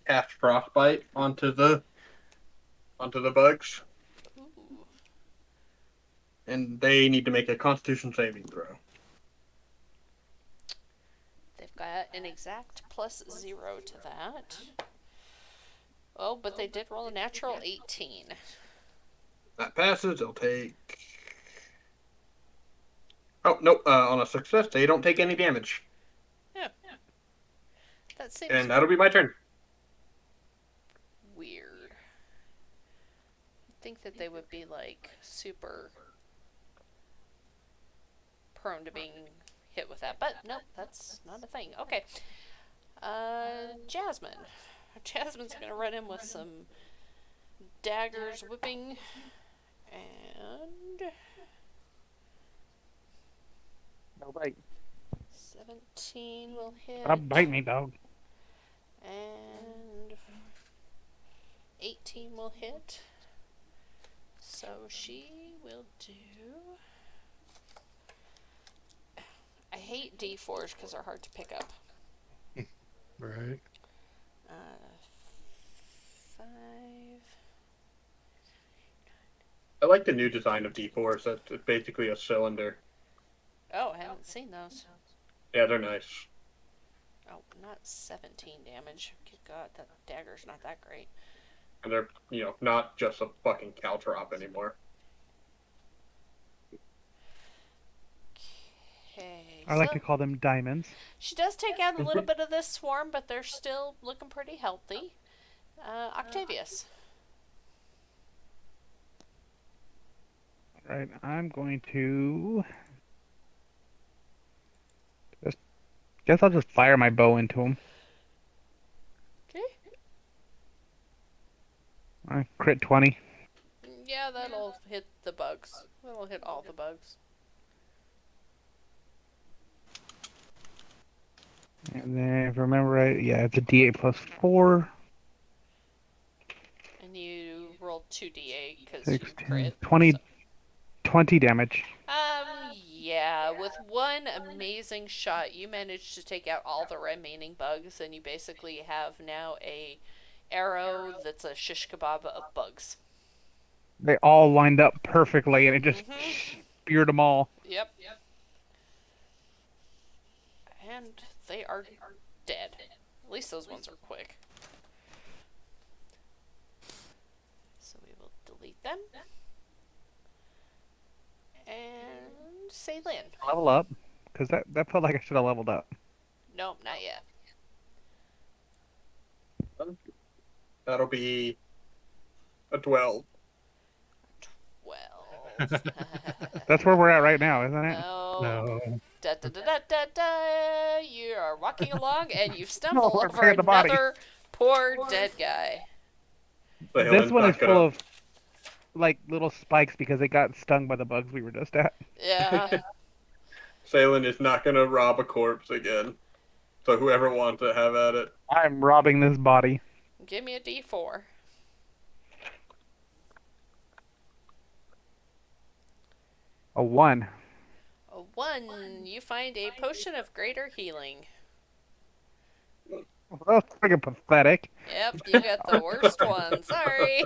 cast frostbite onto the bugs, Ooh. and they need to make a Constitution saving throw. They've got an exact +0 to that. Oh, but they did roll a natural 18. That passes. They'll take. Oh nope! On a success, they don't take any damage, Yeah. That seems and that'll be my turn. weird. You'd think that they would be like super prone to being hit with that, but nope, that's not a thing. Okay. Jasmine. Jasmine's gonna run in with some daggers whipping, and No bite. 17 will hit, Stop biting me, dog. and 18 will hit. So she will do. I hate D4s because they're hard to pick up. Right. 5. I like the new design of D4s. That's basically a cylinder. Oh, I haven't seen those. Yeah, they're nice. Oh, not 17 damage. Good God, that dagger's not that great. And they're, not just a fucking caltrop anymore. Okay. I like to call them diamonds. She does take out a little bit of this swarm, but they're still looking pretty healthy. Octavius. Right, I'm going to guess I'll just fire my bow into him. Okay. I crit 20. Yeah, that'll hit the bugs. That'll hit all the bugs. And then, if I remember right, yeah, it's a D8 plus 4. And you rolled 2d8 because 6, you 10, crit. 20, So. 20 damage. Yeah, with one amazing shot, you managed to take out all the remaining bugs, and you basically have now a arrow that's a shish kebab of bugs. They all lined up perfectly, and it just speared them all. Yep. And they are dead. At least those ones are quick. So we will delete them. And Ceylin. Level up, because that felt like I should have leveled up. Nope, not yet. That'll be a 12. 12. That's where we're at right now, isn't it? No. No. Da, da, da, da, da, da. You are walking along and you stumble No, over the body. another poor dead guy. This one is full of like little spikes because it got stung by the bugs we were just at. Yeah. Salen is not gonna rob a corpse again. So whoever wants to have at it. I'm robbing this body. Give me a D4. A 1. A 1. You find a potion of greater healing. Well, that was freaking pathetic. Yep, you got the worst one. Sorry.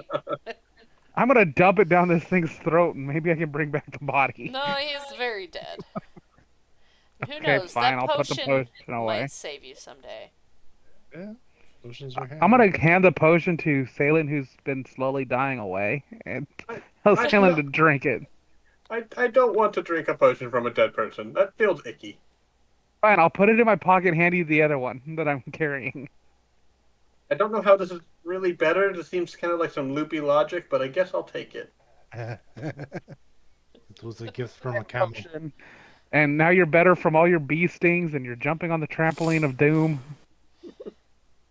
I'm gonna dump it down this thing's throat, and maybe I can bring back the body. No, he's very dead. Who Okay, knows? fine. That I'll put the potion away. might save you someday. Yeah. Potions are I'm gonna hand the potion to Salen, who's been slowly dying away, and tell Salen to drink it. I don't want to drink a potion from a dead person. That feels icky. Fine, I'll put it in my pocket and hand you the other one that I'm carrying. I don't know how this is really better. This seems kind of like some loopy logic, but I guess I'll take it. It was a gift from a camel. Potion. And now you're better from all your bee stings and you're jumping on the trampoline of doom.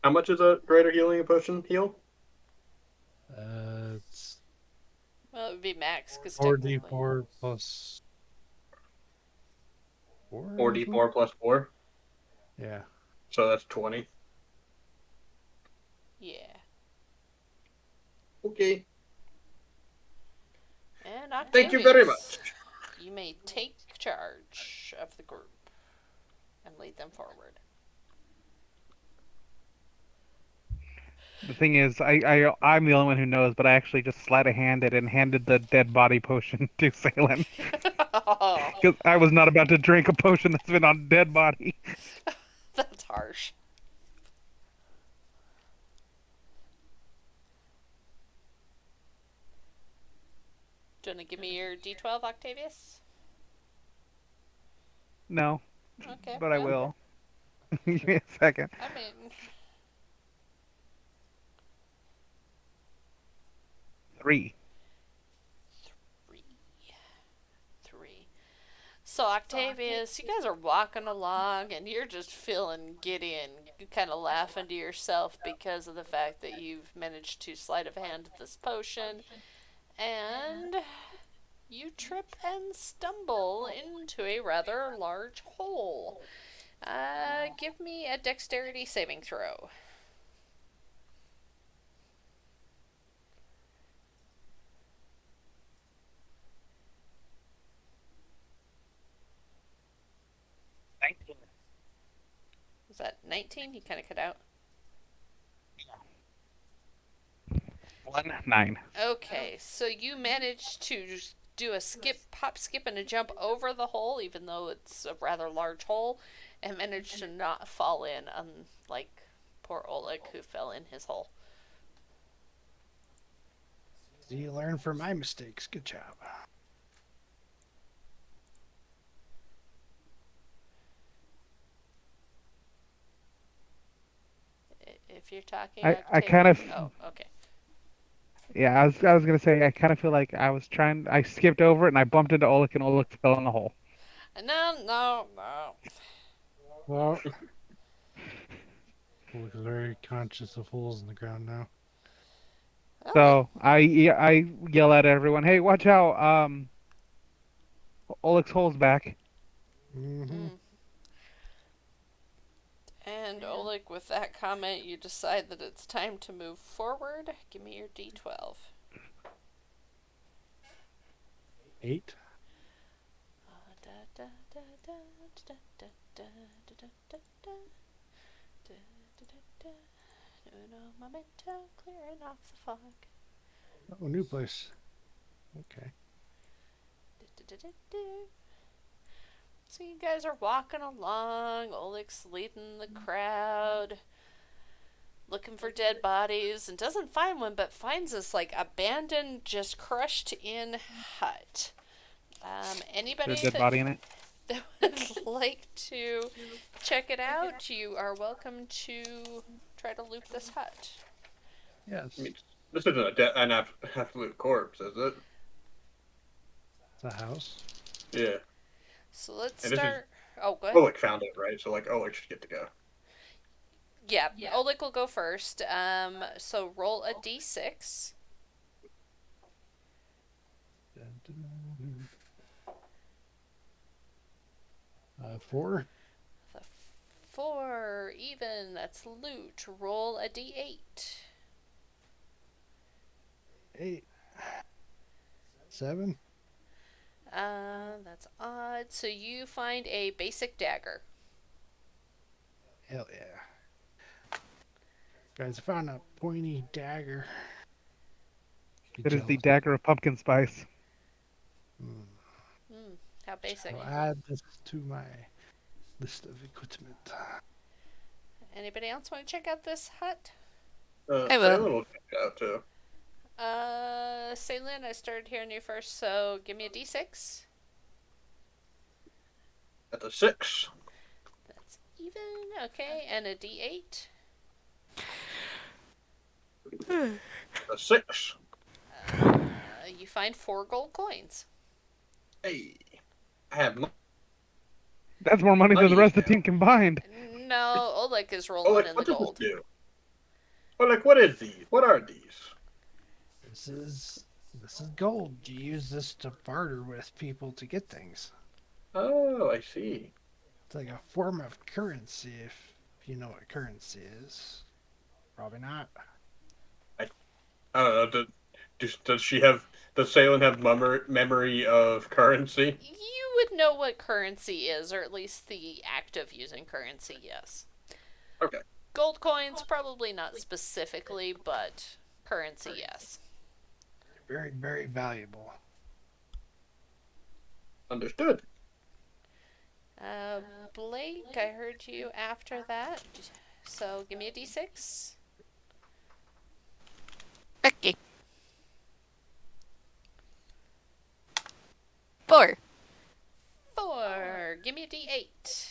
How much is a greater healing potion heal? It's Well, it would be max because 4d4 plus 4. I think? 4d4 plus 4, Yeah. so that's 20. Yeah. Okay. And Thank you very Octavius, much. you may take charge of the group and lead them forward. The thing is, I'm the only one who knows, but I actually just sleight of handed and handed the dead body potion to Salem. Oh, Because I was not about to drink a potion that's been on a dead body. that's harsh. Do you want to give me your D12, Octavius? No, Okay, but I will. Give me a second. I mean, 3. three. Three. So, Octavius, you guys are walking along and you're just feeling giddy and kind of laughing to yourself because of the fact that you've managed to sleight of hand this potion. And you trip and stumble into a rather large hole. Give me a dexterity saving throw. Was that 19? You kind of cut out. 1, 9. Okay, so you managed to just do a hop, skip, and a jump over the hole, even though it's a rather large hole, and managed to not fall in, unlike poor Oleg who fell in his hole. So you learn from my mistakes. Good job. If you're talking I kind of, Oh, okay. yeah, I was gonna say I kind of feel like I skipped over it and I bumped into Oleg and Oleg fell in the hole. No, no, no. Well, we're very conscious of holes in the ground now. Well, So I yell at everyone, "Hey, watch out! Oleg's hole's back." Mm-hmm. And Oleg, with that comment, you decide that it's time to move forward. Give me your D12. 8. Uno momento, clearing off the fog. Oh, new place. Okay. So you guys are walking along. Oleg's leading the crowd, looking for dead bodies, and doesn't find one, but finds this like abandoned, just crushed in hut. Anybody There's a dead body in it. that would like to check it out, you are welcome to try to loot this hut. Yes. I mean, this isn't an absolute corpse, is it? It's a house. Yeah. So let's And this is- start. Oh, go ahead. Oleg found it, right? So, like, Oleg should get to go. Yeah, Oleg will go first. So roll a d6. 4. The 4, even. That's loot. Roll a d8. 8. 7. That's odd. So you find a basic dagger. Hell yeah. Guys, I found a pointy dagger. It is the dagger of pumpkin spice. How basic. I'll add this to my list of equipment. Anybody else want to check out this hut? I will. Salem will check it out, too. Saylin, I started hearing you first, so give me a d6. That's a 6. Even? Okay, and a D8. A 6. You find 4 gold coins. Hey, I have That's more money than the money rest of the now. team combined. No, Oleg is Oh, rolling like, in the what does this gold. do? Oh, like, what is these? What are these? This is gold. You use this to barter with people to get things. Oh, I see. It's like a form of currency, if you know what currency is. Probably not. I don't know. Does she have? Does Salen have memory of currency? You would know what currency is, or at least the act of using currency, yes. Okay, Gold coins, probably not specifically, but currency, yes. Very, very valuable. understood. Uh, Blake, I heard you after that. So give me a d6. Okay. 4. 4. Give me a d8.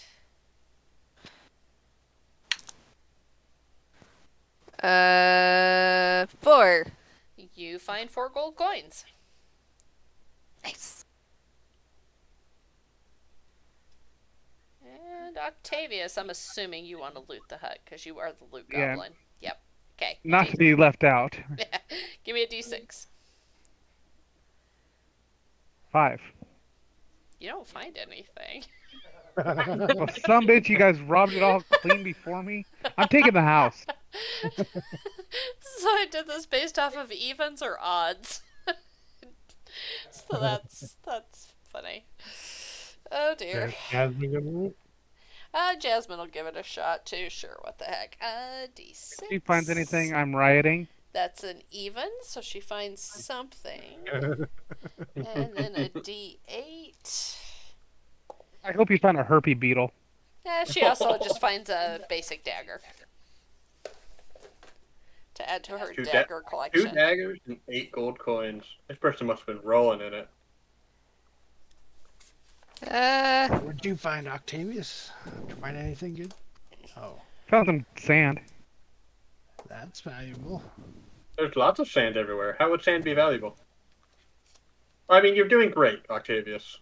4. You find 4 gold coins. Nice. And Octavius, I'm assuming you want to loot the hut because you are the loot Yeah. goblin. Yep. Okay. Not to be left out. Give me a d6. 5. You don't find anything. Well, some bitch, you guys robbed it all clean before me. I'm taking the house. So I did this based off of evens or odds. So that's funny. Oh dear. Jasmine gonna roll? Jasmine will give it a shot too. Sure, what the heck. D6. If she finds anything, I'm rioting. That's an even, so she finds something. And then a D8. I hope you find a herpy beetle. She also just finds a basic dagger to add to her Two dagger Two collection. daggers and 8 gold coins. This person must have been rolling in it. What'd you find, Octavius? Did you find anything good? Oh, Found some sand. that's valuable. There's lots of sand everywhere. How would sand be valuable? I mean, you're doing great, Octavius.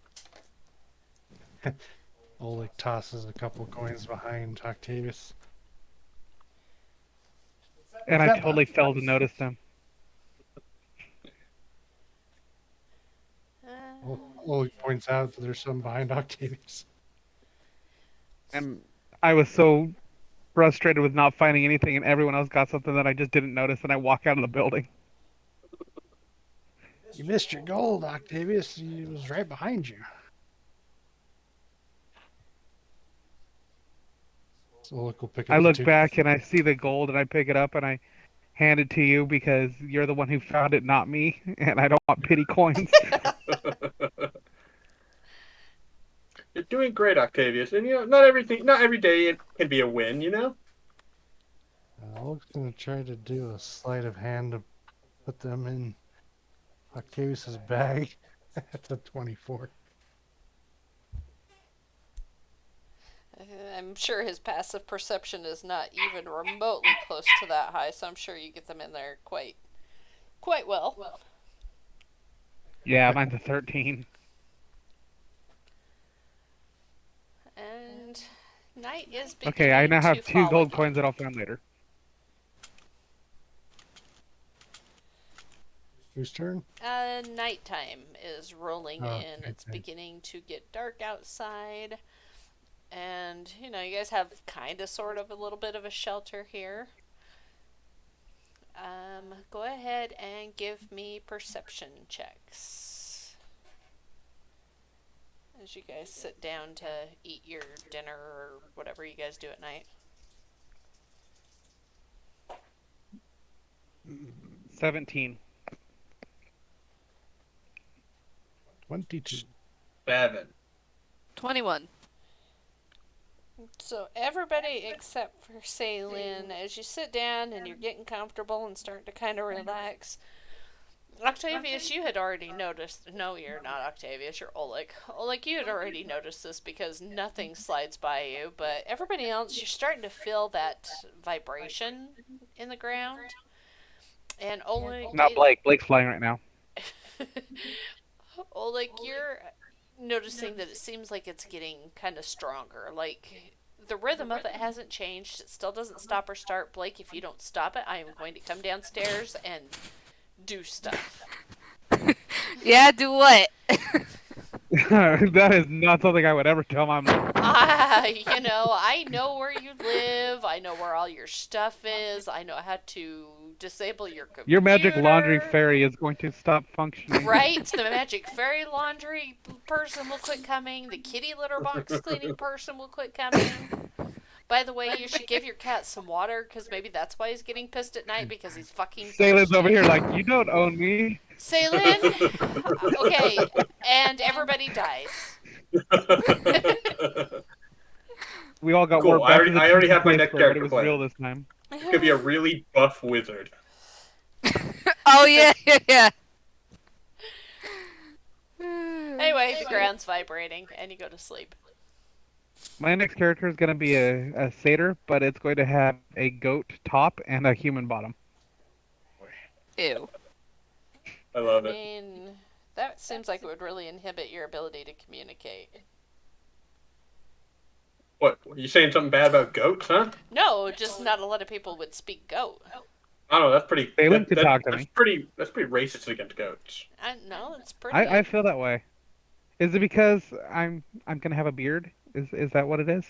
Oleg tosses a couple coins behind Octavius. And I totally failed to notice them. Oleg points out that there's some behind Octavius. And I was so frustrated with not finding anything, and everyone else got something that I just didn't notice, and I walk out of the building. You missed your gold, Octavius. He was right behind you. So Oleg will pick up I the look 2. back and I see the gold, and I pick it up and I hand it to you because you're the one who found it, not me, and I don't want pity coins. You're doing great, Octavius. And, not every day it can be a win, Oleg's gonna try to do a sleight of hand to put them in Octavius's bag. That's a 24. I'm sure his passive perception is not even remotely close to that high, so I'm sure you get them in there quite well. Yeah, mine's a 13. And night is beginning Okay, I now have to 2 fall gold again. coins that I'll find later. Whose turn? Nighttime is rolling Oh, in. It's nighttime. beginning to get dark outside. And, you guys have kind of sort of a little bit of a shelter here. Go ahead and give me perception checks. As you guys sit down to eat your dinner or whatever you guys do at night. 17. 22. 7. 21. So everybody except for Saylin, as you sit down and you're getting comfortable and starting to kind of relax, Octavius, you had already noticed. No, you're not Octavius. You're Oleg. Oleg, you had already noticed this because nothing slides by you, but everybody else, you're starting to feel that vibration in the ground. And Oleg, Not Blake. Blake's flying right now. Oleg, you're noticing that it seems like it's getting kind of stronger. Like the rhythm of it hasn't changed. It still doesn't stop or start. Blake, if you don't stop it, I am going to come downstairs and do stuff. Yeah, do what? That is not something I would ever tell my mom. I know where you live. I know where all your stuff is. I know how to disable your computer. Your magic laundry fairy is going to stop functioning. Right? The magic fairy laundry person will quit coming. The kitty litter box cleaning person will quit coming. By the way, you should give your cat some water, because maybe that's why he's getting pissed at night, because he's fucking Salem's thirsty. over here like, you don't own me. Salem? Okay, and everybody dies. We all got Cool, warped I back already- to the I already have my place next where- but character it was plan. real this time. Could be a really buff wizard. Oh yeah, yeah. Anyway, the ground's vibrating, and you go to sleep. My next character is going to be a satyr, but it's going to have a goat top and a human bottom. Ew. I love I it. mean, that seems like it would really inhibit your ability to communicate. What? You saying something bad about goats, huh? No, just not a lot of people would speak goat. I don't know. That's pretty. Salem could talk to that's me. pretty. That's pretty racist against goats. No, it's pretty. I feel that way. Is it because I'm going to have a beard? Is that what it is?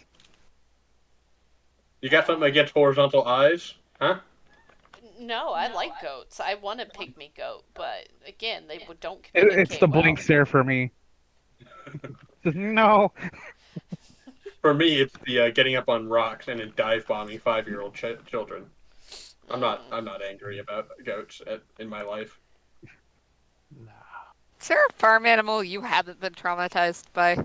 You got something against horizontal eyes, huh? No, I like goats. I want a pygmy goat, but again, they don't communicate It's the blank well. stare for me. Just, no. For me, it's the getting up on rocks and then dive bombing 5-year-old children. I'm not angry about goats in my life. Nah. Is there a farm animal you haven't been traumatized by?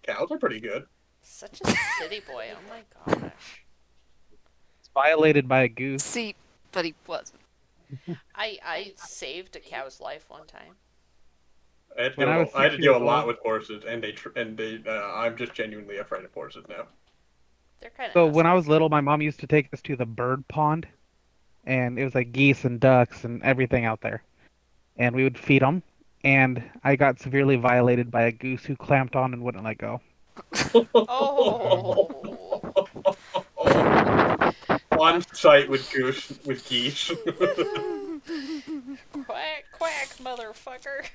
Cows are pretty good. Such a city boy. Oh my gosh. It's violated by a goose. See, but he wasn't. I saved a cow's life one time. I had to When deal, I was I had to 6 deal a years lot old- with horses, and I'm just genuinely afraid of horses now. They're kind of. So when I was little, my mom used to take us to the bird pond, and it was like geese and ducks and everything out there. And we would feed them, and I got severely violated by a goose who clamped on and wouldn't let go. Oh. On site with geese. Quack, quack, motherfucker.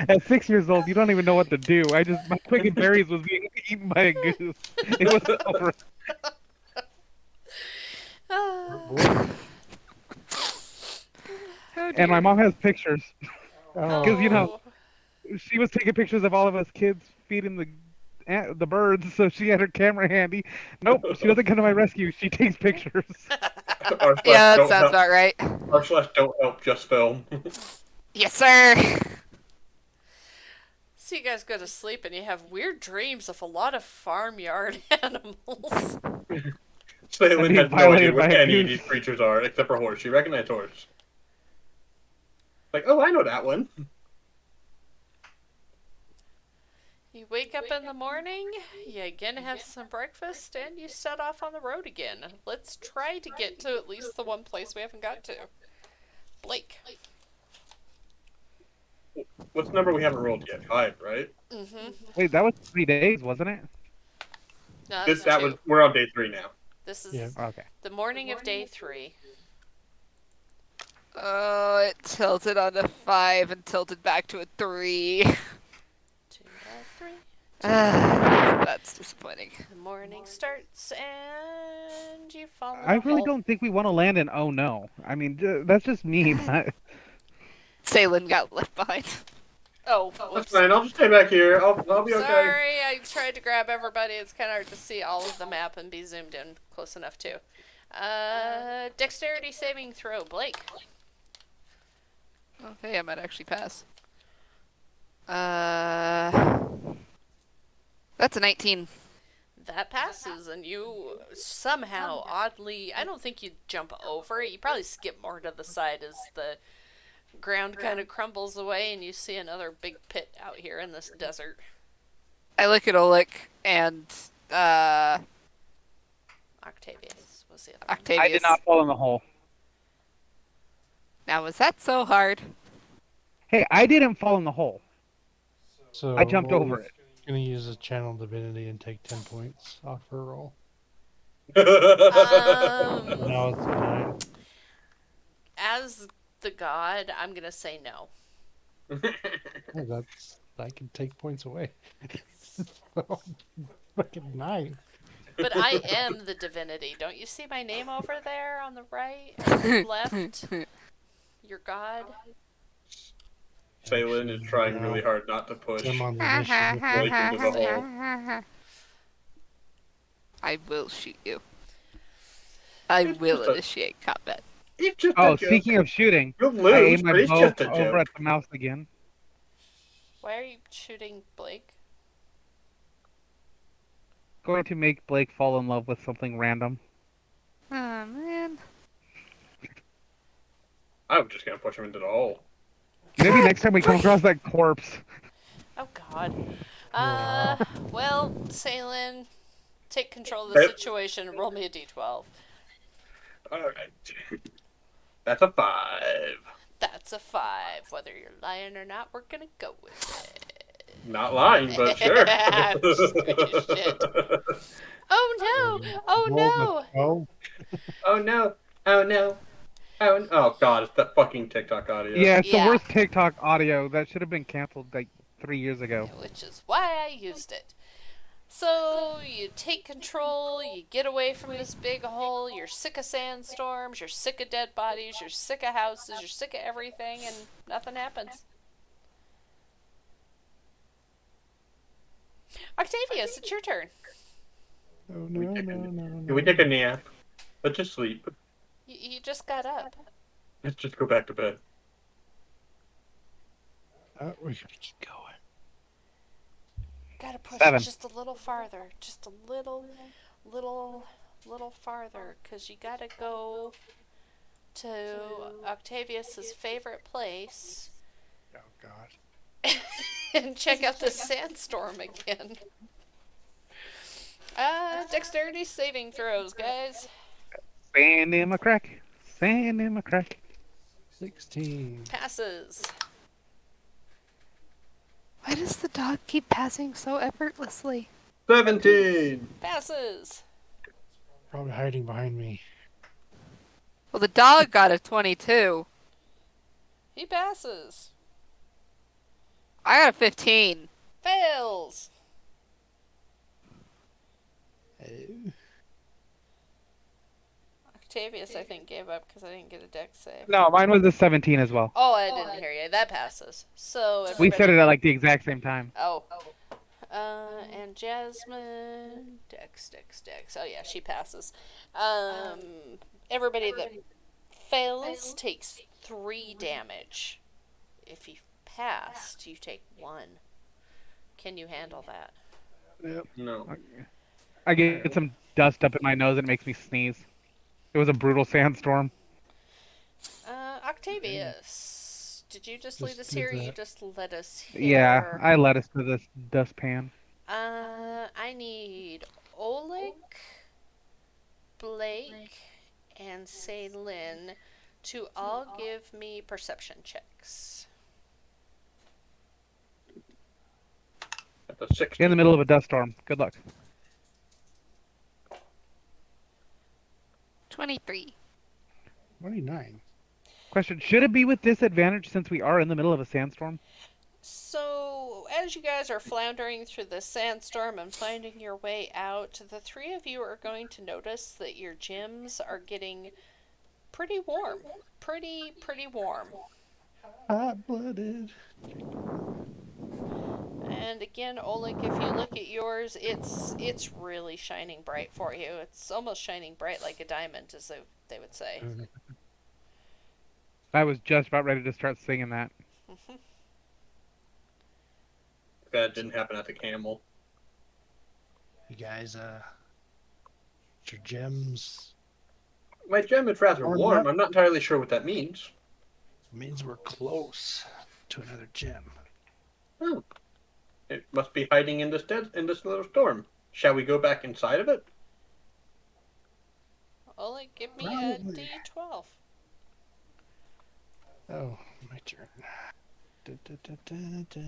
At 6 years old, you don't even know what to do. My quick berries was being eaten by a goose. It was over. Ah. And my mom has pictures. Oh, 'Cause, you know, she was taking pictures of all of us kids feeding the birds, so she had her camera handy. Nope, she doesn't come to my rescue. She takes pictures. Yeah, that sounds about right. Don't help, just film. Yes, sir. So you guys go to sleep and you have weird dreams of a lot of farmyard animals. Salem being has no idea violated what by a any of goose. these creatures are, except for horse. She recognized horse. Like, oh, I know that one. You wake up in the morning, you again have some breakfast, and you set off on the road again. Let's try to get to at least the one place we haven't got to. Blake. What's the number we haven't rolled yet? 5, right? Mm-hmm. Wait, that was 3 days, wasn't it? No, This that's that two. was we're on day 3 now. This is Yeah. Okay. the morning of day 3. Oh, it tilted on a 5 and tilted back to a 3. 2, 3. That's disappointing. The morning starts and you fall in I a really hole. don't think we want to land in oh no. I mean, that's just mean. Salem got left behind. Oh, That's whoops. fine. I'll just stay back here. I'll be okay. Sorry, I tried to grab everybody. It's kind of hard to see all of the map and be zoomed in close enough too. Dexterity saving throw, Blake. Okay, I might actually pass. That's a 19. That passes, and you somehow, oddly, I don't think you jump over it. You probably skip more to the side as the ground kind of crumbles away, and you see another big pit out here in this desert. I look at Oleg and Octavius was the other one. Octavius. I did not fall in the hole. Now, was that so hard? Hey, I didn't fall in the hole. So I jumped over it. Gonna use a channel divinity and take 10 points off her roll. Um, Now it's 9. as the god, I'm gonna say no. Oh, I can take points away. So, fucking 9. But I am the divinity. Don't you see my name over there on the right and left? Your god. Phelan is trying really hard not to push. I'm on the initiative. Blake into the hole. I will shoot you. I will initiate combat. It's just Oh, a joke. speaking of shooting, You'll I lose, aimed my but it's bow just a over joke. at the mouse again. Why are you shooting Blake? Going to make Blake fall in love with something random. Oh, man. I'm just gonna push him into the hole. Maybe next time we come across that corpse. Oh god. Wow. Well, Salen, take control of the situation and roll me a d12. Alright. That's a 5. That's a 5. Whether you're lying or not, we're gonna go with it. Not lying, but sure. I'm just talking shit. Oh no! Oh no! Oh, Oh no. Oh no. Oh god, it's that fucking TikTok audio. Yeah, it's Yeah. the worst TikTok audio. That should have been canceled like 3 years ago. Which is why I used it. So, you take control, you get away from this big hole, you're sick of sandstorms, you're sick of dead bodies, you're sick of houses, you're sick of everything, and nothing happens. Octavius, it's your turn. oh no, no, no, no. Can we take a nap? Let's just sleep. You just got up. Let's just go back to bed. We're gonna keep going. Gotta push 7. just a little farther. Just a little farther. Because you gotta go to Octavius's favorite place Oh god. and check out the sandstorm again. Dexterity saving throws, guys. Sand in my crack. Sand in my crack. 16. Passes. Why does the dog keep passing so effortlessly? 17! Passes. Probably hiding behind me. Well, the dog got a 22. He passes. I got a 15. Fails. Octavius, I think, gave up because I didn't get a dex save. No, mine was a 17 as well. Oh, I didn't hear you. That passes. So We everybody... said it at like the exact same time. Oh. And Jasmine... Dex. Oh, yeah, she passes. Everybody that fails takes 3 damage. If you passed, you take 1. Can you handle that? Yep. No. I get some dust up in my nose and it makes me sneeze. It was a brutal sandstorm. Octavius, did you just lead Just us do here or you that. just led us here? Yeah, I led us to this dustpan. I need Oleg, Blake, and Ceylin to all give me perception checks. That's a 16. In the middle of a dust storm. Good luck. 23. 29. Question, should it be with disadvantage since we are in the middle of a sandstorm? So, as you guys are floundering through the sandstorm and finding your way out, the 3 of you are going to notice that your gyms are getting pretty warm. Pretty warm. Hot-blooded. And again, Oleg, if you look at yours, it's really shining bright for you. It's almost shining bright like a diamond, as they would say. I was just about ready to start singing that. That didn't happen at the camel. You guys, your gems My gem is rather warmed warm. up? I'm not entirely sure what that means. Means we're close to another gem. Oh, it must be hiding in in this little storm. Shall we go back inside of it? Oleg, give me a Probably. D12. Oh, my turn. Da, da, da, da, da.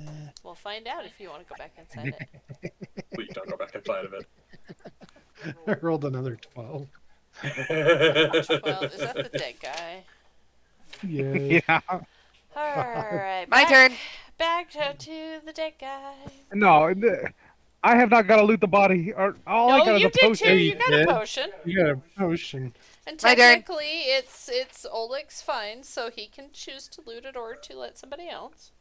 We'll find out if you want to go back inside it. Please don't go back inside of I rolled another 12. it. 12. Is that the dead guy? Yay. Yeah. Alright. My turn. Back to the dead guy. No, I have not got to loot the body. Or all I No, got is you a did potion. too. Yeah, You you got a did. potion. You got a potion. And My turn. technically, it's Oleg's fine, so he can choose to loot it or to let somebody else.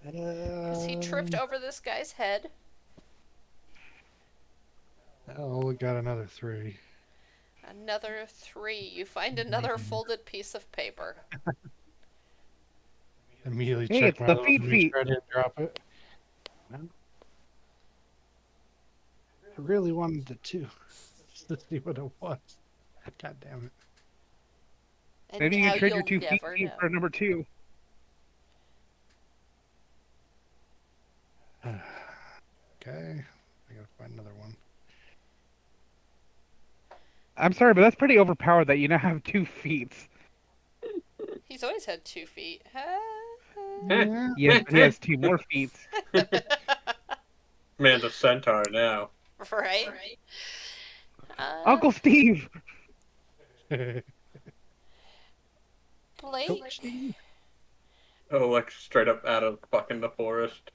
Because he tripped over this guy's head. Oh, we got another 3. Another 3. You find another folded piece of paper. Immediately Hey, check it's my the load feet to make feet. sure I didn't drop it. I really wanted the 2. Just to see what it was. God damn And Maybe you now can trade your you'll 2 feet never feet know. for number 2. it. Okay. I gotta find another one. I'm sorry, but that's pretty overpowered that you now have 2 feet. He's always had 2 feet. Yeah. Yes, but he has 2 more feet. Man's a centaur now. Right? Uncle Steve! Blake, Coach Steve. Oh, like straight up out of fucking the forest.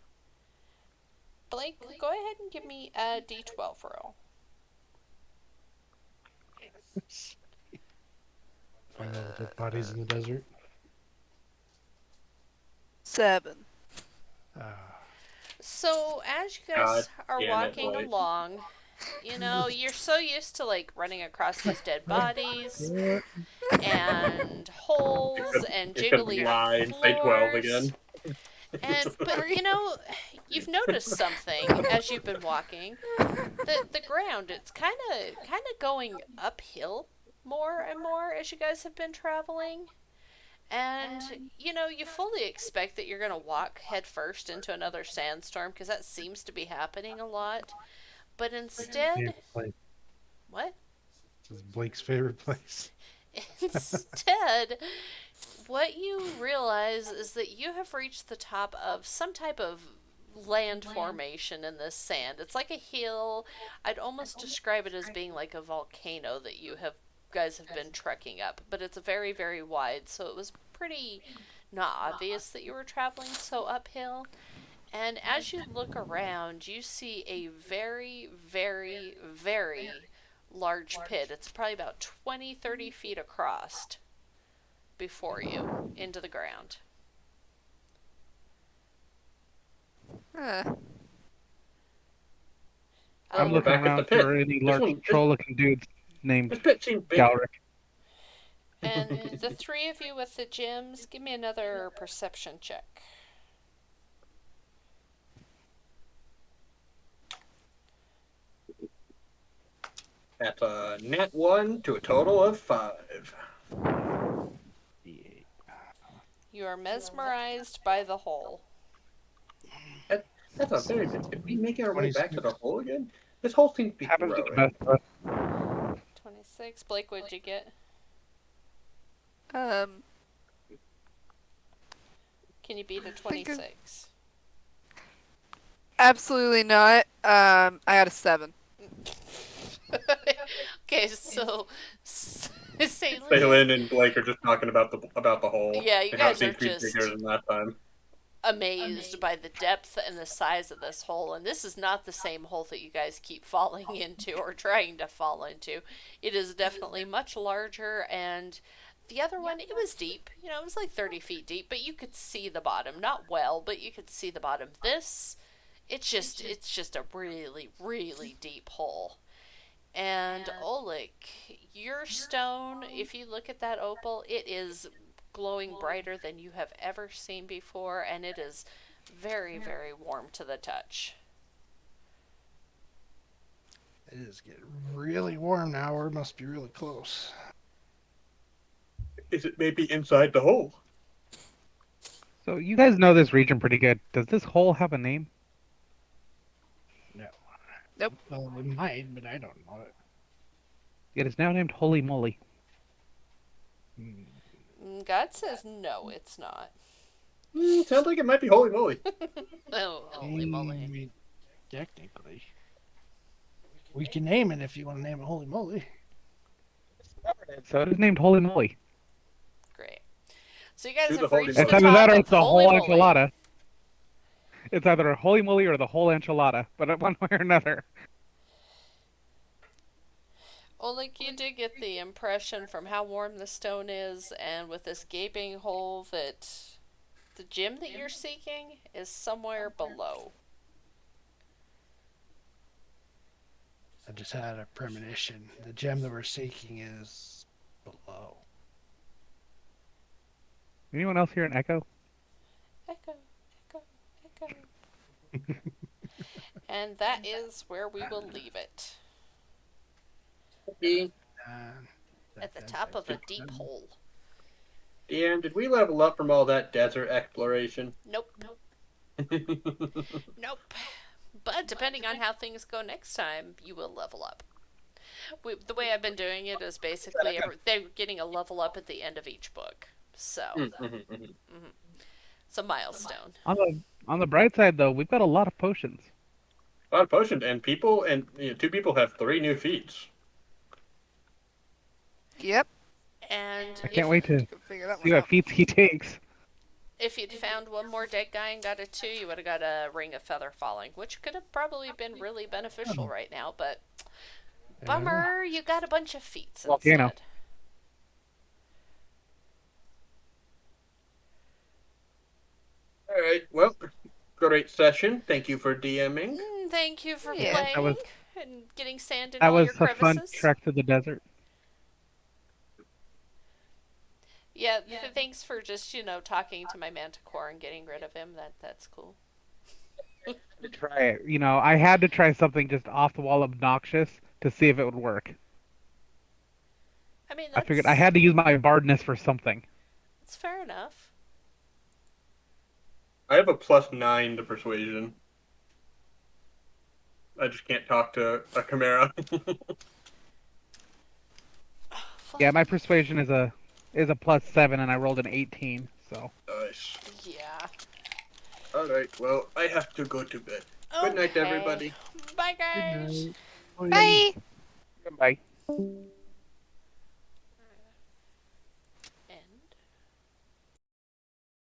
Blake, go ahead and give me a D12 roll. Find all the dead bodies in the desert. 7. So, as you God guys are damn it, walking Blake. along, you know, you're so used to like running across these dead bodies What? and holes and It could jiggly lie and say 12 floors. again. But you know, you've noticed something as you've been walking. The ground, it's kind of going uphill more and more as you guys have been traveling. And you know, you fully expect that you're going to walk head first into another sandstorm because that seems to be happening a lot. But instead, Favorite place. what? This is Blake's favorite place. Instead, what you realize is that you have reached the top of some type of land formation in this sand. It's like a hill. I'd almost describe it as being like a volcano that you have guys have been trekking up, but it's very, very wide, so it was pretty not obvious that you were traveling so uphill. And as you look around, you see a very, very, very large pit. It's probably about 20, 30 feet across before you into the ground. Huh. I'm we're looking back at the around pit. for any This large one- this- troll-looking dudes This named pit seems big. Galric. And the 3 of you with the gems, give me another perception check. That's a net 1 to a total of 5. You are mesmerized by the hole. That's a very good. Did we make our way back to 26. the hole again? This whole seems to be Happens to the growing. best of us. 26. Blake, what'd you get? Um, Can you beat a 26? absolutely not. I got a 7. Okay, so Saline. Phelan and Blake are just talking about the hole. Yeah, you and how it guys are seems to be just bigger than last time. amazed by the depth and the size of this hole, and this is not the same hole that you guys keep falling into or trying to fall into. It is definitely much larger, and the other one, it was deep. You know, it was like 30 feet deep, but you could see the bottom. Not well, but you could see the bottom. This, it's just a really, really deep hole. And Oleg, your stone, if you look at that opal, it is glowing brighter than you have ever seen before, and it is very, very warm to the touch. It is getting really warm now. We must be really close. Is it maybe inside the hole? So you guys know this region pretty good. Does this hole have a name? No. Nope. Well, it might, but I don't know it. It is now named Holy Moly. God says no, it's not. Sounds like it might be Holy Moly. Oh, holy moly. mean, technically. We can name it if you want to name it Holy Moly. So it is named Holy Moly. Great. So you guys Do the have holy reached moly. the It's either top that or of it's the Holy whole Moly. enchilada. It's either a Holy Moly or the whole enchilada, but one way or another. Only you do get the impression from how warm the stone is and with this gaping hole that the gem that you're seeking is somewhere below. I just had a premonition. The gem that we're seeking is below. Anyone else hear an echo? Echo, echo, echo. And that is where we will leave it. At the top of a deep hole. And did we level up from all that desert exploration? Nope. Nope. But depending on how things go next time, you will level up. The way I've been doing it is basically they're getting a level up at the end of each book. So, it's a milestone. On the bright side, though, we've got a lot of potions. A lot of potions, and people, and 2 people have 3 new feats. Yep. And I can't wait to Figure that see one what out. feats he takes. if you'd found one more dead guy and got a 2, you would have got a Ring of Feather Falling, which could have probably been really beneficial right now, but bummer, you got a bunch of feats instead. Volcano. All right, well, great session. Thank you for DMing. Thank you for Yeah. playing and getting sand in That all was your a fun crevices. trek to the desert. Yeah, thanks for just, talking to my manticore and getting rid of him. That's cool. To try it. I had to try something just off the wall obnoxious to see if it would work. I mean, I figured I had to use my bardness for something. That's fair enough. I have a +9 to persuasion. I just can't talk to a chimera. Yeah, my persuasion is a +7, and I rolled an 18. So Nice. Yeah. All right, well, I have to go to bed. Good night, Okay. everybody. Bye, guys. Bye. bye.